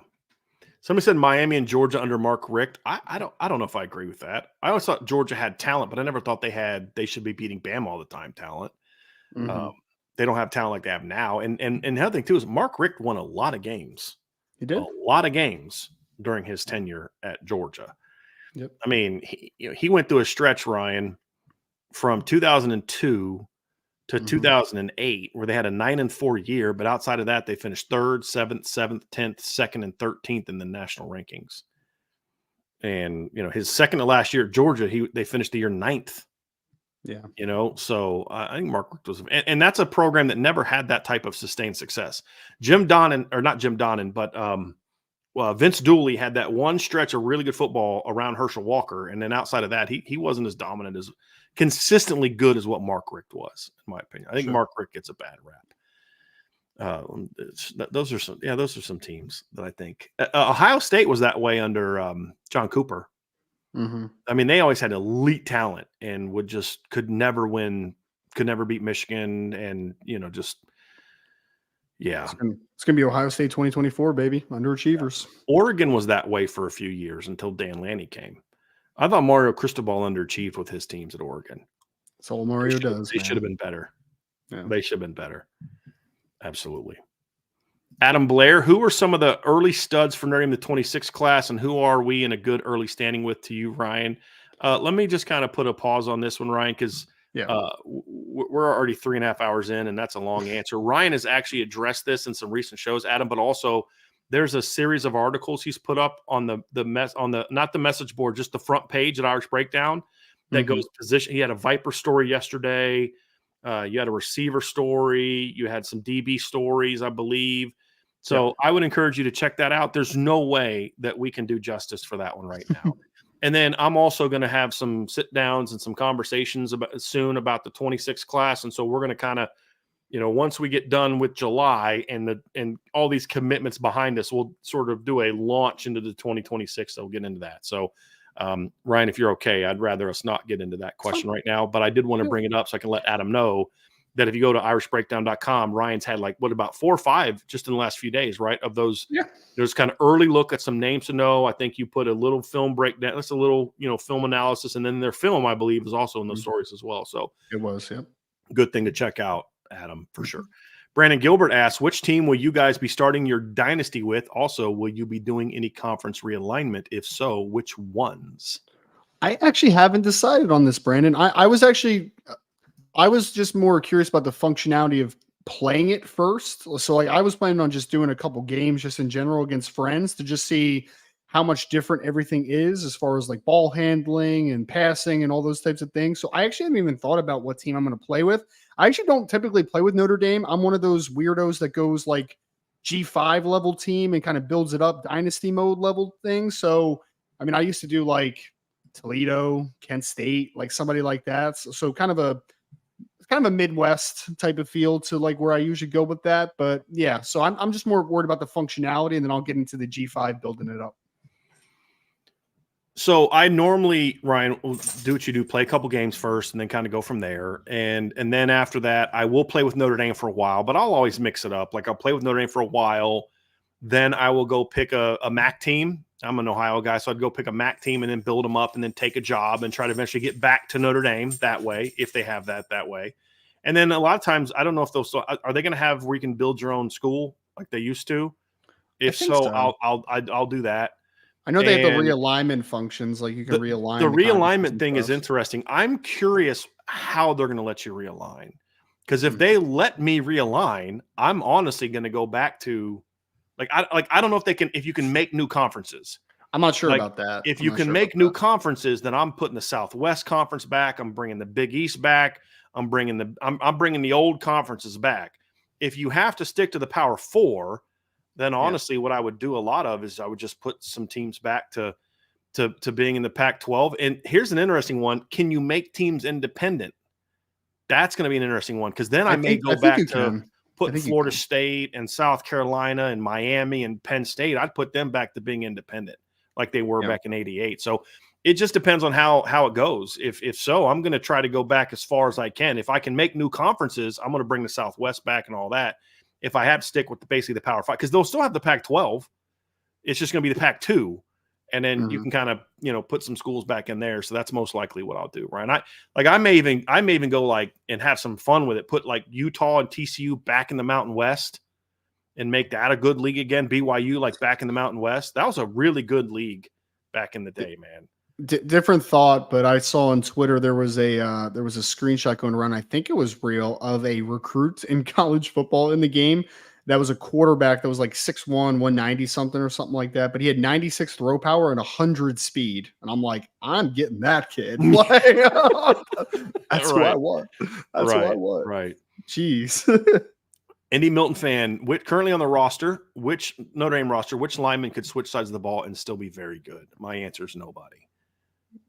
Somebody said Miami and Georgia under Mark Richt. I don't know if I agree with that. I always thought Georgia had talent, but I never thought they should be beating Bama all the time talent. They don't have talent like they have now. And the other thing too is Mark Richt won a lot of games. He did a lot of games during his tenure at Georgia. Yep. He went through a stretch, Ryan, from 2002 to 2008, where they had a 9-4 year, but outside of that, they finished 3rd, 7th, 10th, 2nd, and 13th in the national rankings. And his second to last year at Georgia, they finished the year 9th. Yeah, so I think Mark Richt was, and that's a program that never had that type of sustained success. Vince Dooley had that one stretch of really good football around Herschel Walker, and then outside of that, he wasn't as dominant as consistently good as what Mark Richt was, in my opinion. I think Mark Richt gets a bad rap. Those are some teams that I think Ohio State was that way under John Cooper. They always had elite talent and could never beat Michigan, and it's gonna be Ohio State 2024, baby. Underachievers. Oregon was that way for a few years until Dan Lanning came. I thought Mario Cristobal underachieved with his teams at Oregon. That's all Mario does. They should have been better. Yeah. They should have been better. Absolutely. Adam Blair, who are some of the early studs for Notre Dame, the 26 class, and who are we in a good early standing with to you, Ryan? Let me just kind of put a pause on this one, Ryan, because we're already 3.5 hours in, and that's a long answer. Ryan has actually addressed this in some recent shows, Adam, but also there's a series of articles he's put up on not the message board, just the front page at Irish Breakdown that goes position. He had a Viper story yesterday. You had a receiver story. You had some DB stories, I believe. So I would encourage you to check that out. There's no way that we can do justice for that one right now. And then I'm also going to have some sit downs and some conversations soon about the 26 class. And so we're going to kind of, once we get done with July and all these commitments behind us, we'll sort of do a launch into the 2026. So we'll get into that. So Ryan, if you're okay, I'd rather us not get into that question right now, but I did want to bring it up so I can let Adam know that if you go to irishbreakdown.com, Ryan's had about 4 or 5 just in the last few days, right? Of those, there's kind of early look at some names to know. I think you put a little film breakdown, that's a little, film analysis. And then their film, I believe, is also in those stories as well. So it was, good thing to check out, Adam, for sure. Brandon Gilbert asks, which team will you guys be starting your dynasty with? Also, will you be doing any conference realignment? If so, which ones? I actually haven't decided on this, Brandon. I was just more curious about the functionality of playing it first. So I was planning on just doing a couple games just in general against friends to just see how much different everything is as far as like ball handling and passing and all those types of things. So I actually haven't even thought about what team I'm going to play with. I actually don't typically play with Notre Dame. I'm one of those weirdos that goes like G5 level team and kind of builds it up dynasty mode level thing. So, I mean, I used to do like Toledo, Kent State, like somebody like that. So kind of a Midwest type of feel to like where I usually go with that. But yeah, so I'm just more worried about the functionality, and then I'll get into the G5 building it up. So I normally, Ryan, will do what you do, play a couple games first and then kind of go from there. And then after that, I will play with Notre Dame for a while, but I'll always mix it up. Like I'll play with Notre Dame for a while. Then I will go pick a MAC team. I'm an Ohio guy, so I'd go pick a MAC team and then build them up and then take a job and try to eventually get back to Notre Dame that way, if they have that way. And then a lot of times, I don't know if those are they going to have where you can build your own school like they used to. If so, I'll do that. I know they have the realignment functions, like you can realign. The realignment thing is interesting. I'm curious how they're going to let you realign, because if they let me realign, I'm honestly going to go back to I don't know if you can make new conferences. I'm not sure about that. If you can make new conferences, then I'm putting the Southwest Conference back. I'm bringing the Big East back. I'm bringing the old conferences back. If you have to stick to the Power Four, then honestly, what I would do a lot of is I would just put some teams back to being in the Pac-12. And here's an interesting one: can you make teams independent? That's going to be an interesting one, because then I may go back to put Florida State and South Carolina and Miami and Penn State. I'd put them back to being independent, like they were back in '88. So it just depends on how it goes. If so, I'm going to try to go back as far as I can. If I can make new conferences, I'm going to bring the Southwest back and all that. If I have to stick with basically the Power Five, because they'll still have the Pac-12, it's just going to be the Pac-2, and then you can kind of put some schools back in there. So that's most likely what I'll do, right? I may even go like and have some fun with it. Put like Utah and TCU back in the Mountain West, and make that a good league again. BYU like back in the Mountain West. That was a really good league back in the day, man. Different thought, but I saw on Twitter there was a screenshot going around. I think it was real, of a recruit in college football in the game that was a quarterback that was like 6'1", 190 something or something like that. But he had 96 throw power and 100 speed, and I'm like, I'm getting that kid. That's what I want. That's what I want. Right. Jeez. Indy Milton fan, currently on the roster, which Notre Dame roster, which lineman could switch sides of the ball and still be very good? My answer is nobody.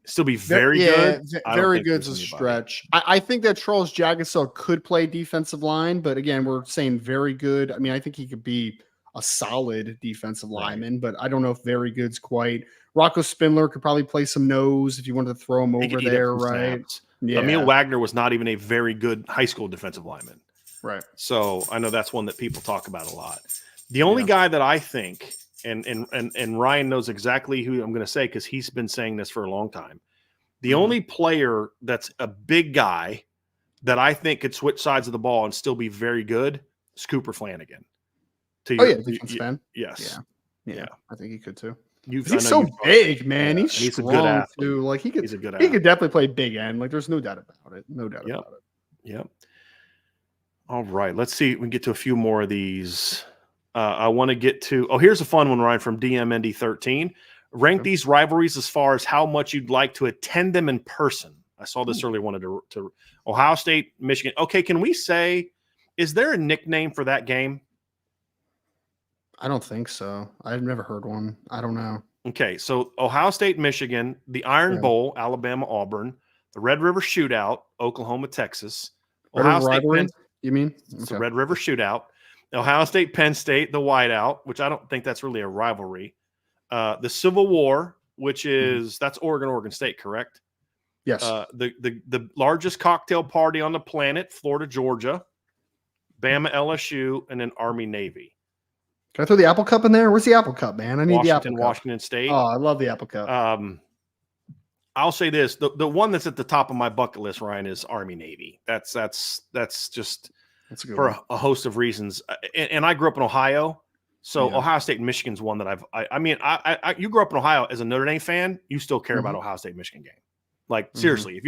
Still be very good. Very good is a stretch. I think that Charles Jagusah could play defensive line, but again, we're saying very good. I mean, I think he could be a solid defensive lineman, but I don't know if very good's quite. Rocco Spindler could probably play some nose if you wanted to throw him over there, right? Yeah. Emil Wagner was not even a very good high school defensive lineman. Right. So I know that's one that people talk about a lot. The only guy that I think, and Ryan knows exactly who I'm going to say, because he's been saying this for a long time. The only player that's a big guy that I think could switch sides of the ball and still be very good is Cooper Flanagan. Defensive fan. Yes. Yeah. I think he could too. He's so big, man. Yeah, he's a good athlete too. Like he could definitely play big end. Like there's no doubt about it. No doubt about it. Yep. All right. Let's see. We can get to a few more of these. I want to get to. Oh, here's a fun one, Ryan, from DMND13. Rank these rivalries as far as how much you'd like to attend them in person. I saw this earlier. Wanted to Ohio State, Michigan. Okay, can we say? Is there a nickname for that game? I don't think so. I've never heard one. I don't know. Okay, so Ohio State, Michigan, the Iron Bowl, Alabama, Auburn, the Red River Shootout, Oklahoma, Texas. Ohio State, you mean? It's the Red River Shootout. Ohio State, Penn State, the Whiteout, which I don't think that's really a rivalry. The Civil War, which is that's Oregon State, correct? Yes. The largest cocktail party on the planet, Florida, Georgia, Bama, LSU, and then Army, Navy. Can I throw the Apple Cup in there? Where's the Apple Cup, man? I need the Apple Cup. Washington State. Oh, I love the Apple Cup. I'll say this: the one that's at the top of my bucket list, Ryan, is Army, Navy. That's just for a host of reasons. And I grew up in Ohio, so Ohio State and Michigan's one that you grew up in Ohio as a Notre Dame fan, you still care about Ohio State Michigan game. Like seriously,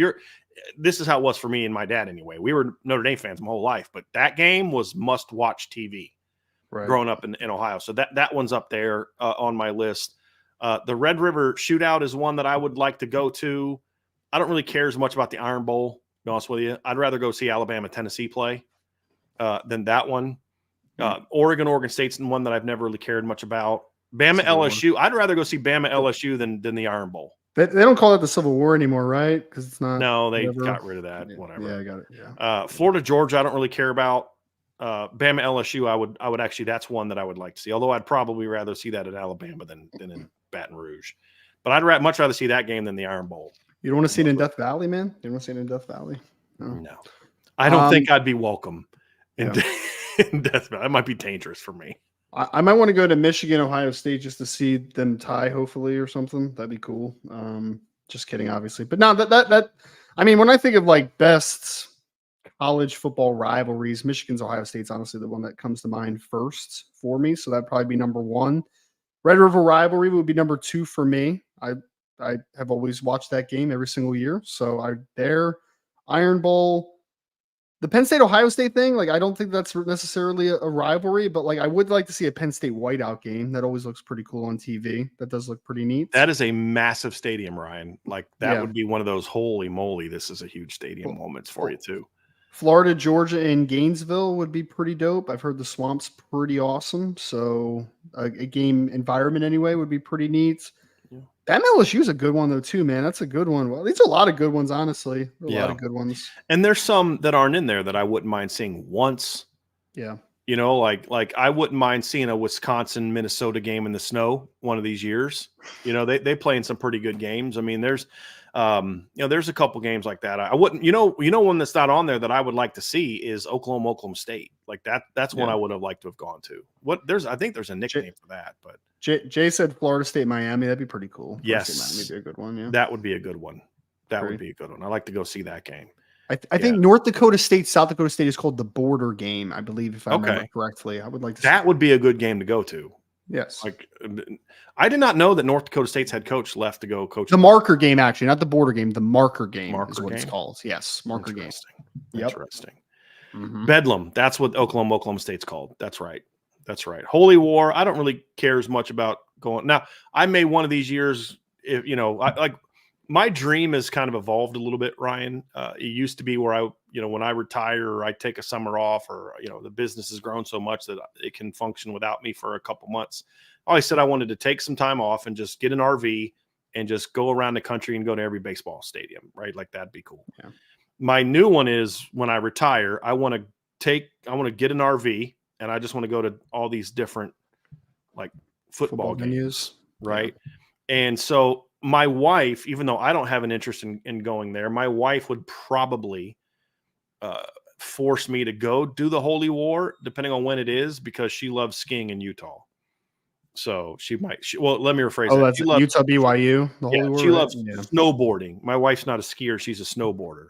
this is how it was for me and my dad anyway. We were Notre Dame fans my whole life, but that game was must-watch TV growing up in Ohio. So that one's up there on my list. The Red River Shootout is one that I would like to go to. I don't really care as much about the Iron Bowl, to be honest with you. I'd rather go see Alabama, Tennessee play than that one. Oregon State's one that I've never really cared much about. Bama, LSU. I'd rather go see Bama, LSU than the Iron Bowl. They don't call it the Civil War anymore, right? Because it's not. No, they got rid of that. Yeah, whatever. Yeah, I got it. Yeah. Florida, Georgia, I don't really care about. Bama, LSU, I would actually, that's one that I would like to see. Although I'd probably rather see that at Alabama than in Baton Rouge. But I'd much rather see that game than the Iron Bowl. You don't want to see it in Death Valley, man? You don't want to see it in Death Valley? No. I don't think I'd be welcome in Yeah. in Death Valley. That might be dangerous for me. I might want to go to Michigan, Ohio State just to see them tie, hopefully, or something. That'd be cool. Just kidding, obviously. But no, that I mean, when I think of like best college football rivalries, Michigan's Ohio State's honestly the one that comes to mind first for me. So that'd probably be number one. Red River rivalry would be number two for me. I have always watched that game every single year. So Iron Bowl. The Penn State Ohio State thing, like I don't think that's necessarily a rivalry, but like I would like to see a Penn State whiteout game. That always looks pretty cool on TV. That does look pretty neat. That is a massive stadium, Ryan. Like that would be one of those holy moly, this is a huge stadium moments for you too. Florida, Georgia, and Gainesville would be pretty dope. I've heard the Swamp's pretty awesome. So a game environment anyway would be pretty neat. That LSU is a good one though too, man. That's a good one. Well, there's a lot of good ones, honestly. A lot of good ones. And there's some that aren't in there that I wouldn't mind seeing once. Yeah. You know, like I wouldn't mind seeing a Wisconsin Minnesota game in the snow one of these years. You know, they play in some pretty good games. I mean, there's there's a couple games like that. I wouldn't, one that's not on there that I would like to see is Oklahoma State. Like that's one I would have liked to have gone to. I think there's a nickname for that, but Jay said Florida State, Miami. That'd be pretty cool. Yes. Miami would be a good one. Yeah. That would be a good one. Would be a good one. I'd like to go see that game. I think North Dakota State, South Dakota State is called the border game, I believe, if I remember correctly. I would like to see that would be a good game to go to. Yes. Like I did not know that North Dakota State's head coach left to go coach the marker game, actually, not the border game. The marker game is what it's game? called. Yes, marker game. Yep. Interesting. Mm-hmm. Bedlam. That's what Oklahoma State's called. That's right. Holy War. I don't really care as much about going. Now, I may one of these years, if my dream has kind of evolved a little bit, Ryan. It used to be where when I retire or I take a summer off or, the business has grown so much that it can function without me for a couple months. I always said I wanted to take some time off and just get an RV and just go around the country and go to every baseball stadium, right? Like that'd be cool. Yeah. My new one is when I retire, I want to get an RV and I just want to go to all these different like football games, right? Yeah. And so my wife, even though I don't have an interest in going there, my wife would probably force me to go do the Holy War, depending on when it is, because she loves skiing in Utah. So she might. Let me rephrase that. That's Utah BYU. The Holy War, she loves snowboarding. My wife's not a skier; she's a snowboarder.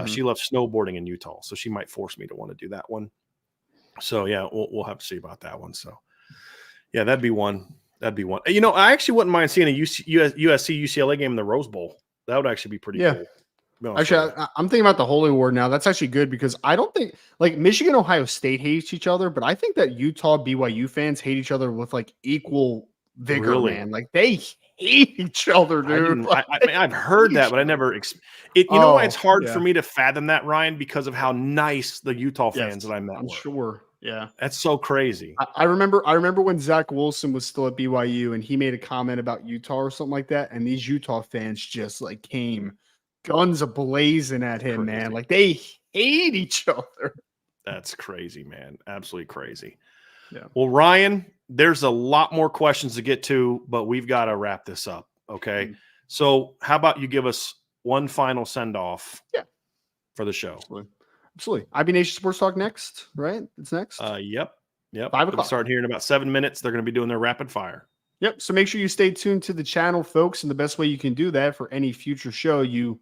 She loves snowboarding in Utah, so she might force me to want to do that one. So yeah, we'll have to see about that one. So yeah, that'd be one. I actually wouldn't mind seeing a USC UCLA game in the Rose Bowl. That would actually be pretty cool. Actually, I'm thinking about the Holy War now. That's actually good because I don't think like Michigan, Ohio State hates each other, but I think that Utah BYU fans hate each other with like equal vigor, man. Like they hate each other, dude. I've heard that, but I never. You know why it's hard for me to fathom that, Ryan, because of how nice the Utah fans that I met were. Sure. Yeah, that's so crazy. I remember when Zach Wilson was still at BYU and he made a comment about Utah or something like that, and these Utah fans just like came guns ablazing at him, man. Like they hate each other. That's crazy, man. Absolutely crazy. Yeah. Well, Ryan, there's a lot more questions to get to, but we've got to wrap this up. Okay. Mm-hmm. So how about you give us one final send off for the show? Absolutely. IB Nation Sports Talk next, right? It's next. Yep. 5 o'clock. Start here in about 7 minutes. They're going to be doing their rapid fire. Yep. So make sure you stay tuned to the channel, folks. And the best way you can do that for any future show you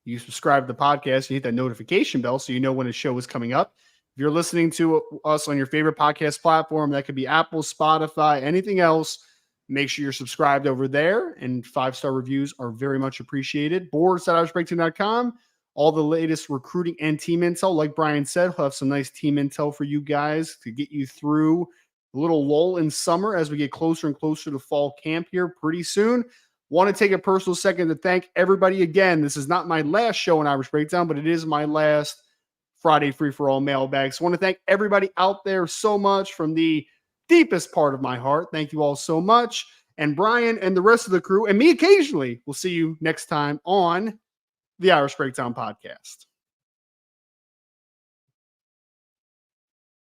you subscribe to the podcast, you hit that notification bell so you know when a show is coming up. If you're listening to us on your favorite podcast platform, that could be Apple, Spotify, anything else, make sure you're subscribed over there. And 5-star reviews are very much appreciated. Boards.irishbreakteam.com. All the latest recruiting and team intel. Like Brian said, we'll have some nice team intel for you guys to get you through a little lull in summer as we get closer and closer to fall camp here pretty soon. Want to take a personal second to thank everybody again. This is not my last show in Irish Breakdown, but it is my last Friday free-for-all mailbag. So I want to thank everybody out there so much from the deepest part of my heart. Thank you all so much. And Bryan and the rest of the crew, and me occasionally, we'll see you next time on the Irish Breakdown Podcast.